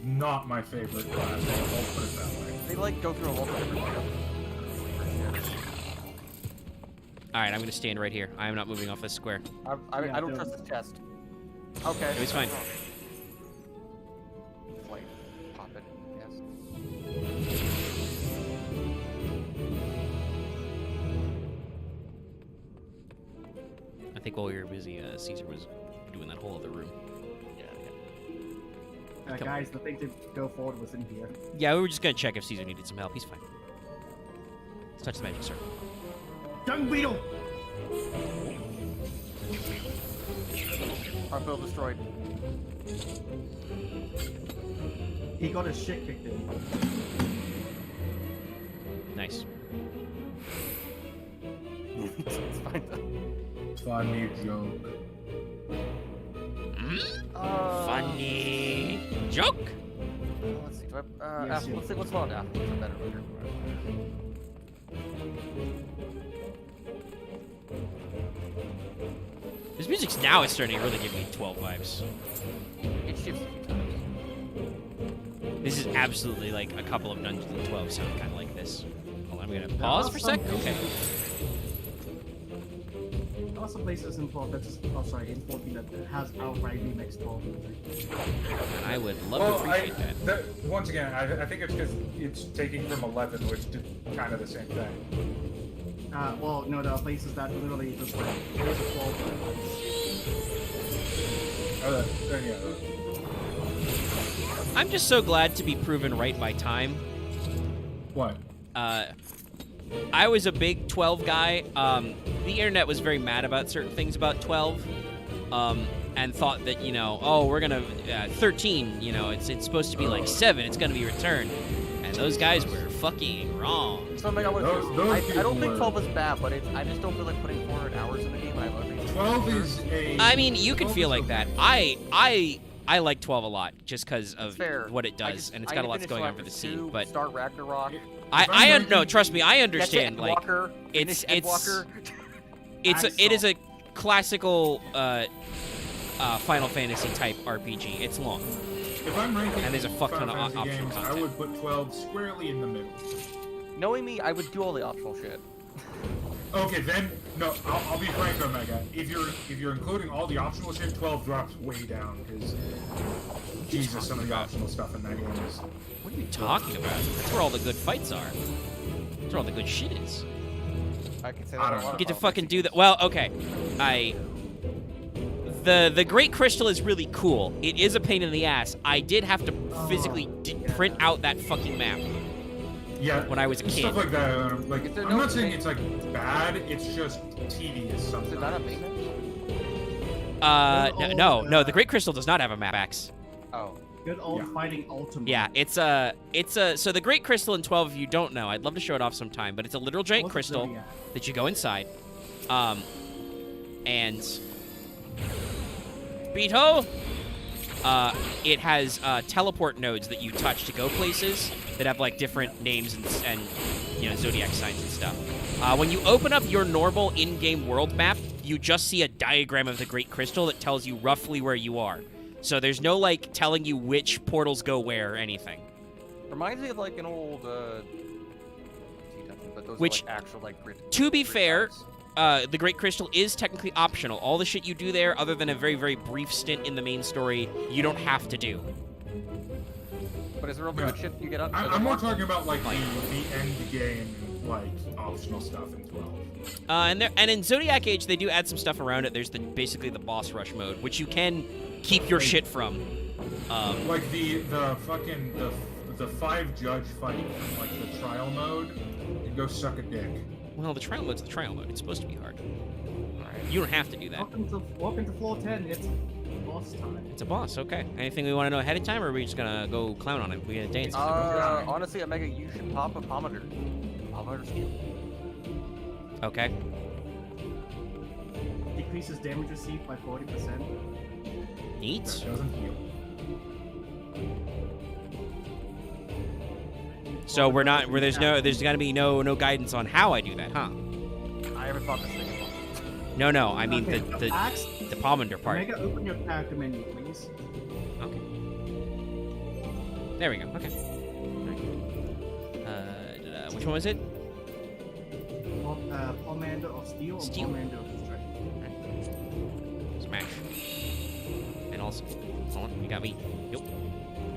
not my favorite class. I'll put it that way. They like go through a lot of different. All right, I'm gonna stand right here. I am not moving off this square. I don't trust this chest. Okay. It was fine. Like, pop it. Yes. I think while we were busy, Caesar was doing that whole other room. Come Guys, the thing to go forward was in here. Yeah, we were just gonna check if Caesar needed some help. He's fine. Let's touch the magic circle. Dung beetle! Our build destroyed. He got his shit kicked in. Nice. It's fine. Funny joke. Funny joke. Let's see. Do I, Yes, yes. let's see what's wrong now. What's a better order? This music's now is starting to really give me 12 vibes. It shifts a few times. This is absolutely like a couple of Dungeons and 12 sound kind of like this. Hold on, I'm gonna pause for a sec. Okay. There are some places in 12 that's, oh sorry, in 14 that has outright remixed 12 music. And I would love Well, to appreciate that. once again, I think it's because it's taking from 11, which did kind of the same thing. Well, no, there are places that literally just like, here's a 12 Yeah. I'm just so glad to be proven right by time. What? I was a big 12 guy. The internet was very mad about certain things about 12, and thought that, you know, oh, we're gonna 13. You know, it's supposed to be like 7. It's gonna be returned, and those guys were fucking wrong. Something I would Those I people don't think were- 12 is bad, but I just don't feel like putting 400 hours in the game, and I love it. 12 is a. I mean, you could 12 feel is like a- that. I like 12 a lot just because of Fair. what it does, and it's got a lot going on for the scene. But Start Ragnarok. no, trust me, I Get to understand. Like, Endwalker, it's- finish it's- Endwalker. it is a classical Final Fantasy type RPG. It's long. If I'm ranking And there's a fuck ton Final of Fantasy optional games, I content. would put 12 squarely in the middle. Knowing me, I would do all the optional shit. Okay, then no, I'll be frank, Omega. If you're including all the optional shit, 12 drops way down because Jesus, some of the optional stuff in that game is. What are you talking about? That's where all the good fights are. That's where all the good shit is. I can say I that don't a know. lot You get to about fucking Fantasy do that. Well, okay. The Great Crystal is really cool. It is a pain in the ass. I did have to physically print out that fucking map. Yeah, When I was a kid. stuff like that. Like, Is there I'm no not saying ma- it's like bad. It's just tedious Is it not a sometimes. maintenance? No. The Great Crystal does not have a map axe. Oh. Good old Yeah. fighting ultimate. Yeah, it's a so the Great Crystal in 12. If you don't know, I'd love to show it off sometime. But it's a literal giant What's crystal Zodiac? that you go inside, and Beto. It has teleport nodes that you touch to go places that have like different names and you know zodiac signs and stuff. When you open up your normal in-game world map, you just see a diagram of the Great Crystal that tells you roughly where you are. So there's no like telling you which portals go where or anything. Reminds me of like an old but those Which, are like actual like grid. To be grid fair, types. the Great Crystal is technically optional. All the shit you do there, other than a very, very brief stint in the main story, you don't have to do. But is there other good shit you get up? I'm more talking about like the end game like optional stuff in 12. And in Zodiac Age, they do add some stuff around it. There's basically the boss rush mode, which you can keep your shit from. Like the fucking the 5 judge fight from like the trial mode. You go suck a dick. Well, the trial mode's the trial mode. It's supposed to be hard. You don't have to do that. Welcome to floor 10. It's boss time. It's a boss, okay. Anything we want to know ahead of time, or are we just gonna go clown on it? We gonna dance? Honestly, Omega, you should pop a Pomodor. Pomodor skill. Okay. Decreases damage received by 40%. Neat. That doesn't heal. So we're not where there's got to be no guidance on how I do that, huh? I haven't thought this thing about. No, I mean Okay, the axe, pomander part. Mega, open your character menu, please. Okay. There we go. Okay. Which one was it? Pomander of Steel, Steel. or Pomander of Strength. Smash. And also, hold on, you got me. Yep.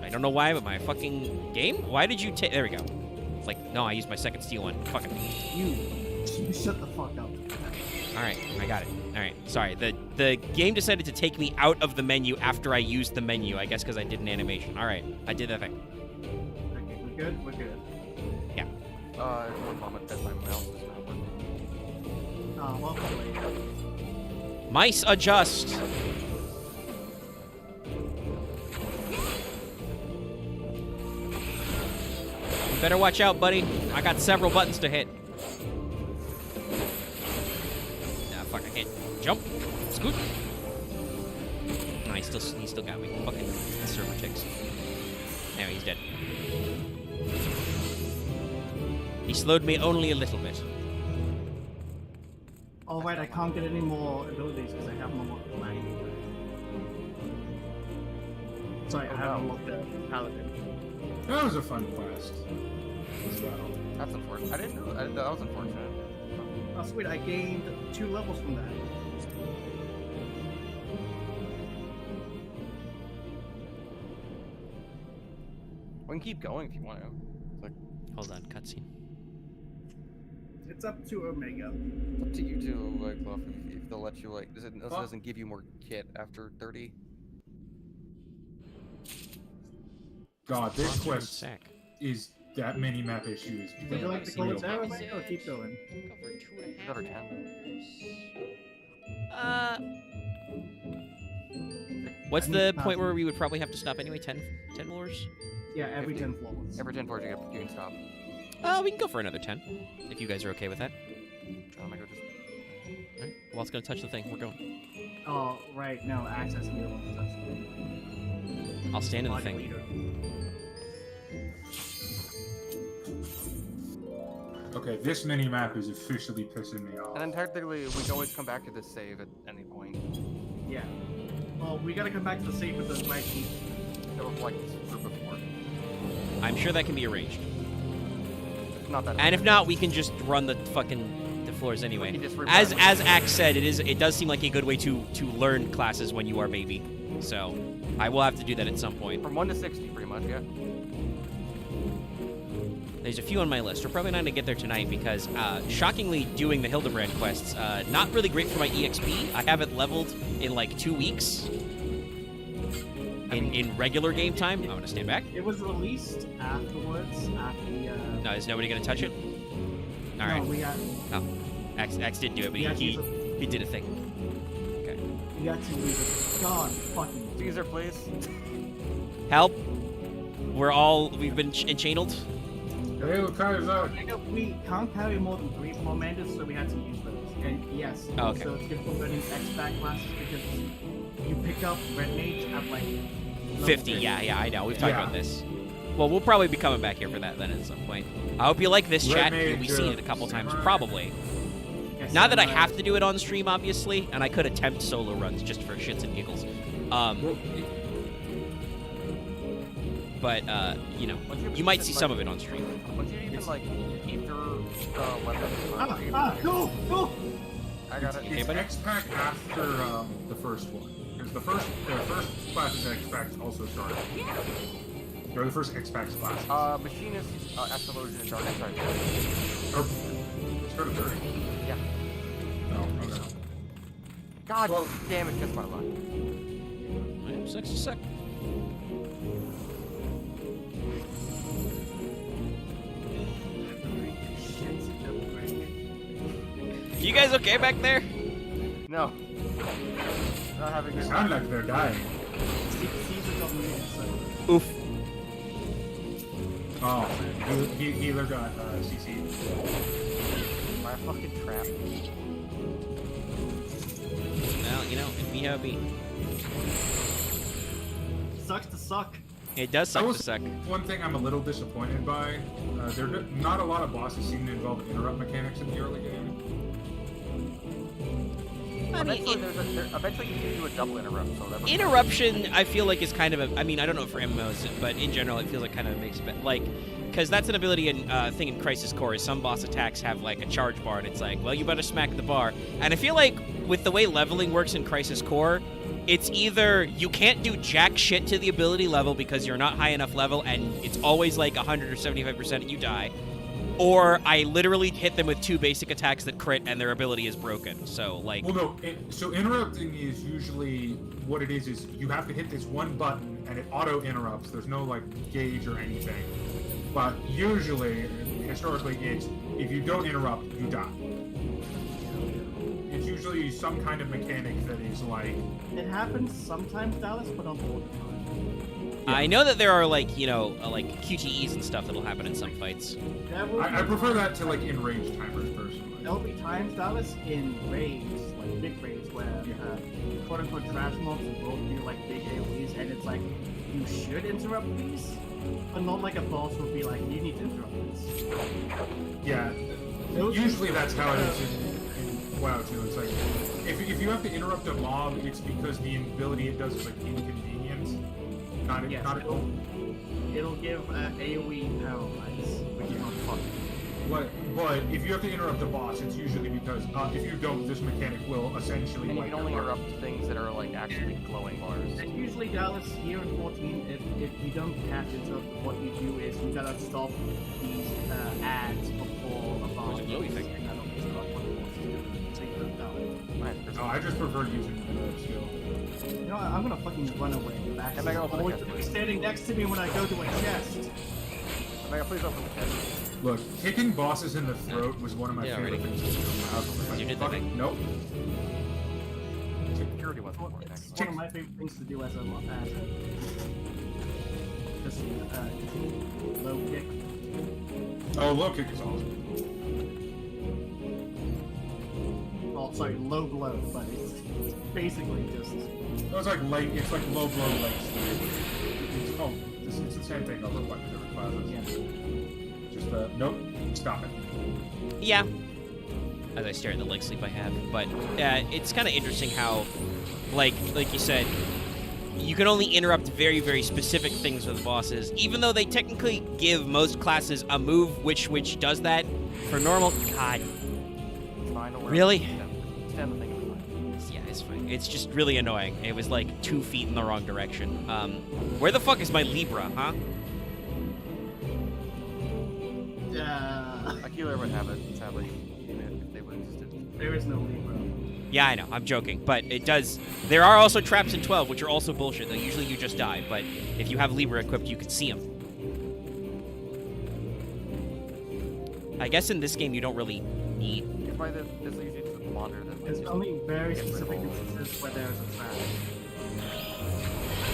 I don't know why, but my fucking game. Why did you take? There we go. Like, no, I used my second steel one. Fuck it. You shut the fuck up. All right, I got it. All right, sorry. The game decided to take me out of the menu after I used the menu. I guess because I did an animation. All right, I did that thing. Okay, we're good. We're good. One moment that my mouse is not working. Welcome later. Mice adjust. You better watch out, buddy. I got several buttons to hit. Ah, fuck, I can't jump. Scoot. No, he still got me. Fucking server chicks. Now he's dead. He slowed me only a little bit. Oh right, I can't get any more abilities because I have no more flag. Sorry, I haven't looked at Paladin. That was a fun quest as well. That's unfortunate. I didn't know that was unfortunate. Oh sweet, I gained 2 levels from that. We can keep going if you want to. Hold on, cutscene. It's up to Omega. It's up to you two, like, Fluff, if they'll let you, like, doesn't give you more kit after 30. God, this Monster quest sack. is that mini-map issue is Would you like to call it there, Is Omega, or keep going? Another 10. What's I the need point where we would probably have to stop anyway? 10 floors? Yeah, every 10 floors. Every 10 floors you can stop. We can go for another 10, if you guys are okay with that. Oh my god, just... Alright, well, it's gonna touch the thing. We're going. Oh, right, no, access me to touch. I'll stand in the Body thing. leader. Okay, this mini-map is officially pissing me off. And then technically, we can always come back to this save at any point. Yeah. Well, we gotta come back to the save with the right key. That was like this group before. I'm sure that can be arranged. It's not that And if hard. not, we can just run the floors We anyway. can just rip As out- Axe said, it does seem like a good way to learn classes when you are baby. So I will have to do that at some point. From 1 to 60, pretty much, yeah. There's a few on my list. We're probably not gonna get there tonight because, shockingly, doing the Hildebrand quests, not really great for my EXP. I haven't leveled in like 2 weeks. In regular game time, I'm gonna stand back. It was released afterwards, after the, No, is nobody gonna touch it? All right. No, we got, Oh, Axe did do it, but Yeah, he did a thing. Okay. we got to use it. God fucking. Caesar, please. Help! We've been enchained. Hey, look, Kaiser. We can't carry more than 3 commanders, so we had to use those. And yes, Oh, okay. also it's good for learning X-Pack classes because you pick up Red Mage at like level 50, yeah, I know. We've talked Yeah. about this. Well, we'll probably be coming back here for that then at some point. I hope you like this, Red chat. Mage, You'll be seeing it a couple times, Samurai. probably. Yes, Not that I Samurai. have to do it on stream, obviously, and I could attempt solo runs just for shits and giggles. Well, But, you know, you might see some of it on stream. Once you even, like, keep your weapons... Go! I got it. Okay, it's buddy. X-Pack after the first one. Because the first class's X-Pack also started. Or the first X-Pack class. Machinist, Explosion, and Dark Side. Or started 30. Yeah. No, okay. God Well- damn it, just my luck. Sucks to suck. You guys okay back there? No. Not having They good sound like they're dying. Caesar got muted, so. Oof. Oh, healer got CC. by a fucking trap. Well, you know, if we have a... Sucks to suck. It does suck That to was suck. one thing I'm a little disappointed by. Not a lot of bosses seem to involve interrupt mechanics in the early game. I mean, Eventually you can do a double interrupt. So that interruption, I feel like, is kind of a. I mean, I don't know for MMOs, but in general, it feels like kind of makes it like, because that's an ability and thing in Crisis Core. Is some boss attacks have like a charge bar, and it's like, well, you better smack the bar. And I feel like with the way leveling works in Crisis Core, it's either you can't do jack shit to the ability level because you're not high enough level, and it's always like 100 or 75% and you die. Or I literally hit them with 2 basic attacks that crit and their ability is broken. So, like... Well, no. So interrupting is usually what it is you have to hit this one button and it auto-interrupts. There's no, like, gauge or anything. But usually, historically, it's if you don't interrupt, you die. It's usually some kind of mechanic that is, like... It happens sometimes, Dallas, but not all the time. I know that there are, like, you know, like QTEs and stuff that'll happen in some fights. I prefer that to, like, in-range timers, personally. There'll be times, Dallas, in raids, like big raids, where quote-unquote trash mobs will do like big AoEs, and it's like, you should interrupt these, but not like a boss will be like, you need to interrupt this. Yeah. Usually that's how it is in WoW, too. It's like, if you have to interrupt a mob, it's because the ability it does is, like, inconvenient. It'll give AoE paralyze, which is not fun. But if you have to interrupt a boss, it's usually because if you don't, this mechanic will essentially. And you light can only your heart. interrupt things that are like actually glowing bars. And usually, Dallas, here in 14, if you don't catch it, so what you do is you gotta stop these ads before a boss. Where's the glowy thing? And that'll disrupt what it wants to do. So you don't die. No, I just prefer using the interrupt skill. You know what, I'm gonna fucking run away. Max Am I gonna is open the always chest? gonna be standing next to me when I go to a chest. Omega, please open the chest. Look, kicking bosses in the throat was one of my Yeah, favorite already. things to do. in WoW. You did that thing? Nope. Security was more It's next. one of my favorite things to do as a just low kick. Oh, low kick is awesome. Oh, sorry, low blow, but it's basically just. It's like low blow leg sweep. It's the same thing over like different classes. Yeah. Just nope, stop it. Yeah. As I stare at the leg sleep I have. But it's kind of interesting how, like you said, you can only interrupt very, very specific things with bosses, even though they technically give most classes a move which does that. For normal, God, It's fine, don't worry. Really? Stand the thing in the fine. yeah, it's fine. It's just really annoying. It was like 2 feet in the wrong direction. Where the fuck is my Libra, huh? Aquila would have it, sadly, even if they would exist. There is no Libra. Yeah, I know. I'm joking, but it does. There are also traps in 12, which are also bullshit. Though usually you just die, but if you have Libra equipped, you can see them. I guess in this game you don't really need. It's why this usually just monitor them. There's only very specific instances where there's a trap.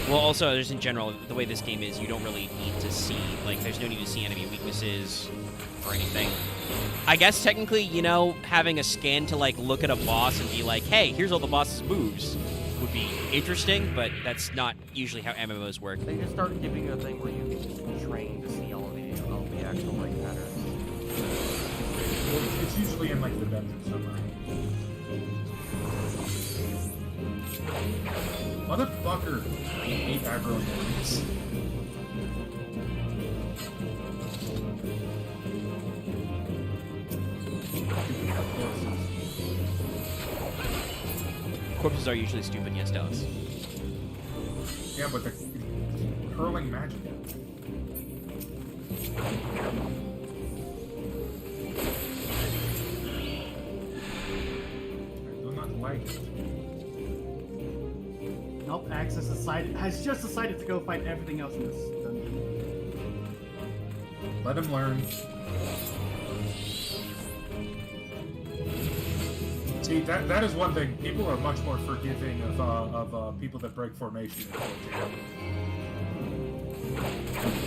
Well, also, there's in general the way this game is, you don't really need to see. Like, there's no need to see enemy weaknesses or anything. I guess technically, you know, having a scan to like look at a boss and be like, hey, here's all the boss's moves would be interesting, but that's not usually how MMOs work. They just start giving you a thing where you can just train to see all the actual like patterns. It's usually in like the dungeon somewhere. Motherfucker! I hate aggro enemies. Corpses are usually stupid, yes, Dallas. Yeah, but the curling magic. I do not like it. Nope, Axis has just decided to go fight everything else in this dungeon. Let him learn. See, that is one thing. People are much more forgiving of people that break formation in 14.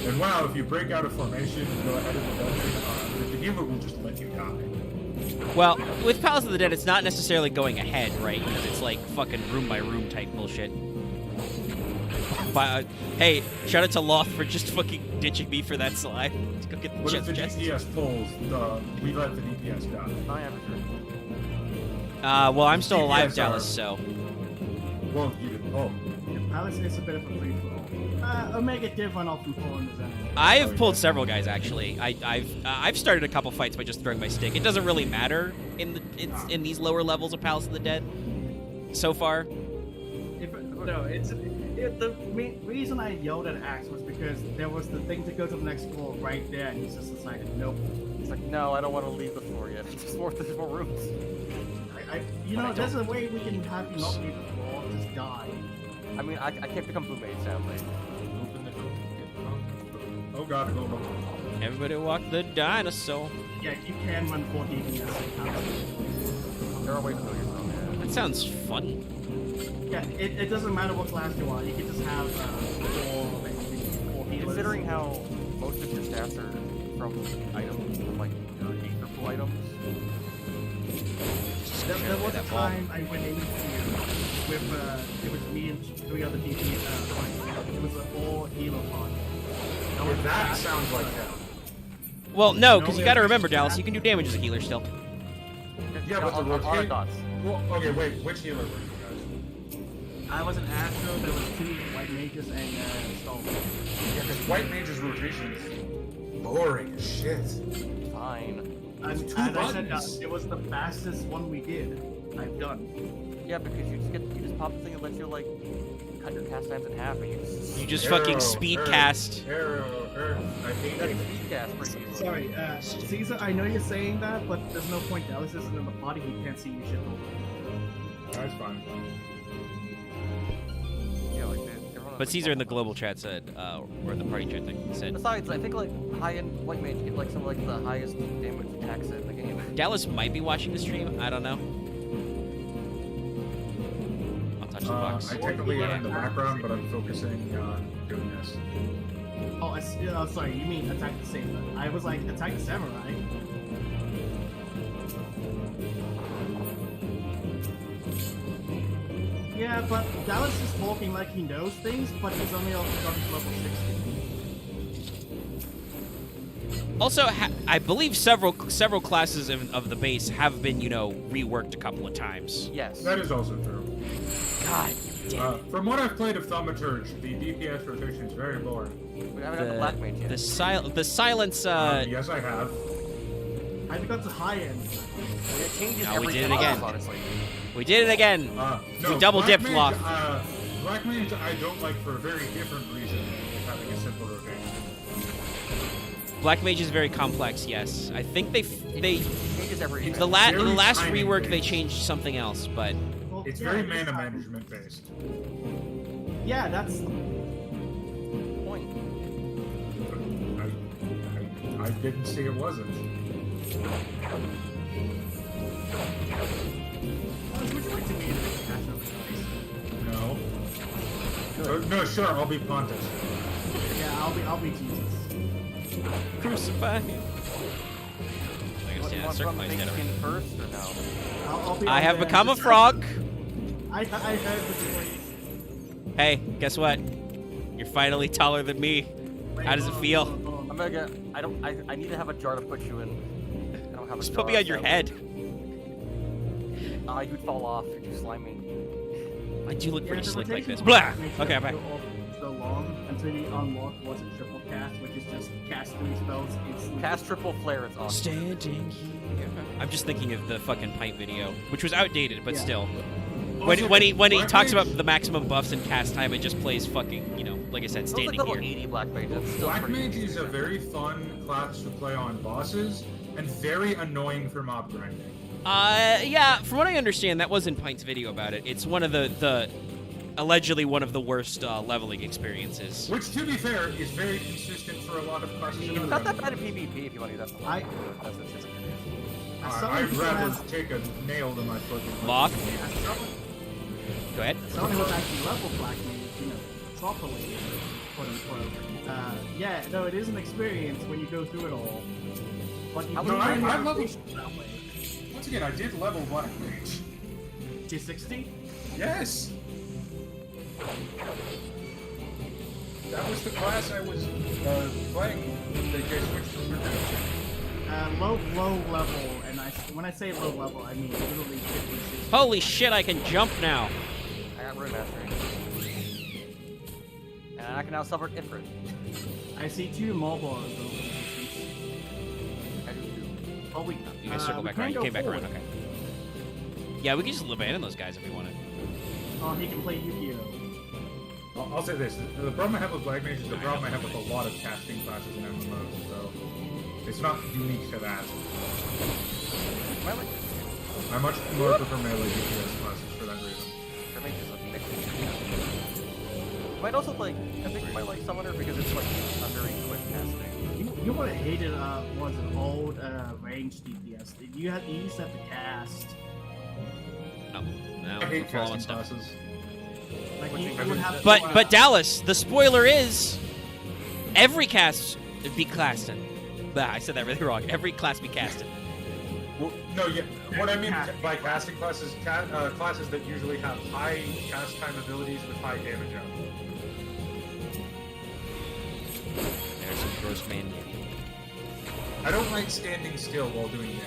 And wow, if you break out of formation and go ahead of the dungeon, the healer will just let you die. Well, with Palace of the Dead, it's not necessarily going ahead, right? Because it's like fucking room by room type bullshit. Hey, shout out to Loth for just fucking ditching me for that slide. Let's go get the What if the chest. DPS pulls? We let the DPS die. I am sure. Well, I'm still alive, DPS Dallas. are- So Well, you did. Oh, Palace is a bit of a free for all. Omega did run off from pulling his enemy. I have pulled several guys actually. I've started a couple fights by just throwing my stick. It doesn't really matter in these lower levels of Palace of the Dead. So far, The reason I yelled at Axe was because there was the thing to go to the next floor right there, and he just decided, nope. It's like, no, I don't want to leave the floor yet. There's more rooms. There's a way we can have you not leave the floor, just die. I mean, I can't become Boomade, sadly. oh God, hold on. everybody walk the dinosaur. Yeah, you can run 4 DPS. There are ways to do it yourself, yeah. That sounds fun. Yeah, it doesn't matter what class you are, you can just have 4 healers. Considering how most of your stats are from items, from like your triple items. There was a time I went in here with, it was me and 3 other DPS, it was an all healer party. That sounds like hell. Well, no, because you got to remember, Dallas, you can do damage as a healer still. Yeah, but the on our rotate- dots. Well, okay, wait. Which healer were you I was an Astro, there was 2 white mages and Storm. guys? Yeah, because White Mage's rotation is boring as shit. Fine. As Two I said, buttons. it was the fastest one we did. I've done. Yeah, because you just pop the thing that lets you like cut your cast times in half, and you just Fucking Arrow, speed Earth, cast. Arrow, Earth. I hate that's it. speed cast pretty easily. Sorry, Caesar, I know you're saying that, but there's no point. Dallas isn't in the party, he can't see you shit. That's fine. Yeah, like everyone But Caesar in the global chat said, or the party chat thing said, Besides, I think like high-end white mage get like some of like the highest damage attacks in the game. Dallas might be watching the stream. I don't know. I'll touch the box. I technically am in the background, but I'm focusing on doing this. Oh, sorry, you mean attack the samurai. I was like, attack the samurai. Yeah, but Dallas is talking like he knows things, but he's only on level 60. Also, I believe several classes of the base have been, reworked a couple of times. Yes. That is also true. God damn. From what I've played of Thaumaturge, the DPS rotation is very boring. We haven't got the black mage yet. The silence. Yes, I have. I got to high end. It changes No, we every did it 10 again. hours, honestly. We did it again. No, We double Black dipped, Mage, Loth. Black Mage I don't like for a very different reason than having a simple rotation. Black Mage is very complex. Yes, I think they Changes every the last very timing rework they based. changed something else, but Well, It's yeah, very it is mana high. management based. Yeah, that's point. I didn't see it wasn't. Would you like to be in the cash over No. No, sure, I'll be Pontus. Yeah, I'll be Jesus. crucify him. What, you want from the big skin first or no? I'll be I on have there become a just- frog. I heard the voice. Hey, guess what? You're finally taller than me. Wait, How does it hold on, feel? hold on, hold on. I'm gonna get. I need to have a jar to put you in. I don't have a Just jar. put me on your sadly. head. You'd fall off if you slime me. I do look Yeah, pretty the slick like rotation this. on Blah. Black makes Okay, it bye. go off so long until you unlock what's a triple cast, which is just cast 3 spells instantly. Cast triple flare. It's awesome. Standing here. I'm just thinking of the fucking Pint video, which was outdated, but Yeah. still. Also, When he Black talks Mage- about the maximum buffs and cast time, it just plays fucking, like I said, It was like standing level here. 80 black mage. That's still Black pretty Mage is a very fun class to play on bosses and very annoying for mob grinding. Yeah, from what I understand, that was in Pint's video about it. It's one of the allegedly one of the worst leveling experiences. Which, to be fair, is very consistent for a lot of classes. in It's the not that game. bad in PvP if you want to do that. That's the shit. As someone I'd who rather has- take a nail to my foot. than- Lock. as someone- Go ahead. someone who was actually level black mage, properly, quote unquote. Yeah, no, it is an experience when you go through it all. But you No, can I find love motivation that way. Once again, I did level Black Mage. G60? Yes. That was the class I was playing. They switched to Dragoon. Low level, and when I say low level, I mean literally 50, 60. Holy shit, I can jump now. I got Rune Mastery. And I can now summon Ifrit. I see 2 mobile abilities. I do too. Oh, we You guys circle we back can around. You go came back around, forward. okay. Yeah, we can just abandon those guys if we wanted. Oh, he can play Yu-Gi-Oh! I'll say this: the problem I have with Black Mage is the problem I have with a lot of casting classes in MMOs. So it's not unique to that. I like this. I much more prefer melee DPS classes for that reason. Her mage is a mix. Might also like, I think you might like Summoner because it's like under quick casting. You would have hated was an old range DPS. You used to have to cast. No, no, I hate we're following casting stuff. classes. Like Which you is- would have to, But Dallas, the spoiler is every cast be casted. Bah, I said that really wrong. Every class be casted. Well, no, yeah. What I mean by casting classes, classes that usually have high cast time abilities with high damage output. There's some gross man. I don't like standing still while doing damage.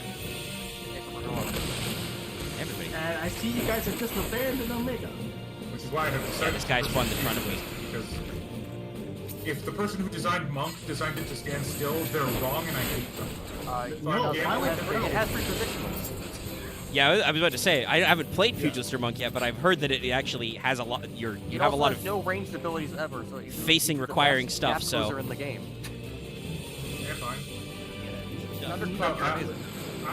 Everybody. and I see you guys have just abandoned Omega. Which is why I have Yeah, decided this guy's to fun in front of me. because if the person who designed Monk designed it to stand still, they're wrong and I hate them. No, it, I would has, throw. it has repositionals. Yeah, I was about to say I haven't played Pugilist or Monk yet, but I've heard that it actually has a lot. You It have a also lot has of no ranged abilities ever, so it's facing the requiring best stuff, gap so- closer in the game. Yeah, fine. Underclock I- amazing.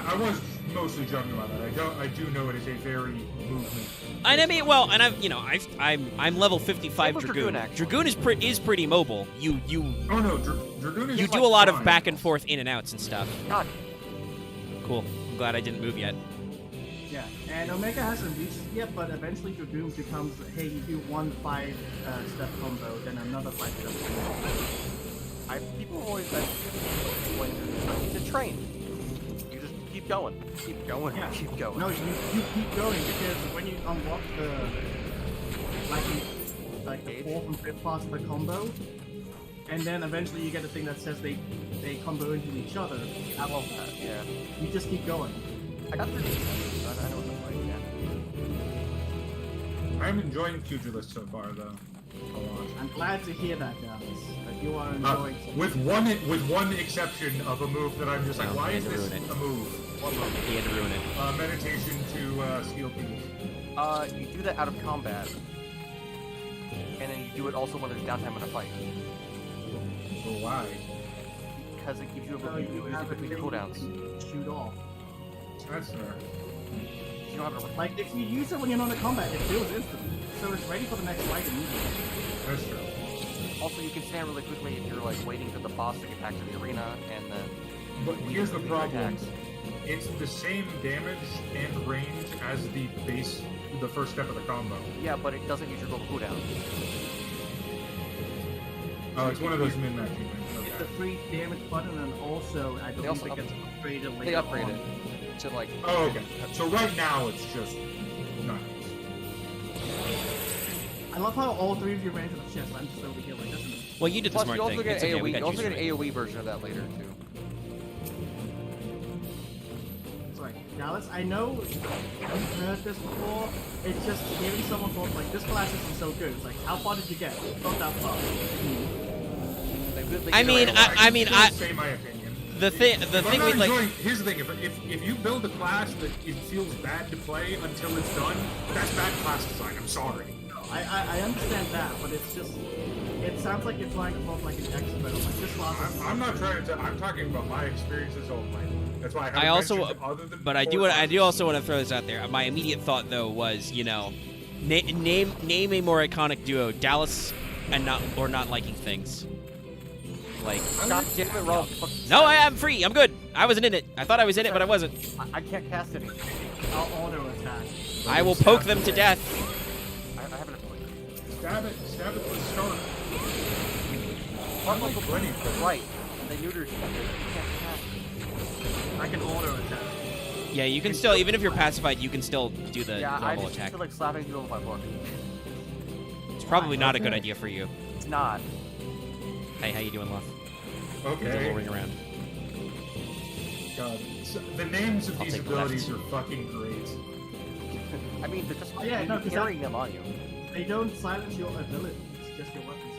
I was mostly joking about that. I do know it is a very movement. And I mean, well, and I'm level 55 Same with Dragoon. Dragoon, actually. Dragoon is pretty mobile. You Oh no, Dragoon is you like do a lot of fine. back and forth in and outs and stuff. God, Cool. I'm glad I didn't move yet. Yeah, and Omega hasn't reached it yet, but eventually Dragoon becomes, hey, you do one 5-step combo, then another 5-step combo. people always said when to train. You just keep going, keep going, Yeah. keep going. No, you keep going because when you unlock the the 4th and 5th class of the combo, and then eventually you get the thing that says they combo into each other. I love that. Yeah, You just keep going. I got 30. So I know what it's like. Yeah. I'm enjoying Pugilist so far though. A lot. I'm glad to hear that, Dallas. That you are enjoying. With one exception of a move that I'm just like, No, why he is had to this ruin it. a move? He had to ruin it. Meditation to steal peace. You do that out of combat, and then you do it also when there's downtime in a fight, So why? because it gives you So a you use have it between a cooldowns. shoot off. That's fair. You don't have to. Like if you use it when you're not in combat, it feels instantly. So it's ready for the next fight immediately. That's true. Also, you can stand really quickly if you're like waiting for the boss to get back to the arena, and then. But here's the Your problem. attacks. It's the same damage and range as the base, the first step of the combo. Yeah, but it doesn't use your gold cooldown. Oh, it's one of those min-maxing things. It's a Okay. free damage button, and also I believe also it gets upgraded later They upgrade on. it to like. Oh, okay. So right now it's just nice. I love how all 3 of you ran to the chest. I'm just over here like, doesn't it? Well, you did the Plus, smart you also thing. get It's okay. We AOE. got You also juice get from an it. AOE version of that later too. It's like, Dallas, I know you've heard this before. It's just hearing someone talk like, this class isn't so good. It's like, how far did you get? Not that far. I mean, I mean, still I say my opinion. the thing If the I'm thing not with like enjoying, here's the thing: if you build a class that it feels bad to play until it's done, that's bad class design. I'm sorry. I understand that, but it's just, it sounds like you're trying to talk like an expert. I'm like, this class is I'm not trying to. I'm talking about my experiences only. That's why I haven't I also, mentioned other than but I do core I do classes. also want to throw this out there. My immediate thought though was, name a more iconic duo, Dallas and not liking things. Like, God damn it, Rob. no, I am free. I'm good. I wasn't in it. I thought I was in it, but I wasn't. I can't cast anything. I'll auto attack. I will poke them to death. I haven't ability. Stab it at the start. One like level Lenny. right. They neutered you. You can't cast. I can auto attack. Yeah, you can still, even if you're pacified, you can still do the Yeah, I normal just attack. feel like slapping you with my book. It's probably not a good idea for you. It's not. Hey, how you doing, Loth? Give Okay. the little ring around. God. So, the names of I'll these take the abilities left. are fucking great. I mean, they're just Oh, yeah, no, 'cause carrying them on you. They don't silence your abilities, just your weapon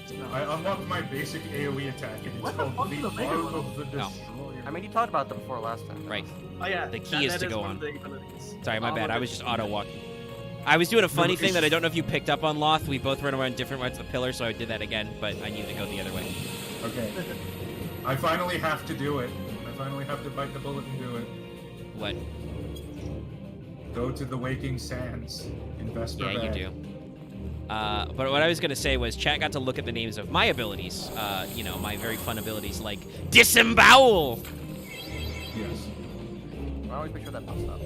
skill. No. I unlocked my basic AoE attack, and it's What the called fuck the is the Mega Arm One? of the No. Destroyer. I mean, you talked about them before last time. Right. Oh yeah, The key is to go one on. of the abilities. Sorry, my All bad. of I it. was just auto walking. I was doing a funny it's- thing that I don't know if you picked up on, Loth. We both ran around different parts of the pillar, so I did that again, but I needed to go the other way. Okay. I finally have to do it. I finally have to bite the bullet and do it. What? Go to the Waking Sands. Investor Yeah, you Bay. do. But what I was gonna say was, chat got to look at the names of my abilities. You know, my very fun abilities like disembowel. Yes. I always make sure that pops up.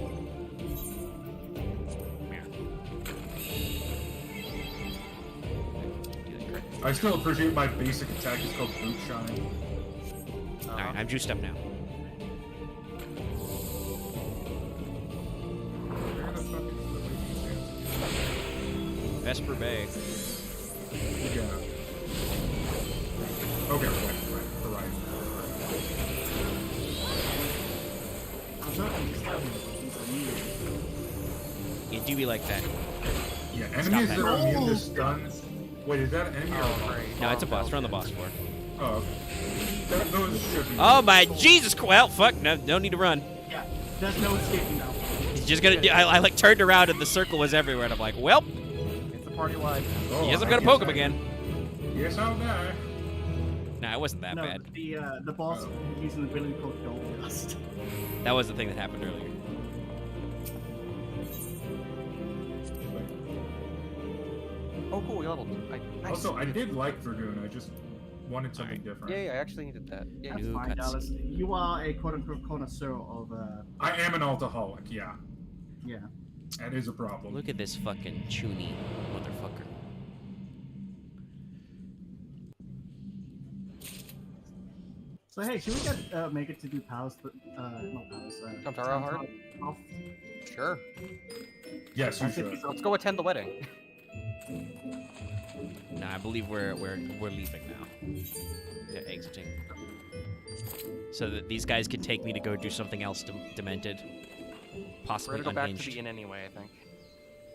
I still appreciate my basic attack is called Boot Shine. All right, I'm juiced up now. Where the fuck is the Waking Sands? Vesper Bay. Yeah. Okay, right. I'm so understanding these are new. You do be like that. Yeah, Stop enemies that. that are immune Oh, to stun. Wait, is that an enemy or Oh, not? great. No, it's a boss. We're on the boss floor. Oh, okay. Those should be. Oh my Jesus! Well, fuck. No need to run. Yeah, there's no escaping now. He's just gonna. I like turned around and the circle was everywhere, and I'm like, well, It's the party line. Oh, yes, I'm I gonna guess poke him I- again. Yes, I'll die. Nah, it wasn't that No, bad. the boss Oh. using the ability called Gold Dust. That was the thing that happened earlier. Oh, cool. You leveled. Nice. Also, I did like Dragoon. I just wanted something different. Yeah, I actually needed that. Yeah. That's New fine, cutscene. Dallas. You are a quote-unquote connoisseur of, I am an alcoholic. Yeah, yeah. that is a problem. Look at this fucking chuny motherfucker. So hey, should we get make it to do Palace, not Palace, Tantara hard? Off? Sure. Yes, you That's it. should. Let's go attend the wedding. Nah, I believe we're leaving now. They're exiting. So that these guys can take me to go do something else demented. We're Possibly gonna go back to unhinged. the inn anyway, I think.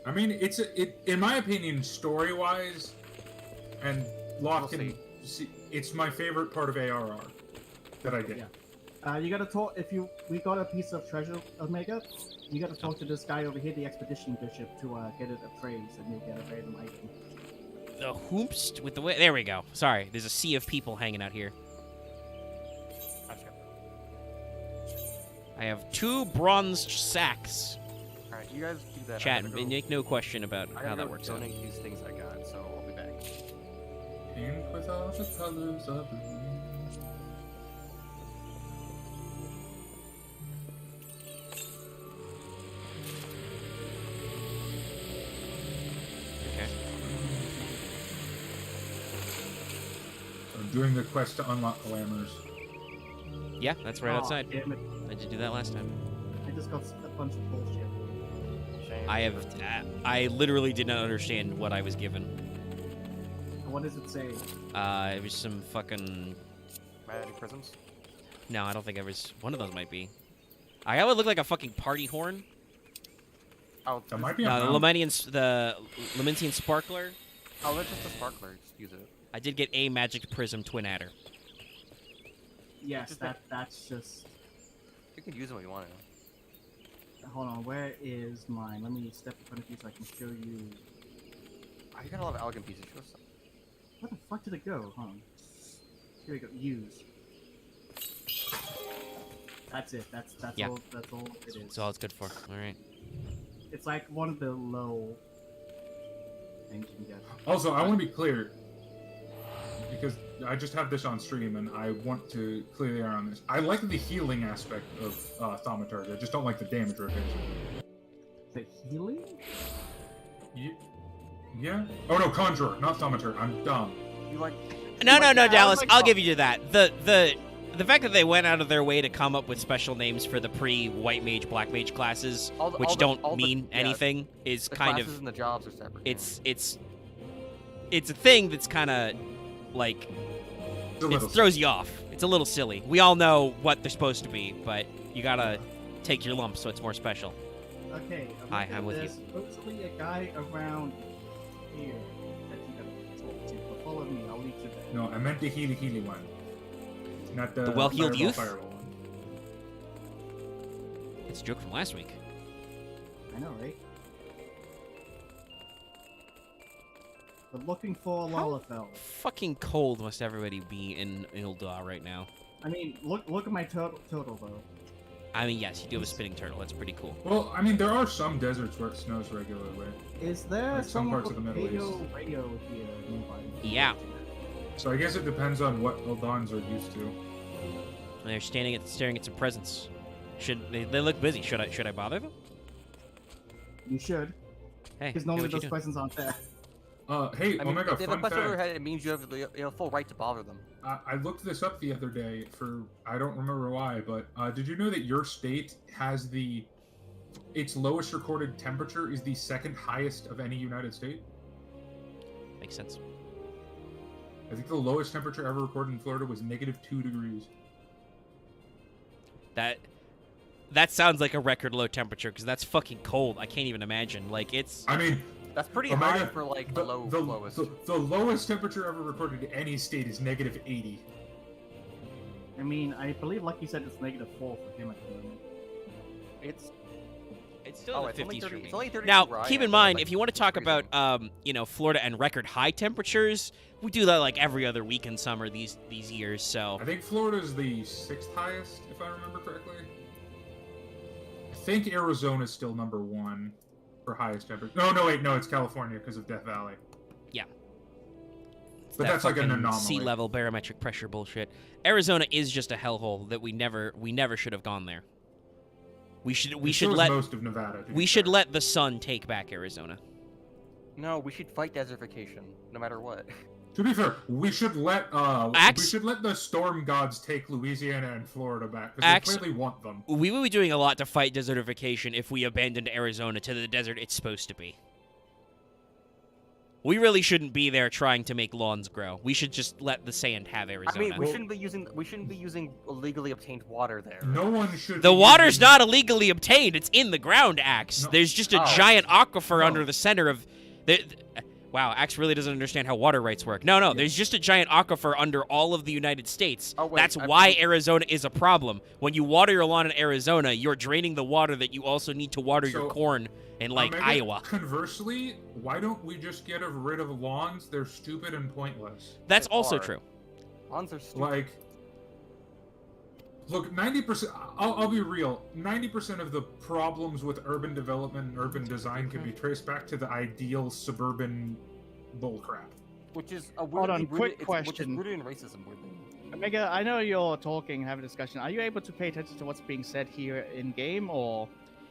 I mean, in my opinion, story-wise, and Locke We'll can see, it's my favorite part of ARR that I did. Yeah. You gotta talk, we got a piece of treasure, Omega, you gotta talk to this guy over here, the Expedition Bishop, to get it appraised, and you'll get a random item. The hoopst with the way. There we go. Sorry, there's a sea of people hanging out here. Gotcha. I have 2 bronze sacks. Alright, you guys do that. Chat, I'm gonna go- make no question about I how gotta that go works out. donate these things I got, so I'll be back. Pink with all the colors of the rainbow. Okay. So I'm doing the quest to unlock glamours. Yeah, that's right Aw, outside. Damn it. I did do that last time. I just got a bunch of bullshit. Shame. I literally did not understand what I was given. And what does it say? It was some fucking. Magic prisms. No, I don't think it was. One of those might be. I would look like a fucking party horn. Oh, That might be a No, the mount. Lamentian Sparkler. Oh, that's just a sparkler. Just use it. I did get a magic prism twin adder. Yes, Just that's just... You can use it when you want to. Hold on, where is mine? Let me step in front of you so I can show you... Oh, you got a lot of elegant pieces. Show some. Where the fuck did it go? Hold on. Here we go. Use. That's it. That's Yeah. all. That's all it is. That's all it's good for. All right. It's like one of the low things you can get. Also, I want to be clear, because I just have this on stream and I want to clear the air on this. I like the healing aspect of Thaumaturge. I just don't like the damage rotation. The healing? Yeah? Oh no, Conjurer, not Thaumaturge. I'm dumb. You like? No, like that? Dallas. Like, I'll oh, give you that. The fact that they went out of their way to come up with special names for the pre-white mage, black mage classes, all the- which all the- don't all the- mean yeah, anything, is The kind classes of and the jobs are separate. it's a thing that's kind of Like, It's a it little throws you off. It's a little silly. We all know what they're supposed to be, but you gotta take your lumps so it's more special. Okay. Hi, looking I'm at with you. this. Supposedly a guy around here that you gotta talk to. But follow me. I'll lead you there. No, I meant the Healy one. Not the well-heeled Fireball youth? Fireball one. It's a joke from last week. I know, right? But looking for How- Lalafell. Fucking cold must everybody be in Ildar right now. I mean, look at my total though. I mean, yes, you do have a spinning turtle. That's pretty cool. Well, I mean, there are some deserts where it snows regularly. Is there Like some someone parts of with the Middle radio here nearby? Yeah. So I guess it depends on what Eldons are used to. And they're staring at some presents. Should they look busy? Should I bother them? You should, Hey, because hey, normally what you those doing? questions aren't there. Hey, I mean, Omega, if they have a fun question over their fact. head, it means you have the full right to bother them. I looked this up the other day for, I don't remember why, but did you know that your state has its lowest recorded temperature is the second highest of any United state? Makes sense. I think the lowest temperature ever recorded in Florida was -2 degrees. That sounds like a record low temperature because that's fucking cold. I can't even imagine. Like it's. I mean, That's pretty Omega, high for like the lowest. The lowest temperature ever recorded in any state is -80. I mean, I believe, like you said, it's -4 for him at the moment. It's It's still oh, in it's the only 50s 30. for me. It's only 30 Now, where I keep am, in but, mind, like, if you want to talk pretty about, low. Florida and record high temperatures, we do that like every other week in summer these years. So I think Florida's the 6th highest, if I remember correctly. I think Arizona's still number 1 for highest temperature. No, wait, no, it's California because of Death Valley. it's But that that's like an fucking anomaly. sea level barometric pressure bullshit. Arizona is just a hellhole that we never should have gone there. We should So is let most of Nevada. to be we should fair. let the sun take back Arizona. No, we should fight desertification, no matter what. To be fair, we should let Axe- the storm gods take Louisiana and Florida back because Axe- they clearly want them. We would be doing a lot to fight desertification if we abandoned Arizona to the desert it's supposed to be. We really shouldn't be there trying to make lawns grow. We should just let the sand have Arizona. I mean, we shouldn't be using illegally obtained water there. No one should. The be water's using- not illegally obtained. It's in the ground, Axe. No. There's just a Oh. giant aquifer No. under the center of... Wow, Axe really doesn't understand how water rights work. No, there's just a giant aquifer under all of the United States. Oh, wait, That's I why believe- Arizona is a problem. When you water your lawn in Arizona, you're draining the water that you also need to water your So, corn in, like, Omega, Iowa. Conversely, why don't we just get rid of lawns? They're stupid and pointless. That's They also are. true. Lawns are stupid. Like, look, 90%. I'll be real. 90% of the problems with urban development and urban design can be traced back to the ideal suburban bullcrap. which is a Hold weirdly on, rooted, quick Which is question. rooted in racism, weirdly. Omega, I know you're talking, having a discussion. Are you able to pay attention to what's being said here in game, or?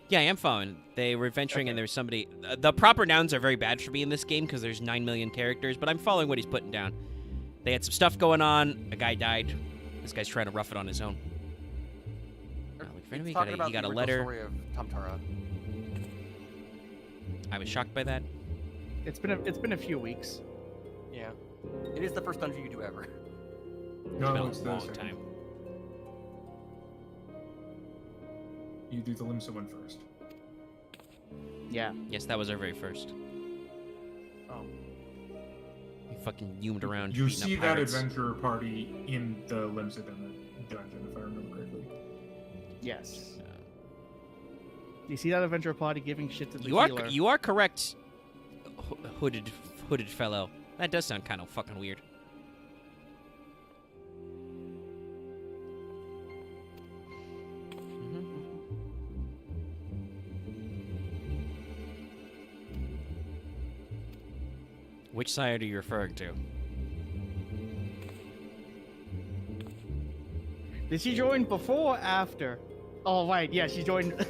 Yeah, I am following. They were adventuring, and Okay. there's somebody... The proper nouns are very bad for me in this game because there's 9 million characters, but I'm following what he's putting down. They had some stuff going on. A guy died. This guy's trying to rough it on his own. Look, for It's anybody, talking about he got the a original letter. story of Tamtara. I was shocked by that. It's been a few weeks. Yeah. It is the first dungeon you do ever. No, It's it's been a the long second. time. You do the Limsa one first. Yeah. Yes, that was our very first. Oh. He fucking zoomed around. You beating up see that pirates. adventurer party in the Limsa dungeon, if I remember correctly. Yes. You see that adventure party giving shit to the You are healer? you are correct, hooded fellow. That does sound kind of fucking weird. Which side are you referring to? Did she join before or after? Oh, right. Yeah, she joined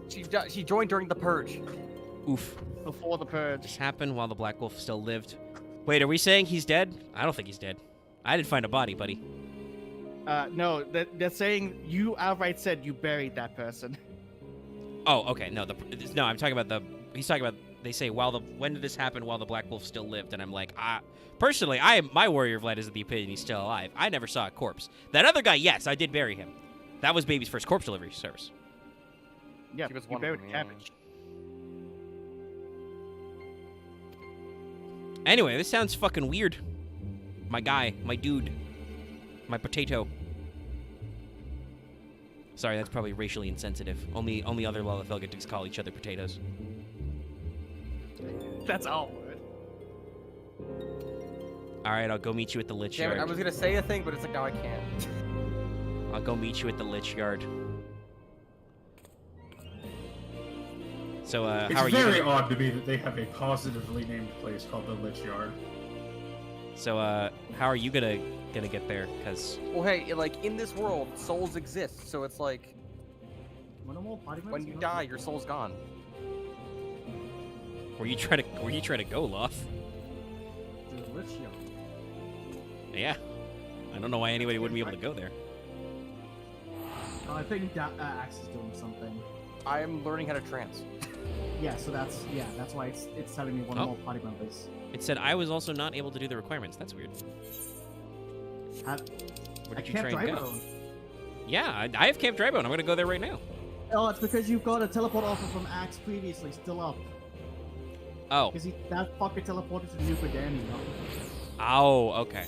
She joined during the purge. Oof. before the purge. This happened while the Black Wolf still lived. Wait, are we saying he's dead? I don't think he's dead. I didn't find a body, buddy. No, they're saying you outright said you buried that person. Oh, okay. No, no, I'm talking about he's talking about they say when did this happen while the Black Wolf still lived? And I'm like, personally, my Warrior of Light is of the opinion he's still alive. I never saw a corpse. That other guy, yes, I did bury him. That was Baby's first corpse delivery service. Yeah, He was you one of buried them, yeah. cabbage. Anyway, this sounds fucking weird. My guy, my dude, my potato. Sorry, that's probably racially insensitive. Only other Lalafell call each other potatoes. That's our word. All right, I'll go meet you at the Lich Damn it, I Yard. was gonna say a thing, but it's like, no, I can't. I'll go meet you at the Lich Yard. So, It's how are you? very odd to me that they have a positively named place called the Lich Yard. So, how are you gonna get there? Cause Well, hey, like, in this world, souls exist, so it's like, Wanna more party when members? you die, your soul's gone. where you trying to go, Loth? Delicious. Yeah. I don't know why anybody wouldn't be able to go there. I think that Axe is doing something. I'm learning how to trance. Yeah, so that's why it's telling me one Oh. more party members. It said I was also not able to do the requirements. That's weird. Where I did you can't try and drive go? alone. Yeah, I have Camp Drybone. I'm gonna go there right now. Oh, it's because you've got a teleport offer from Axe previously still up. Oh. Because that fucker teleported to New Britannia. Oh, okay.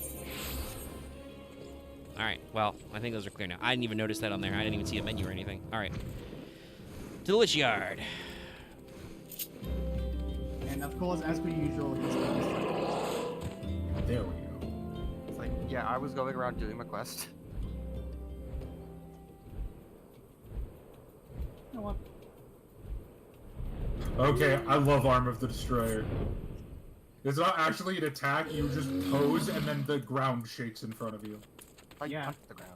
Alright, well, I think those are clear now. I didn't even notice that on there. I didn't even see a menu or anything. Alright. To the Lich Yard. And of course, as per usual, he's got his like, There we go. It's like, yeah, I was going around doing my quest. you know what? Okay, I love Arm of the Destroyer. It's not actually an attack, you just pose and then the ground shakes in front of you. Like, Yeah. punch the ground.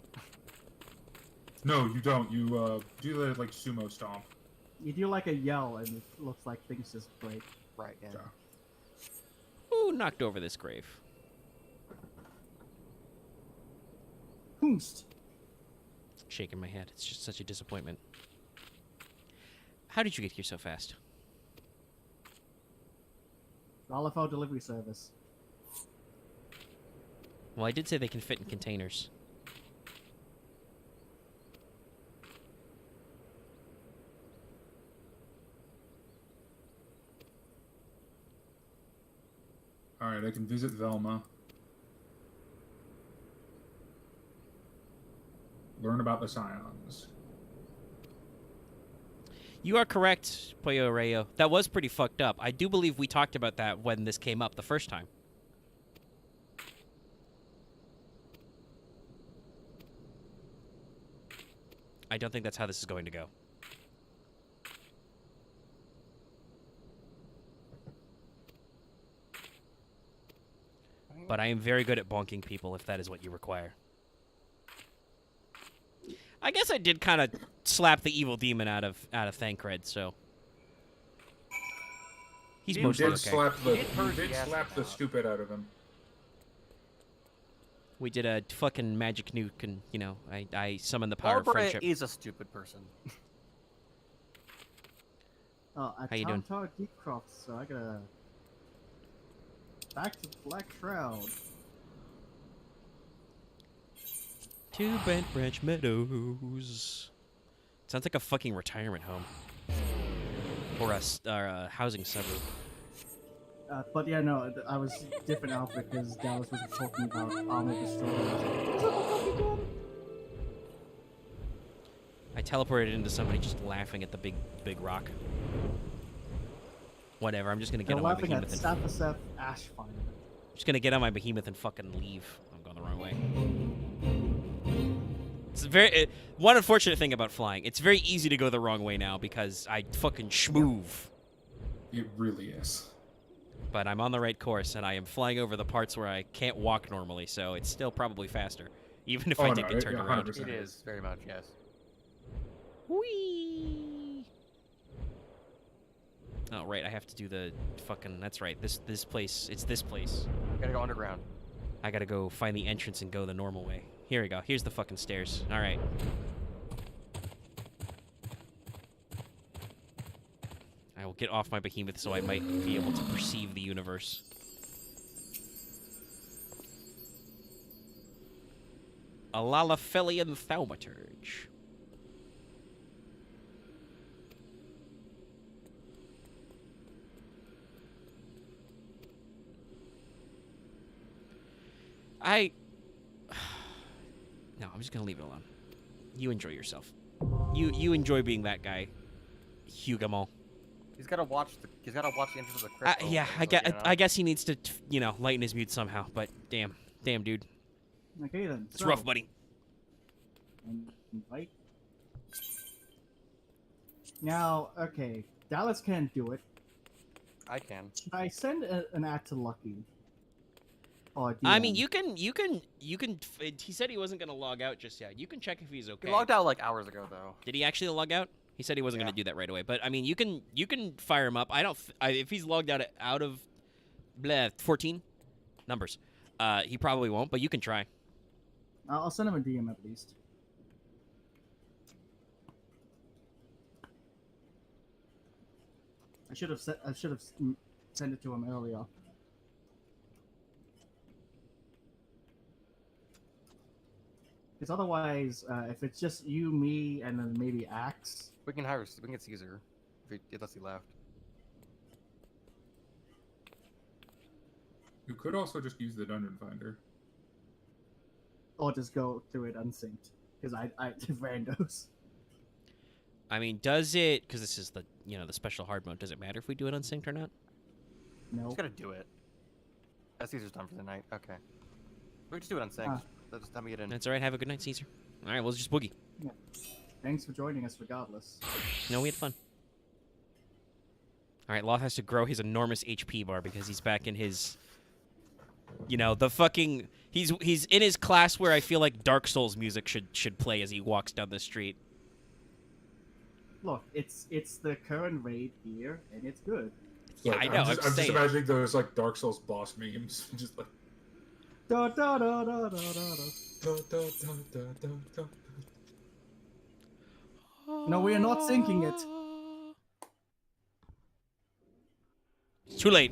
No, you don't. You do the like sumo stomp. You do like a yell, and it looks like things just break. Right, yeah. Yeah. Ooh, knocked over this grave. Hoomst. Shaking my head. It's just such a disappointment. How did you get here so fast? Lalafell delivery service. Well, I did say they can fit in containers. Alright, I can visit Velma. Learn about the Scions. You are correct, Pollo Rayo. That was pretty fucked up. I do believe we talked about that when this came up the first time. I don't think that's how this is going to go. But I am very good at bonking people if that is what you require. I guess I did kind of slap the evil demon out of Thancred, so he's You You mostly did okay. slap the It hurt you did the ass slap the out. stupid out of him. We did a fucking magic nuke, and you know, I summoned the power of Barbara friendship. is a stupid person. Oh, I How you doing? Tower Deepcroft, so I gotta back to Black Shroud. To Bent Branch Meadows. Sounds like a fucking retirement home. Or a housing suburb. But yeah, no, I was different out because Dallas was talking about Armor Destroyer. I teleported into somebody just laughing at the big rock. Whatever, I'm just gonna get They're on my laughing at behemoth and Saphaseth Ashfire. just gonna get on my behemoth and fucking leave. I'm going the wrong way. It's very one unfortunate thing about flying. It's very easy to go the wrong way now because I fucking schmoove. It really is. But I'm on the right course and I am flying over the parts where I can't walk normally, so it's still probably faster, even if I Oh, did no, get it- turned 100%. around. It is, very much, yes. Whee! Oh right, I have to do the fucking. That's right. This place. It's this place. Gotta go underground. I gotta go find the entrance and go the normal way. Here we go. Here's the fucking stairs. All right. I I will get off my behemoth so I might be able to perceive the universe. A Lalafelian thaumaturge. No, I'm just gonna leave it alone. You enjoy yourself. You enjoy being that guy, Hugamol. He's gotta watch the Into the Crypt. Yeah, I guess he needs to, lighten his mute somehow. But damn, dude, Okay then. it's rough, buddy. Invite. Now, okay, Dallas can't do it. I can. Should I send an ad to Lucky? Or I mean, DM? you can. He said he wasn't gonna log out just yet. You can check if he's okay. He logged out like hours ago, though. Did he actually log out? He said he wasn't Yeah. gonna do that right away. But I mean, you can fire him up. If he's logged out of 14 numbers, he probably won't. But you can try. I'll send him a DM at least. I should have sent it to him earlier. Because otherwise, if it's just you, me, and then maybe Axe, We can get Caesar, unless he left. You could also just use the dungeon finder. or just go through it unsynced. Because I randos. I mean, does it? Because this is the the special hard mode. Does it matter if we do it unsynced or not? No. Just gotta do it. Caesar's done for the night. Okay. We can just do it on sync. Just let me get in. That's all right. Have a good night, Caesar. All right, we'll just boogie. Thanks for joining us, regardless. No, we had fun. All right, Loth has to grow his enormous HP bar because he's back in his, the fucking. He's in his class where I feel like Dark Souls music should play as he walks down the street. Look, it's the current raid here, and it's good. Yeah, Like, I know. I'm just imagining those like Dark Souls boss memes, just like. Da da da da da da Da, da, da, da, da, da. No, we are not syncing it. It's too late.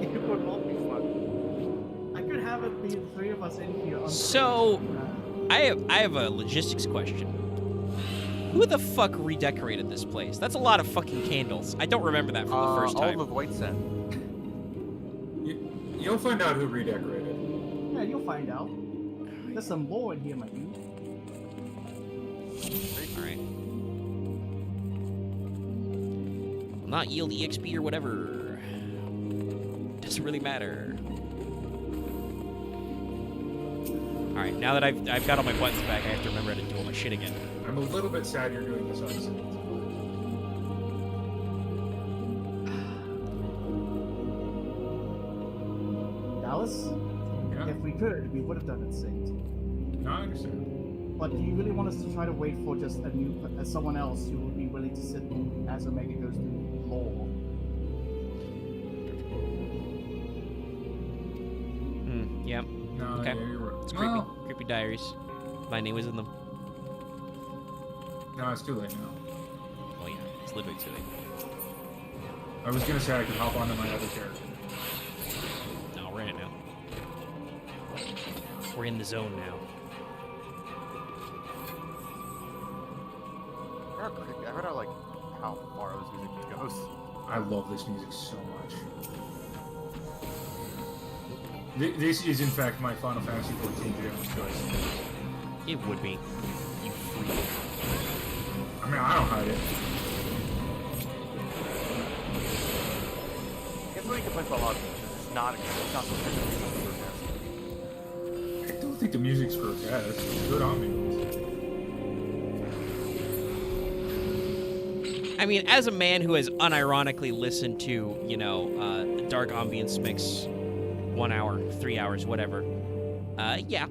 It would not be fun. I could have it be the three of us in here. On So- stage. I have a logistics question. Who the fuck redecorated this place? That's a lot of fucking candles. I don't remember that from the first all time. the void sent. You'll find out who redecorated. Yeah, you'll find out. There's some lore in here, my dude. All right. Will not yield EXP or whatever. Doesn't really matter. All right, now that I've got all my buttons back, I have to remember how to do all my shit again. I'm a little bit sad you're doing this unsynced. Dallas, Yeah. if we could, we would have done it synced. No, I understand. But do you really want us to try to wait for just someone else who would be willing to sit as Omega goes through lore? Yeah, No, Okay. yeah, you're right. it's creepy. No, Creepy diaries. My name was in them. no, it's too late now. Oh yeah, it's literally too late. I was gonna say I could hop onto my other character. No, we're in it now. We're in the zone now. I heard how how far this music goes. I love this music so much. This is, in fact, my Final Fantasy XIV jam choice. It would be. You freak. I mean, I don't hide it. It's really complaints about a lot of things. It's not so I don't think the music's grotesque. It's good ambiance. I mean, as a man who has unironically listened to, Dark Ambience Mix 1 hour, 3 hours, whatever, yeah.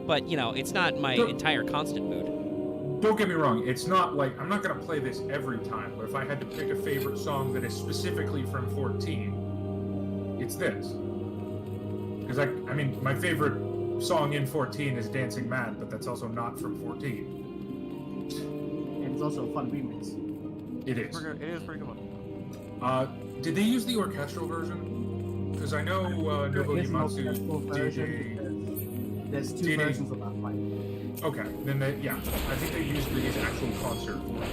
But, it's not my entire constant mood. Don't get me wrong, it's not like, I'm not gonna play this every time, but if I had to pick a favorite song that is specifically from 14, it's this. Because, I mean, my favorite song in 14 is Dancing Mad, but that's also not from 14. And it's also a fun remix. It is. It is pretty good one. Did they use the orchestral version? Because I know There Nobuo is no Uematsu orchestral did version a. because there's two did a- versions of that fight. Okay, then they, yeah, I think they used his actual concert for it.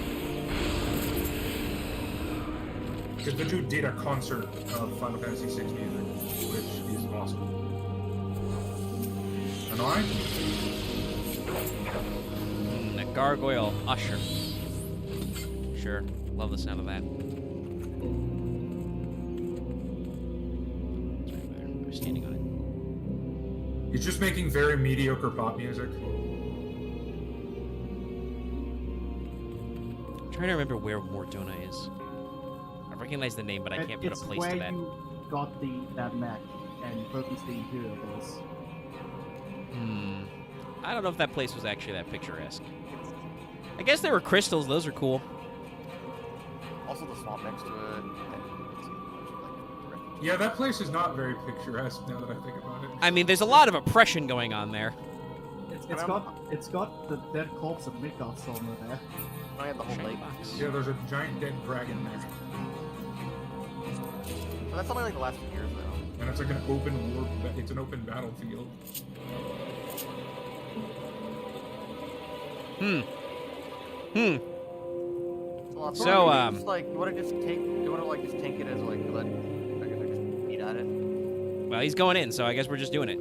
Because the dude did a concert of Final Fantasy VI music, which is awesome. Am I? A gargoyle usher. Sure, love the sound of that. It's right there. We're standing on it. He's just making very mediocre pop music. I'm trying to remember where Mortona is. I recognize the name, but I can't put a It's place where to that. you got that mech and Brokenstein 2 is. I don't know if that place was actually that picturesque. I guess there were crystals. Those are cool. Also, the swamp next to it. Yeah, that place is not very picturesque now that I think about it. I mean, there's a lot of oppression going on there. It's got the dead corpse of Midgard somewhere there. I had the whole lake. Yeah, there's a giant dead dragon there. But that's only like the last few years, though. And it's like an open war, it's an open battlefield. So, So, just, like, you want to just take, you want to like just tank it as like let, I guess I just beat at it. Well, he's going in, so I guess we're just doing it.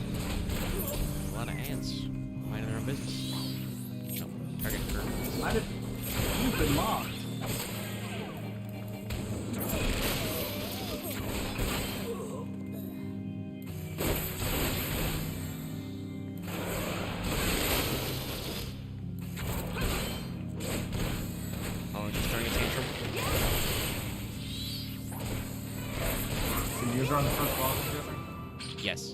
A lot of ants minding their own business. No, target confirmed. Why did you've been locked? Oh, just throwing a tantrum. The user on the first boss, I'm guessing? Yes.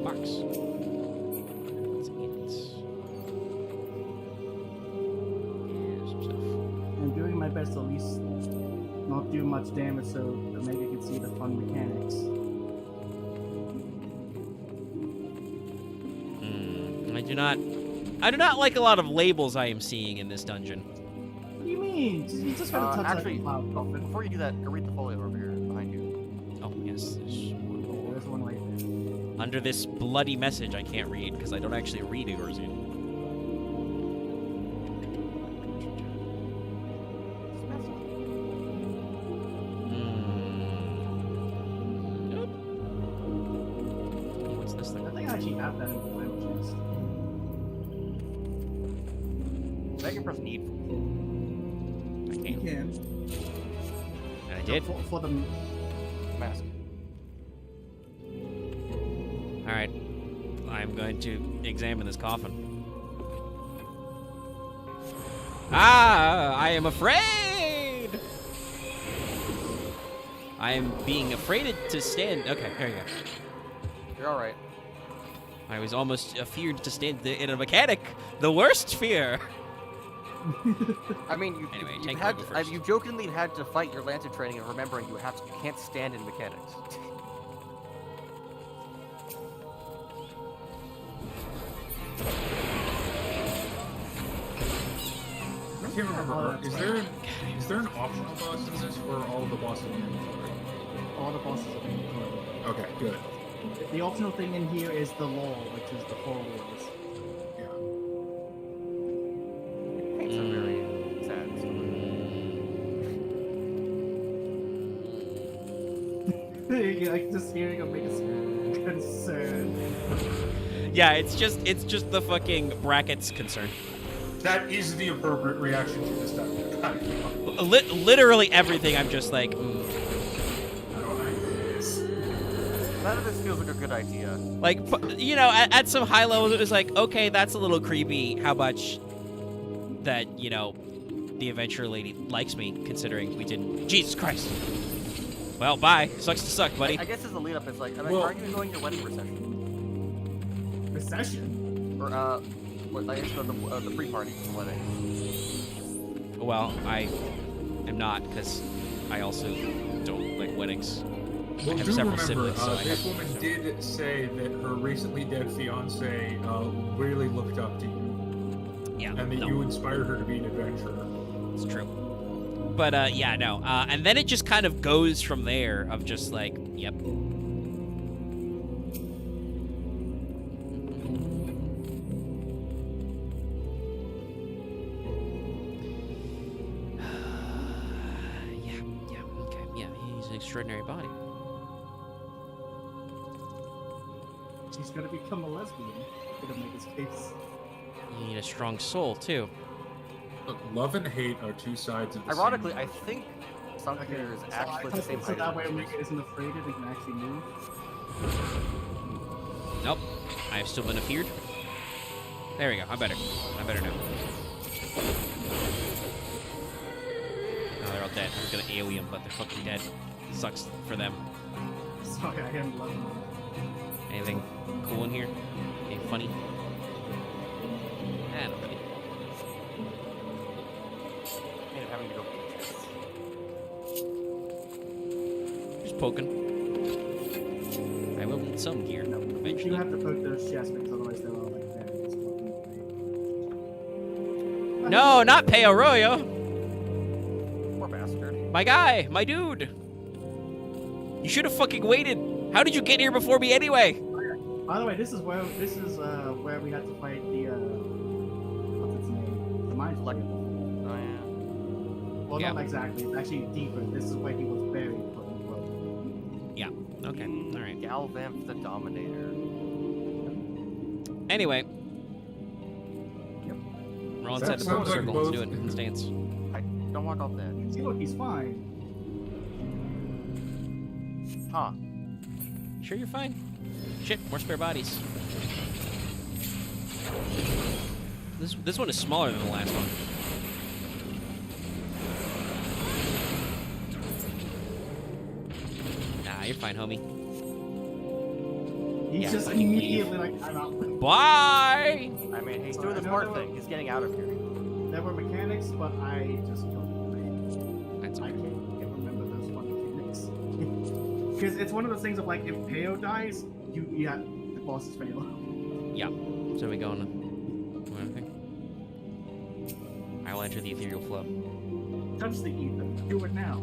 Box. That's it. Here's some stuff. I'm doing my best to at least not do much damage so that maybe you can see the fun mechanics. I do not like a lot of labels I am seeing in this dungeon. What do you mean? You just gotta touch Actually, that cloud. oh, before you do that, go read the folio over here behind you. Oh, yes. There's one right there. Under this bloody message I can't read because I don't actually read Eorzean. Nope. What's this I thing? think I actually have that in the final chest. I can press need. I You can't. can. And I did. For the Mask. Alright. I'm going to examine this coffin. Ah! I am afraid! I am being afraid to stand. Okay, there you go. You're all right. I was almost feared to stand in a mechanic. The worst fear! I mean, you Anyway, you Tank had will go first. you jokingly had to fight your Lancer training and remembering you can't stand in mechanics. I can't remember. Is there an optional boss in this, or are all the bosses in it? all the bosses are being included. Okay, good. The optional thing in here is the law, which is the 4 wheels. Yeah. It's a very sad story. You're like just hearing a biggest concern. Yeah, it's just the fucking brackets concern. That is the appropriate reaction to this type of guy. Literally everything. I'm just like, None of this feels like a good idea. like you know, at some high levels, it was like, okay, that's a little creepy. How much that the adventure lady likes me, considering we didn't. Jesus Christ. Well, bye. Sucks to suck, buddy. I guess as a lead up, it's like, I mean, Well- aren't you enjoying your wedding reception? Recession? Or, what, I guess the pre-party for the wedding. Well, I am not, because I also don't like weddings. Well, have do several remember, siblings, so I this have- woman did say that her recently dead fiance really looked up to you, Yeah, and that no, you inspired her to be an adventurer. it's true. But yeah, no. And then it just kind of goes from there of just like, yep. Yeah, okay, yeah, he's an extraordinary body. She's gonna become a lesbian. Gonna make his case. You need a strong soul, too. Look, love and hate are two sides of the Ironically, same I coin. think Sunkir is actually the same so height that as way him. Omega isn't afraid and can actually move. Nope, I have still been appeared. There we go, I'm better. I'm better now. No, they're all dead. I was gonna AoE them, but they're fucking dead. Sucks for them. Sorry, I hadn't loved him. Anything cool in here? Anything funny? Not really. End up having to go. Just poking. I will need some gear You eventually. have to poke those chests because otherwise they're all like very exploding. No, not Peo Royo! Poor bastard. My guy! My dude! You should have fucking waited! How did you get here before me anyway? By the way, this is where we had to fight the what's its name? The mind Like, flayer. oh yeah. Well, Yeah. not exactly. It's actually deeper. This is where he was buried, quote unquote. Okay, alright. Galvanth the Dominator. Anyway. We're all That inside the sounds like circle. Let's do both- it. Let's dance. Don't walk off that. See, look, he's fine. Huh. Sure you're fine? Shit, more spare bodies. This one is smaller than the last one. Nah, you're fine, homie. He's Yeah, just I think we immediately like, I'm out. Bye! I mean, he's Sorry, doing the I know smart there thing. He's getting out of here. There were mechanics, but I just don't. That's I okay. can't remember those fun mechanics. Because it's one of those things of like, if Peo dies, you have the bosses fail. So we going to... Anything? I will enter the ethereal flow. Touch the ether. Do it now.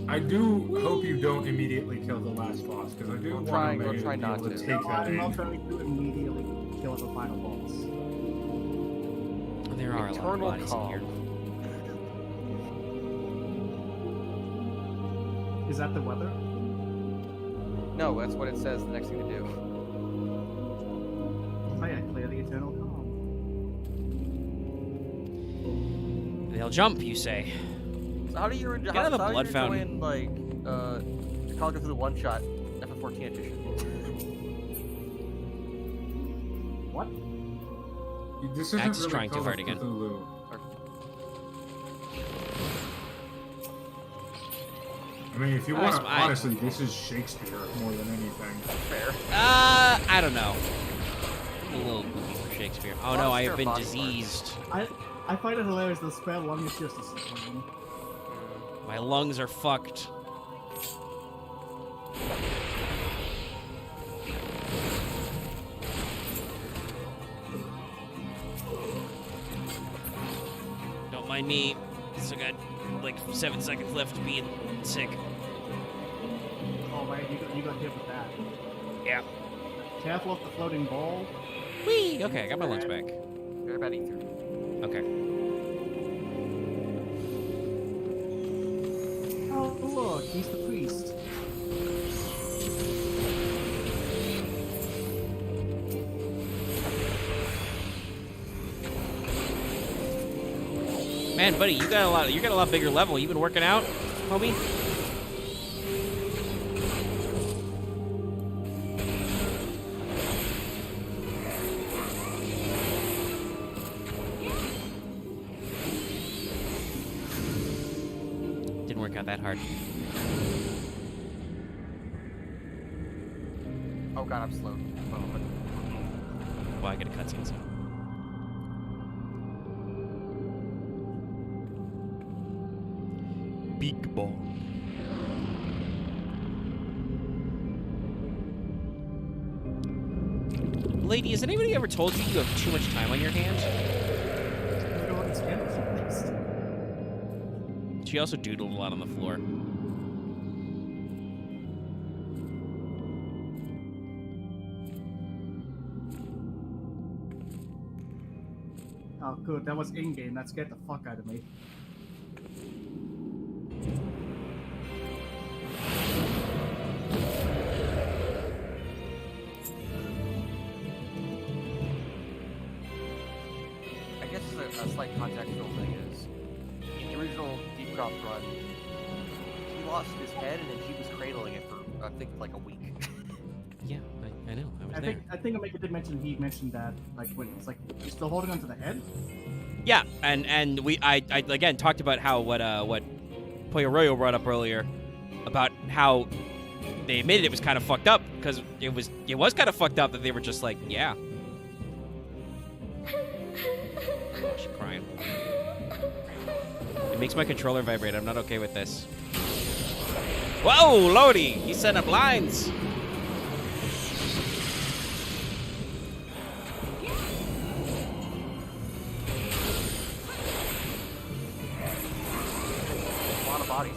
I do hope you don't immediately kill the last boss, because I do We'll want try- Omega we'll try to be not able to to. take No, that I'm not in. going to immediately kill the final boss. There are a lot of Eternal bodies in here. calm. Is that the weather? No, that's what it says. The next thing to do. Oh yeah, clear the eternal calm. They'll jump, you say. So how do you Get out of the how do blood you fountain. join, like Call of Duty one-shot FF14 edition? What? This isn't Axe is really trying too Call of hard again. Cthulhu. I mean, if you want to, honestly, this is Shakespeare more than anything. Fair. I don't know. I'm a little goofy for Shakespeare. Oh no, I have been Monster body diseased. I find it hilarious the spell lung is just a sling. My lungs are fucked. Don't mind me. Still got like 7 seconds left to being sick. Oh right, you got hit with that. Yeah. Careful of the floating ball. Whee! Okay, I got my lungs back. Very bad ether. Okay. Oh look, he's the priest. Man, buddy, you got a lot bigger level. You been working out, homie? Didn't work out that hard. Oh god, I'm slow. Well, I get a cutscene soon. Big ball. Lady, has anybody ever told you you have too much time on your hands? You don't understand what she thinks. She also doodled a lot on the floor. Oh, good. That was in-game. That scared the fuck out of me. I guess a slight contextual thing is, in the original Deepcroft run, he lost his head and then he was cradling it for, I think, like a week. Yeah, I know. I was I there. think Omega did mention he mentioned that like when it's like you're still holding onto the head. Yeah, and I again talked about how what Pollo Royo brought up earlier about how they admitted it was kind of fucked up because it was kind of fucked up that they were just like, yeah. She's crying. It makes my controller vibrate. I'm not okay with this. Whoa, Lodi! He's setting up lines. A lot of bodies.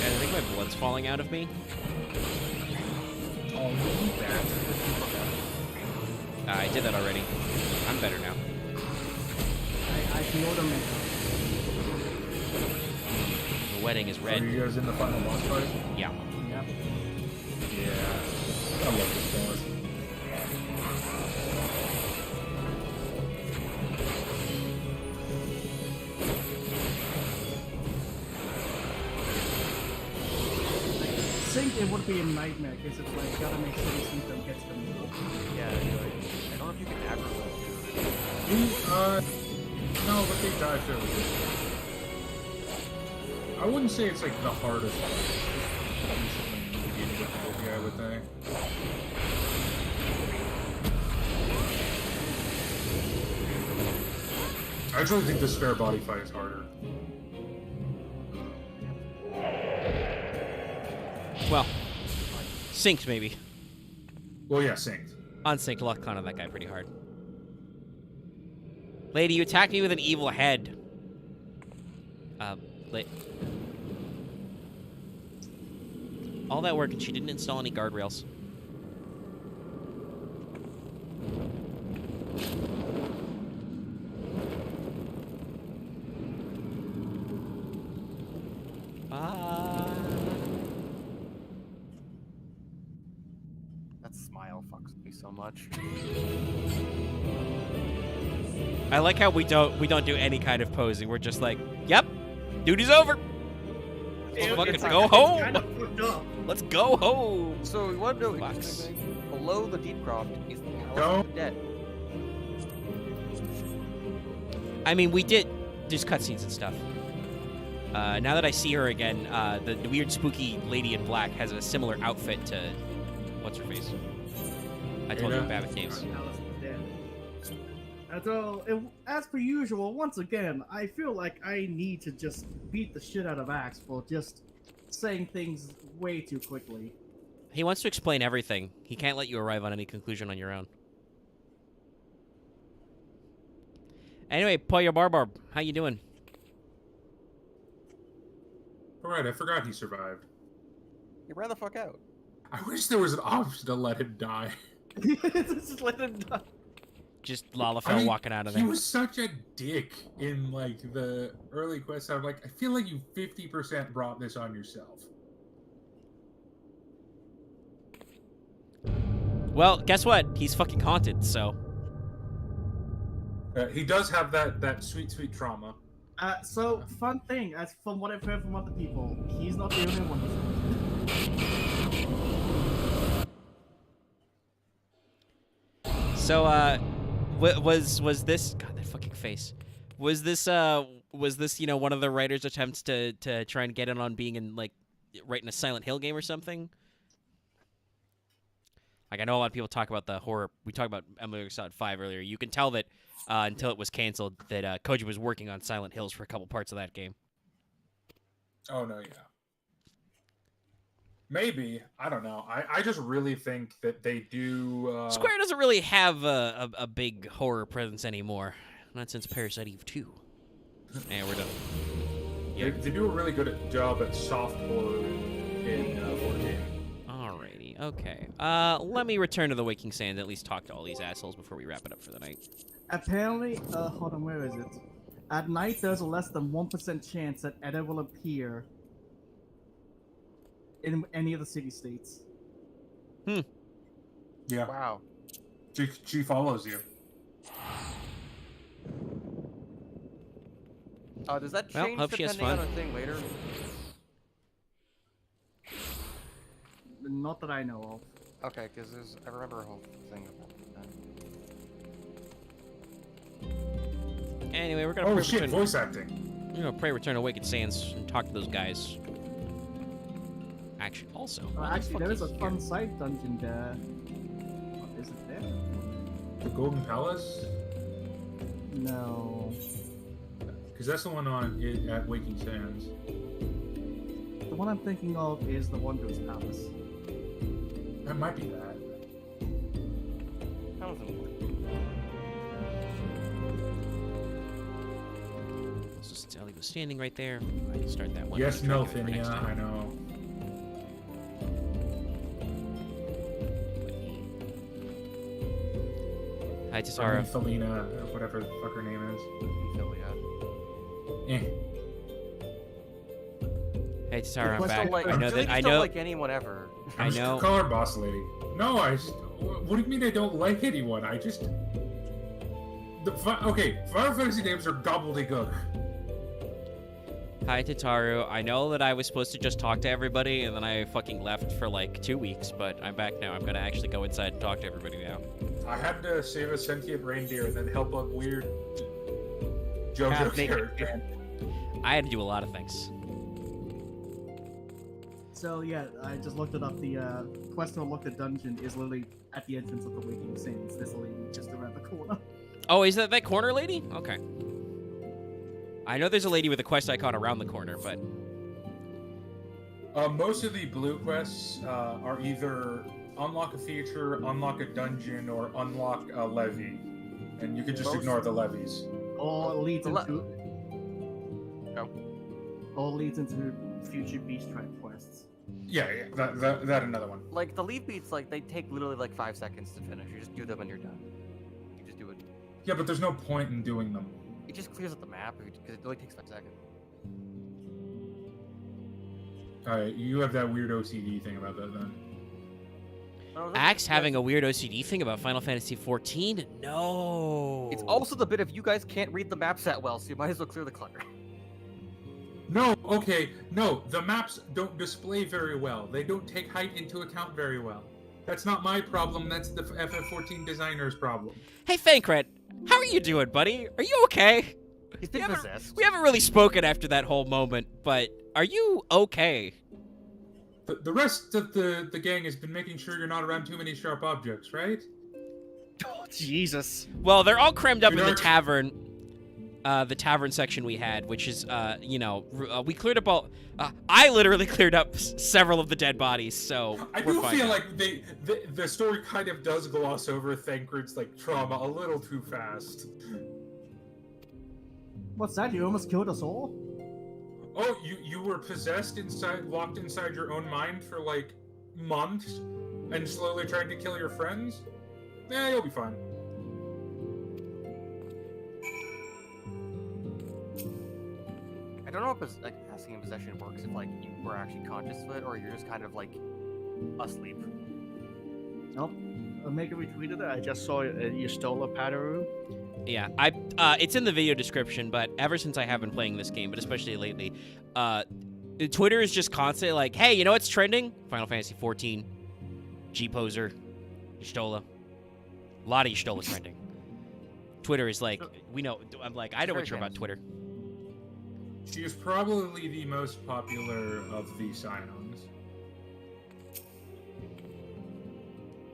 I think my blood's falling out of me. Oh, that. I did that already. I'm better now. I healed him. The wedding is Are red. you guys in the final boss fight? Yeah. Yep. Yeah. I love this boss. Sync it would be a nightmare because it's like gotta make sure the sync don't get to the middle. Yeah, anyway. I don't know if you can aggro No, but they die fairly good. I wouldn't say it's like the hardest one. It's just decently difficulty, I would think. I actually think the spare body fight is harder. Well, synced maybe. Well, yeah, synced. Unsynced luck on that guy pretty hard. Lady, you attacked me with an evil head. All that work and she didn't install any guardrails. That smile fucks me so much. I like how we don't do any kind of posing. We're just like, yep, duty's over. Let's fucking go home. Kind of fucked up. Let's go home. So, you want to know an Fox. interesting thing? Below the Deepcroft is the Palace No. of the Dead. I mean, we did just cutscenes and stuff. Now that I see her again, the weird spooky lady in black has a similar outfit to what's her face. I told you Ada? Babbitt Caves. As per usual, once again, I feel like I need to just beat the shit out of Axe for just saying things way too quickly. He wants to explain everything. He can't let you arrive on any conclusion on your own. Anyway, Pollo Barbarb, how you doing? Alright, I forgot he survived. He ran the fuck out. I wish there was an option to let him die. Just let him die. Just Lalafell I mean, walking out of He there. was such a dick in like the early quests. I'm like, I feel like you 50% brought this on yourself. Well, guess what? He's fucking haunted, so. He does have that sweet trauma. So, fun thing, as from what I've heard from other people, he's not the only one who's So, was this... God, that fucking face. Was this one of the writers' attempts to try and get in on being in like writing a Silent Hill game or something? Like I know a lot of people talk about the horror. We talked about Metal Gear Solid 5 earlier. You can tell that until it was canceled that Koji was working on Silent Hills for a couple parts of that game. Oh no, yeah. Maybe, I don't know. I just really think that they do. Square doesn't really have a big horror presence anymore. Not since Parasite Eve 2. And we're done. Yeah. They do a really good job at soft horror in 4K. Alrighty, okay. Let me return to the Waking Sands, at least talk to all these assholes before we wrap it up for the night. Apparently, hold on, where is it? At night, there's a less than 1% chance that Edda will appear in any of the city-states. Yeah. Wow. She follows you. Does that Well, change hope she has depending on fun. a thing later? Not that I know of. Okay, because I remember a whole thing about that. Anyway, we're gonna Oh pray shit! return, Voice acting. pray return to Waking Sands and talk to those guys. Actually, also, what the Actually, fuck there is a here? fun side dungeon there. What is it there? The Golden Palace. No. Because that's the one on at Waking Sands. The one I'm thinking of is the Wanderer's Palace. That might be that. That was important. Let's just Ellie was standing right there. I can start that one. Yes, Try no, to get it for next Finia. time. I know. Hi, Tesara. Felina, or whatever the fuck her name is. Ophelia. Eh. Hey, Tesara, I'm Just back. don't like- I know really that. just I don't know. like anyone ever. I I'm just know. Call her boss lady. No, I just. What do you mean I don't like anyone? I just. Okay, Final Fantasy names are gobbledygook. Hi, Tataru. I know that I was supposed to just talk to everybody, and then I fucking left for like 2 weeks, but I'm back now. I'm gonna actually go inside and talk to everybody now. I had to save a sentient reindeer and then help a weird JoJo Half-naked character. I had to do a lot of things. So yeah, I just looked it up. The quest to unlock the dungeon is literally at the entrance of the Waking Sands. There's a lady just around the corner. Oh, is that corner lady? Okay. I know there's a lady with a quest icon around the corner, but Most of the blue quests are either unlock a feature, unlock a dungeon, or unlock a levy. And you can just Most- ignore the levies. All leads The le- into. Go. All leads into future Beast Track quests. Yeah, that another one. Like the lead beats, like they take literally like 5 seconds to finish. You just do them and you're done. You just do it. Yeah, but there's no point in doing them. It just clears up the map because it only takes 5 seconds. Alright, you have that weird OCD thing about that then. Oh, Axe having a weird OCD thing about Final Fantasy XIV? No. It's also the bit of you guys can't read the maps that well, so you might as well clear the clutter. No, okay, no, the maps don't display very well. They don't take height into account very well. That's not my problem, that's the FF14 designer's problem. Hey, Fankret, how are you doing, buddy? Are you okay? He's been possessed. We haven't really spoken after that whole moment, but are you okay? The rest of the gang has been making sure you're not around too many sharp objects, right? Oh, Jesus. Well, they're all crammed up in the Dark. tavern section we had, which is, we cleared up all. I literally cleared up several of the dead bodies, so I we're do fine feel now. like the story kind of does gloss over Thancred's like trauma a little too fast. What's that? You almost killed us all? Oh, you were possessed locked inside your own mind for like months, and slowly trying to kill your friends? Yeah, you'll be fine. I don't know if like passing in possession works if like you were actually conscious of it or you're just kind of like asleep. Nope. Omega retweeted it. I just saw you stole a Padaru. Yeah, it's in the video description, but ever since I have been playing this game, but especially lately, Twitter is just constantly like, hey, you know what's trending? Final Fantasy XIV, G-Poser, Y'shtola. A lot of Y'shtola trending. Twitter is like, we know. I'm like, I know very what you're about famous. Twitter. She is probably the most popular of the Scions.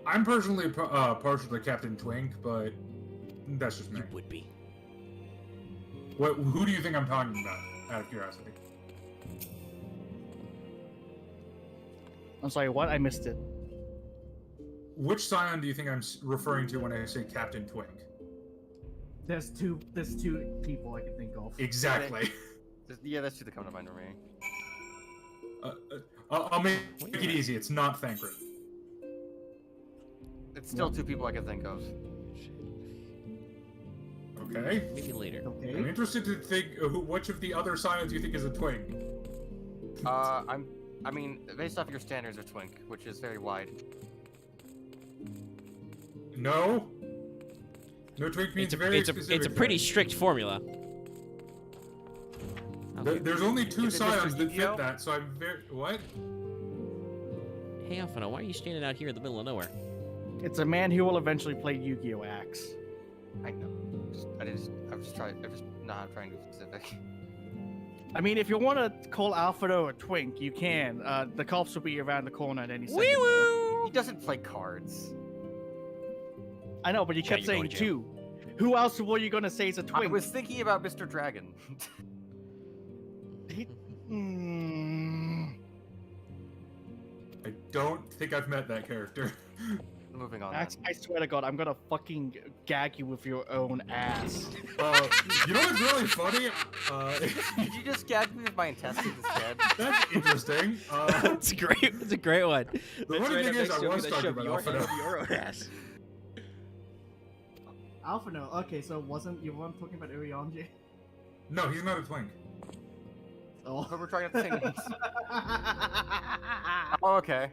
I'm personally partial to Captain Twink, but that's just me. You would be. Who do you think I'm talking about, out of curiosity? I'm sorry, what? I missed it. Which Scion do you think I'm referring to when I say Captain Twink? There's two people I can think of. Exactly. Yeah, that's two that come to mind for me. I'll make it easy. It's not Thancred. It's still two people I can think of. Okay. Maybe later. I'm Okay. interested to think which of the other Scions you think is a Twink. I mean, based off your standards of Twink, which is very wide. No. No Twink means very specific. It's a pretty thing. strict formula. Okay. There's only two Is it Mr. Scions that Yu-Gi-Oh? fit that, so I'm very... What? Hey, Alphino, why are you standing out here in the middle of nowhere? It's a man who will eventually play Yu-Gi-Oh! Axe. I know. I'm just not trying to be specific. I mean, if you want to call Alphado a twink, you can. The cops will be around the corner at any second. Wee woo! He doesn't play cards. I know, but you Yeah, kept you're saying going to two. Who else were you gonna say is a I twink? was thinking about Mr. Dragon. Mm. I don't think I've met that character. Moving on. Axe, I swear to God, I'm gonna fucking gag you with your own ass. You know what's really funny? Did you just gag me with my intestines instead? That's interesting. It's great. It's a great one. The funny thing is, I was talking about Alpha. your own ass. Alphino. Okay, so you weren't talking about Urianji? No, he's not a Twink. Oh. But we're trying to think. Oh, okay.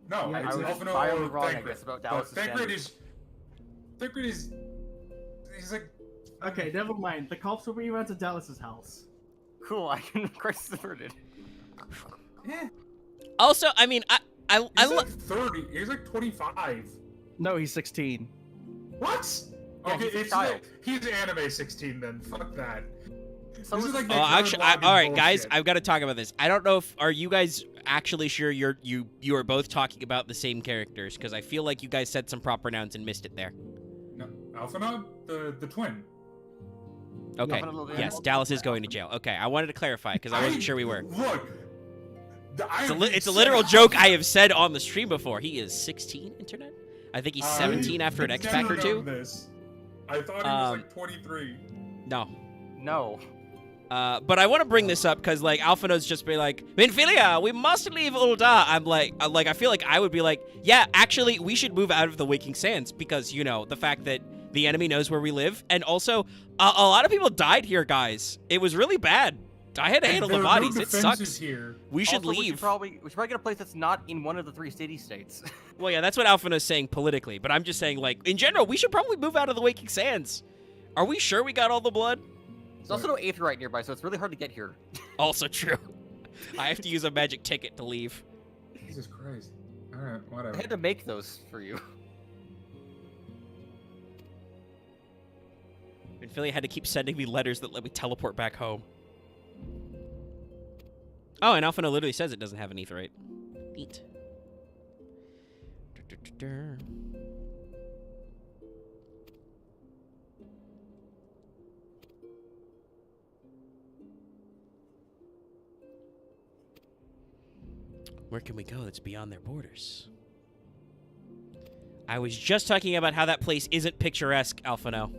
No, Yeah, it's I was Alphino violently or wrong, I Thancred. guess, about But Dallas' Thancred standards. is... He's like... Okay, never mind. The cops will be around to Dallas's house. Cool, I can crisis averted. Eh, Also, I mean, I he's like 30. He's like 25. No, he's 16. What? Yeah, Okay, he's a it's child. like, he's anime 16 then. Fuck that. So This is is like the- the Oh, Gurren actually, Lagann all right, guys, bullshit. I've got to talk about this. I don't know if are you guys actually sure you are both talking about the same characters because I feel like you guys said some proper nouns and missed it there. No, Alphinaud, the twin. Okay. Nothing a little Yes, bit. Dallas is going to jail. Okay, I wanted to clarify because I wasn't sure we were. Look, It's a literal joke I have said on the stream before. He is 16, internet. I think he's 17 after an X Pack or two. This. I thought he was like 23. No. No. But I want to bring this up because like Alphino's just be like, Minfilia, we must leave Ul'dah. I'm like, I feel like I would be like, yeah, actually, we should move out of the Waking Sands because you know the fact that the enemy knows where we live, and also a lot of people died here, guys. It was really bad. I had to handle the There are no bodies. It defenses sucks. here. We should Also, We should leave. probably get a place that's not in one of the 3 city-states. Well, yeah, that's what Alphino's saying politically, but I'm just saying, like, in general, we should probably move out of the Waking Sands. Are we sure we got all the blood? There's also no Aetheryte nearby, so it's really hard to get here. Also true. I have to use a magic ticket to leave. Jesus Christ. All right, I whatever. had to make those for you. And Philly had to keep sending me letters that let me teleport back home. Oh, and Alphino literally says it doesn't have an Aetheryte. Neat. Where can we go that's beyond their borders? I was just talking about how that place isn't picturesque, Alphino.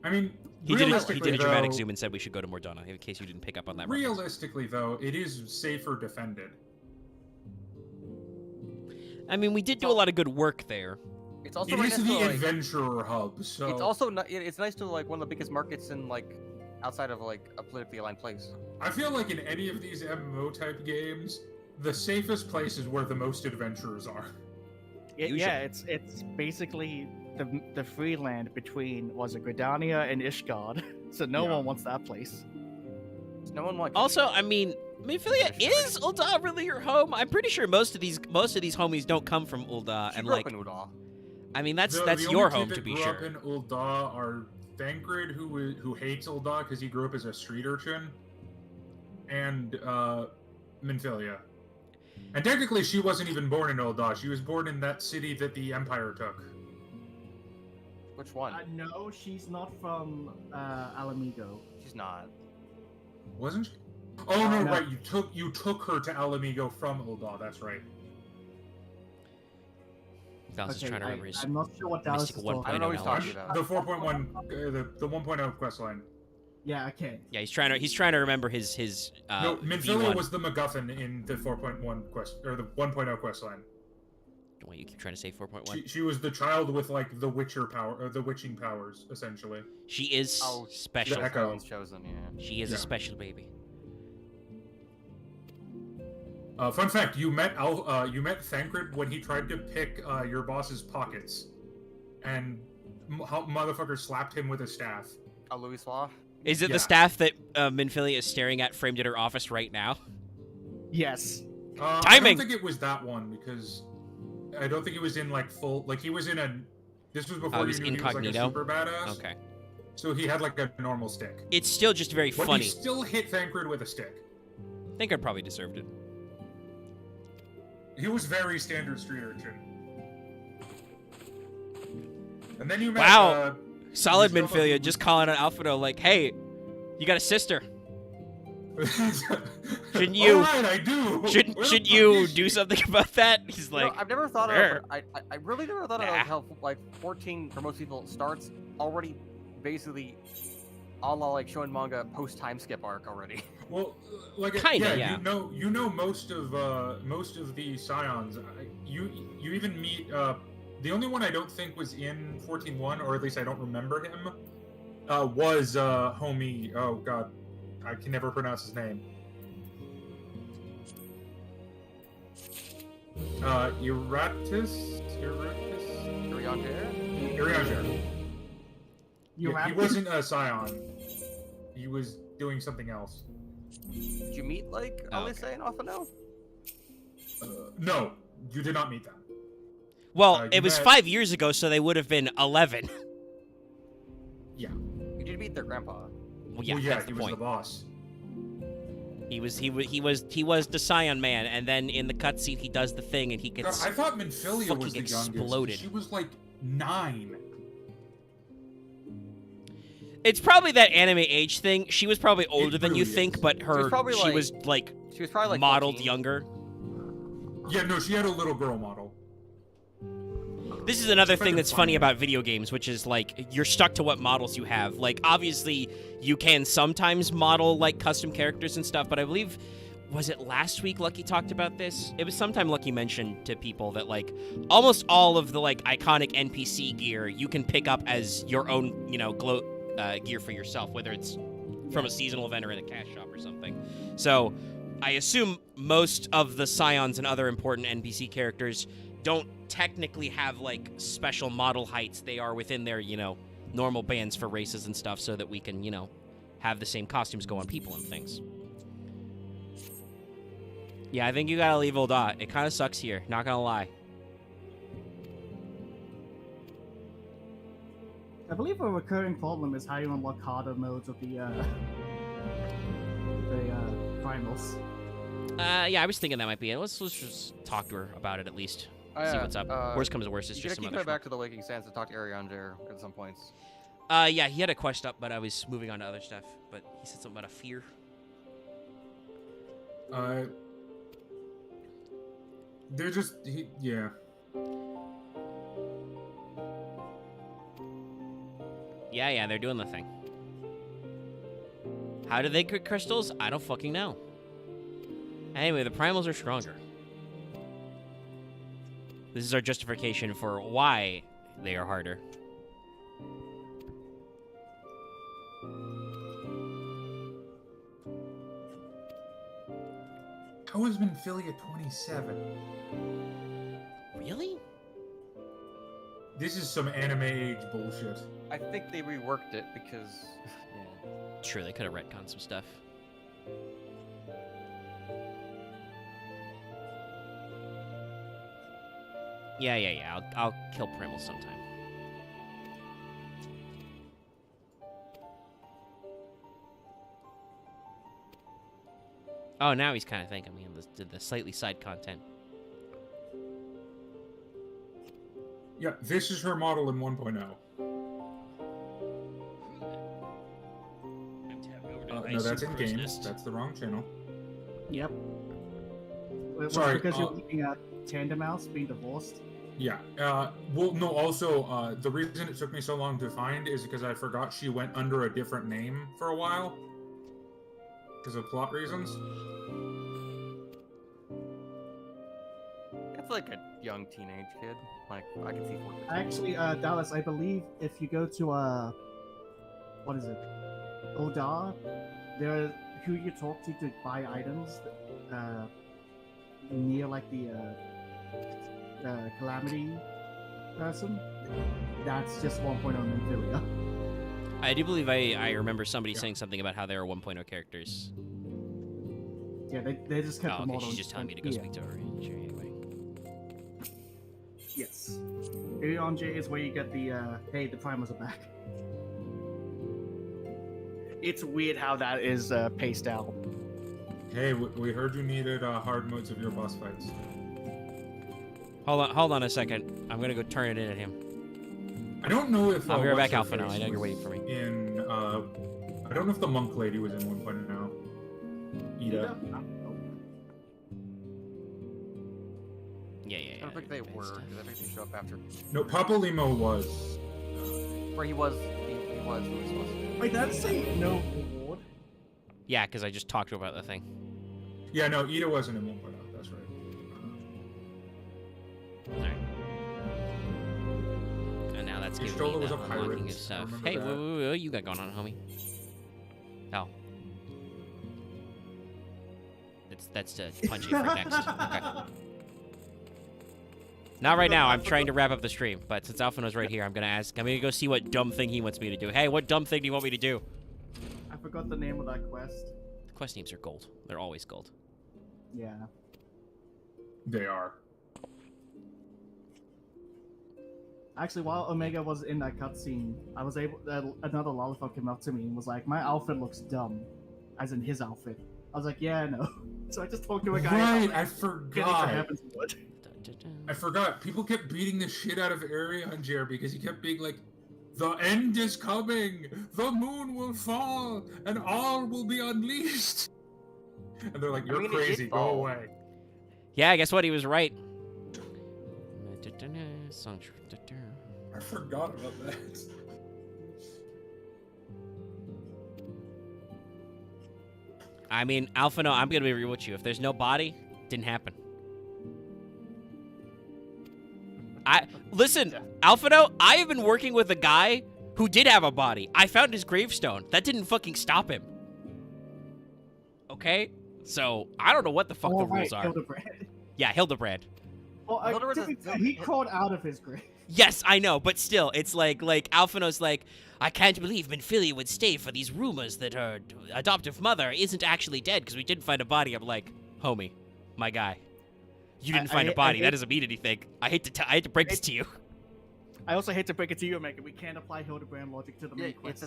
I mean, He did a realistically, dramatic though- zoom and said we should go to Mordana, in case you didn't pick up on that. reference. Realistically, though, it is safer defended. I mean, we did do a lot of good work there. It's also It right is next the to, like, adventurer hub, so it's also it's nice to like one of the biggest markets in like outside of like a politically aligned place. I feel like in any of these MMO type games, the safest place is where the most adventurers are. Yeah, it's basically the free land between Gridania and Ishgard. So no Yeah. one wants that place. No one wants. Also, I mean, Minfilia, is Ul'dah really your home? I'm pretty sure most of these homies don't come from Ul'dah, She and grew like, up in Udall. I mean, that's The your only home two to that be grew sure. up in Ul'dah are Thancred, who hates Ul'dah because he grew up as a street urchin, and Minfilia. And technically, she wasn't even born in Ul'dah. She was born in that city that the Empire took. Which one? No, she's not from Alamigo. She's not. Wasn't she? Oh no, No. right. You took her to Alamigo from Ul'dah. That's right. Dallas is trying to remember his I'm not sure what Dallas is mystical talking I don't know what he's knowledge. talking about. The 4.1, the 1.0 quest line. Yeah, okay. Yeah, he's trying to remember his No, Minfilia V1. was the MacGuffin in the 4.1 quest or the 1.0 quest line. Wait, you keep trying to say 4.1. She was the child with like the Witcher power, or the witching powers, essentially. She is Oh, special. the Echo. One's chosen, yeah. She is Yeah. a special baby. Fun fact: you met Thancred when he tried to pick your boss's pockets, and motherfucker slapped him with a staff. Oh, Louis Law? Is it Yeah. the staff that Minfilia is staring at framed at her office right now? Yes. I Timing! don't think it was that one because I don't think he was in like full. Like he was in a. This was before Oh, you he's knew he was like a incognito? super badass. Okay. So he had like a normal stick. It's still just very But funny. he still hit Thancred with a stick. I think I probably deserved it. He was very standard street urchin. And then you met. Wow. Solid Yourself Minfilia up- just calling out Alphado like, hey, you got a sister. Shouldn't you- All right, I do. Where Should the fuck you is do she? something about that? He's You know, like, I've never thought rare. of it. I really never thought of Nah. like how like 14 for most people starts already basically a la like showing manga post time skip arc already. Well, like Kinda, yeah. You know most of the scions. You even meet the only one I don't think was in 14.1, or at least I don't remember him. Was homie. Oh god, I can never pronounce his name. Iratus. Irianger? Irianger. You Yeah, he have wasn't a scion. He was doing something else. Did you meet like Oh, Alise and Alphano? No, you did not meet them. well, you it was met- 5 years ago, so they would have been 11. Yeah. You did meet their grandpa. Well, yeah, Well, that's he the was point. the boss. He was the Scion Man, and then in the cutscene he does the thing, and he God, gets I thought Minfilia fucking was the youngest. exploded. She was like 9. It's probably that anime age thing. She was probably older than you really think, is. but was probably, she like- was like She was probably like modeled 14. younger. Yeah, no, she had a little girl model. This is another It's thing kind of that's funny funny. about video games, which is like you're stuck to what models you have. Like obviously you can sometimes model like custom characters and stuff, but I believe was it last week Lucky talked about this? It was sometime Lucky mentioned to people that like almost all of the like iconic NPC gear you can pick up as your own, glow gear for yourself, whether it's from a seasonal event or in a cash shop or something. So I assume most of the Scions and other important NPC characters don't technically have like special model heights. They are within their, normal bands for races and stuff so that we can, have the same costumes go on people and things. Yeah, I think you gotta leave Ul'dah. It kind of sucks here, not gonna lie. I believe a recurring problem is how you unlock harder modes of the primals. Yeah, I was thinking that might be it. Let's just talk to her about it at least. See what's up. Worst comes to worst, it's You just gotta some keep other coming back to the Waking Sands to talk to Ariander at some points. Yeah, he had a quest up, but I was moving on to other stuff. But he said something about a fear. They're just, yeah. Yeah, they're doing the thing. How do they get crystals? I don't fucking know. Anyway, the primals are stronger. This is our justification for why they are harder. How is Minfilia 27? Really? This is some anime age bullshit. I think they reworked it because, yeah. Sure, they could have retconned some stuff. Yeah. I'll kill Primal sometime. Oh, now he's kind of thanking me on the slightly side content. Yeah, this is her model in 1.0. No, that's in game. That's the wrong channel. Yep. Was Sorry, it because you're looking at Tandem Mouse being divorced? Yeah. Well, no. Also, the reason it took me so long to find is because I forgot she went under a different name for a while, because of plot reasons. It's like a young teenage kid. Like, I can see for it. Actually, Dallas, I believe if you go to what is it, Odar, there, who you talk to buy items, near like the Calamity person, that's just 1.0 Nymphilia. I do believe I remember somebody saying something about how there are 1.0 characters. Yeah, they just kept Oh, the okay, model. she's just telling me to go yeah. speak to her. Sure, anyway. Yes. Irion J is where you get the hey, the primers are back. It's weird how that is paced out. Hey, we heard you needed hard modes of your boss fights. Hold on a second. I'm gonna go turn it in at him. I don't know if I'll be right back, what's her Alpha. Now I face know you're was waiting for me. In I don't know if the monk lady was in 1.0. Ida. Yeah. I don't think they were, because I think they show up after. No, Papa Limo was. Where he was supposed to. Wait, that's say no reward. Yeah, because I just talked to her about the thing. Yeah, no, Ida wasn't in 1.0. That's right. Alright. And now that's giving Y'shtola me was the a pirate, unlocking of I stuff. remember Hey, that. what you got going on, homie? Oh. That's to punch you for next. Okay. Not right now. I'm trying to wrap up the stream, but since Alphino's right here, I'm gonna go see what dumb thing he wants me to do. Hey, what dumb thing do you want me to do? I forgot the name of that quest. The quest names are gold. They're always gold. Yeah. They are. Actually, while Omega was in that cutscene, I was able. Another lollipop came up to me and was like, "My outfit looks dumb," as in his outfit. I was like, "Yeah, I know." So I just talked to a guy. Right, about, I like, forgot. happens would. I forgot. People kept beating the shit out of Arion Jer because he kept being like, "The end is coming. The moon will fall, and all will be unleashed." And they're like, "You're mean, it did crazy. Go fall. away." Yeah, guess what? He was right. I forgot about that. I mean, Alphino, I'm gonna be real with you. If there's no body, didn't happen. Listen, Alphino, I have been working with a guy who did have a body. I found his gravestone. That didn't fucking stop him. Okay? So, I don't know what the fuck the rules are. Hildebrand. Yeah, Hildebrand. Well, Hildebrand is- he crawled out of his grave. Yes, I know, but still, it's like Alphino's like, I can't believe Minfilia would stay for these rumors that her adoptive mother isn't actually dead because we didn't find a body. I'm like, homie, my guy, you didn't find a body. That doesn't mean anything. I hate to break this to you. I also hate to break it to you, Omega. We can't apply Hildebrand logic to the main quest.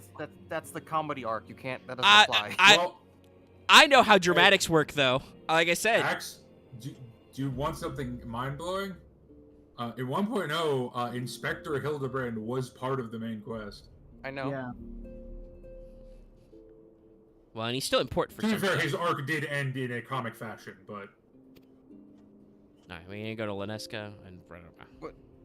That's the comedy arc. You can't. That doesn't apply. Well, I know how dramatics work, though. Like I said. Axe, do you want something mind-blowing? In 1.0, Inspector Hildebrand was part of the main quest. I know. Yeah. Well, and he's still important for To be some fair, stuff. his arc did end in a comic fashion, but... Alright, we need to go to Leneska and...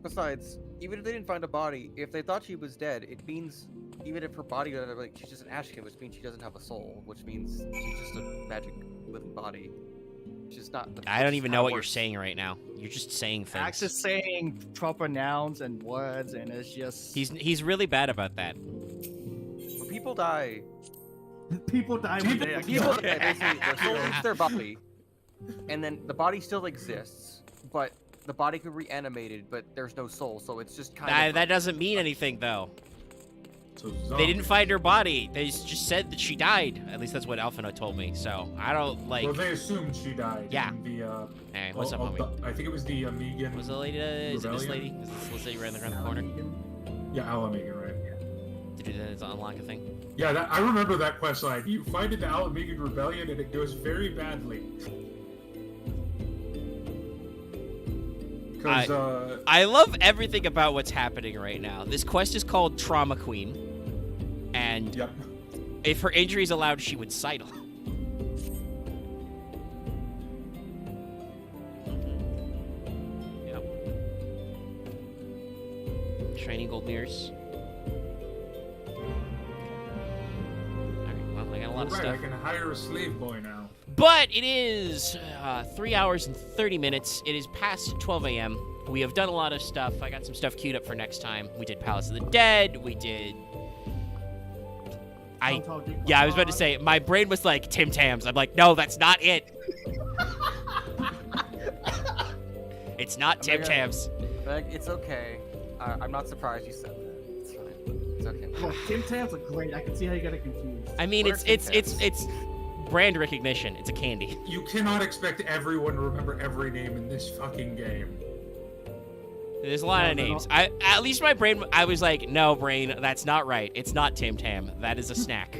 Besides, even if they didn't find a body, if they thought she was dead, it means even if her body, like, she's just an Ashkin, which means she doesn't have a soul, which means she's just a magic living body. Which is not. I don't even know what you're saying right now. You're just saying things. Axe is saying proper nouns and words, and it's just... He's really bad about that. When people die, People die when they people die, basically, their soul leaves their body, and then the body still exists, but the body can be reanimated, but there's no soul, so it's just kind of. That doesn't mean anything, though. So They didn't find her body. They just said that she died. At least that's what Alphino told me. So I don't like. Well, they assumed she died. Yeah. In the, Hey, what's up, of homie? I think it was the Amigan. Was the lady? Is it this lady? Rebellion? Is this lady right around the corner? Yeah, Alamigan, right? To do that, to unlock a thing. Yeah, I remember that quest line. You fight in the Alamigan Rebellion, and it goes very badly. Because I love everything about what's happening right now. This quest is called Trauma Queen, and yep. if her injury is allowed, she would sidle. Yep. Training gold mirrors. Alright, well, I got a lot of Right, stuff. I can hire a slave boy now. But it is 3 hours and 30 minutes. It is past 12 a.m. We have done a lot of stuff. I got some stuff queued up for next time. We did Palace of the Dead. We did... Yeah, I was about to say, my brain was like, Tim Tams. I'm like, no, that's not it. It's not Tim Tams. Meg, it's okay. I'm not surprised you said that. It's fine. It's okay. Well, Tim Tams are great. I can see how you got it confused. I mean, What are Tim Tams? it's brand recognition. It's a candy. You cannot expect everyone to remember every name in this fucking game. There's a lot of names. At least my brain, I was like, no, brain, that's not right. It's not Tim Tam. That is a snack.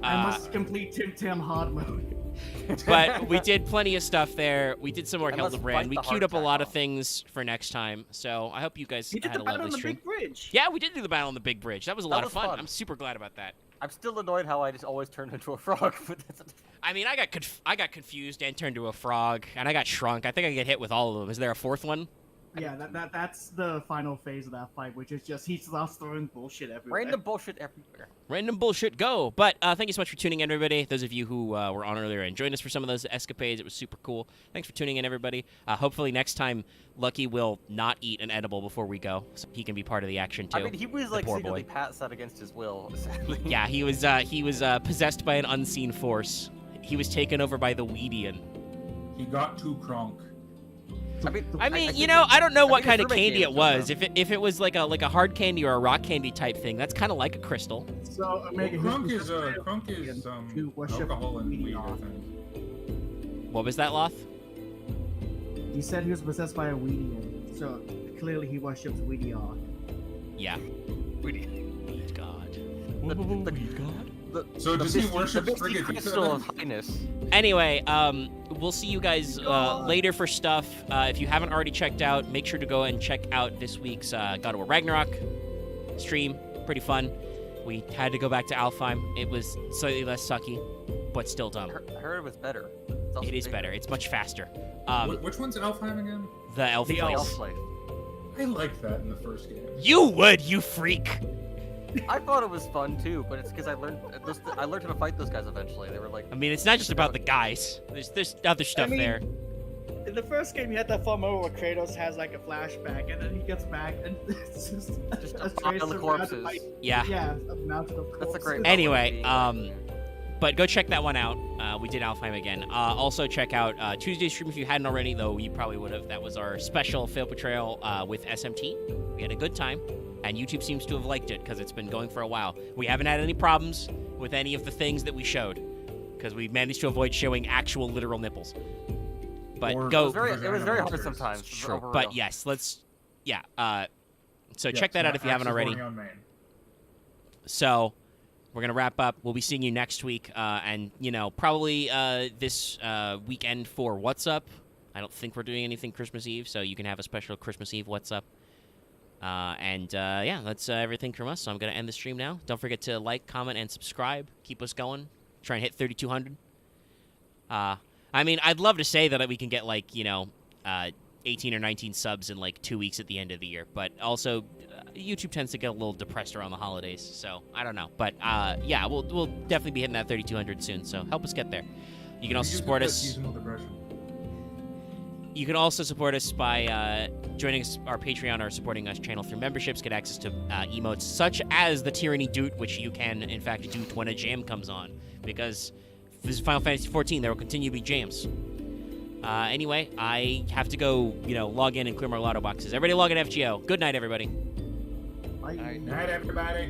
I must complete Tim Tam hard mode. But we did plenty of stuff there. We did some more I must Hildebrand. fight We the queued heart up a lot of attack things for next time. So I hope you guys You did had the a battle lovely on the stream. big bridge. Yeah, we did do the battle on the big bridge. That was a lot of was fun. fun. I'm super glad about that. I'm still annoyed how I just always turn into a frog. But that's I mean, I got confused and turned to a frog, and I got shrunk. I think I get hit with all of them. Is there a fourth one? Yeah, that's the final phase of that fight, which is just he starts throwing bullshit everywhere. random bullshit everywhere. Random bullshit, go. But thank you so much for tuning in, everybody. Those of you who were on earlier and joined us for some of those escapades, it was super cool. Thanks for tuning in, everybody. Hopefully next time, Lucky will not eat an edible before we go, so he can be part of the action too. I mean, he was The like poor secretly boy. passed out against his will, sadly. Yeah, he was possessed by an unseen force. He was taken over by the Weedian. He got too crunk. I mean, you think know, it- I don't know I what think kind it's of roommate candy game, it so I don't was. know. If it was like a hard candy or a rock candy type thing, that's kind of like a crystal. So, Well, Omega, crunk who's is the to worship alcohol and weed, I Weedion. think. What was that, Loth? He said he was possessed by a Weedian, so clearly he worships Weedion. Yeah. Weed God. So does he worship the Frigga misty Pizza crystal then? of highness? Anyway, we'll see you guys later for stuff. If you haven't already checked out, make sure to go and check out this week's God of War Ragnarok stream. Pretty fun. We had to go back to Alfheim. It was slightly less sucky, but still dumb. I heard it was better. It's also It is bigger. better. It's much faster. Which one's Alfheim again? The elf The place. Elf Life. I liked that in the first game. You would, you freak. I thought it was fun too, but it's because I learned how to fight those guys eventually. They were like, I mean, it's not just about the guys. There's other stuff mean, there. In the first game, you had that fun moment where Kratos has like a flashback, And then he gets back, and it's just Just a a pile of surrounded corpses. by- Yeah. Yeah, a mountain of corpses. that's a great. Anyway, moment. But go check that one out. We did Alfheim again. Also check out Tuesday's stream if you hadn't already, though you probably would have. That was our special Fail Betrayal with SMT. We had a good time, and YouTube seems to have liked it because it's been going for a while. We haven't had any problems with any of the things that we showed because we managed to avoid showing actual literal nipples. But Or- It go. was very hard Monsters. sometimes. Sure. for But real. yes, let's. Yeah. So Yeah, check that so out if you haven't Axe is already. going on main. So we're gonna wrap up. We'll be seeing you next week, and probably this weekend for What's Up. I don't think we're doing anything Christmas Eve, so you can have a special Christmas Eve What's Up. Yeah, that's everything from us. So I'm gonna end the stream now. Don't forget to like, comment, and subscribe. Keep us going. Try and hit 3,200. I mean, I'd love to say that we can get 18 or 19 subs in 2 weeks at the end of the year, but also YouTube tends to get a little depressed around the holidays, so I don't know. But yeah, we'll definitely be hitting that 3,200 soon, so help us get there. You can also support us. Seasonal depression. You can also support us by joining us, our Patreon or supporting us channel through memberships. Get access to emotes such as the Tyranny Doot, which you can in fact doot when a jam comes on, because this is Final Fantasy XIV. There will continue to be jams. Anyway, I have to go, log in and clear my lotto boxes. Everybody log in FGO. Good night, everybody. Bye. Alright. Night, everybody.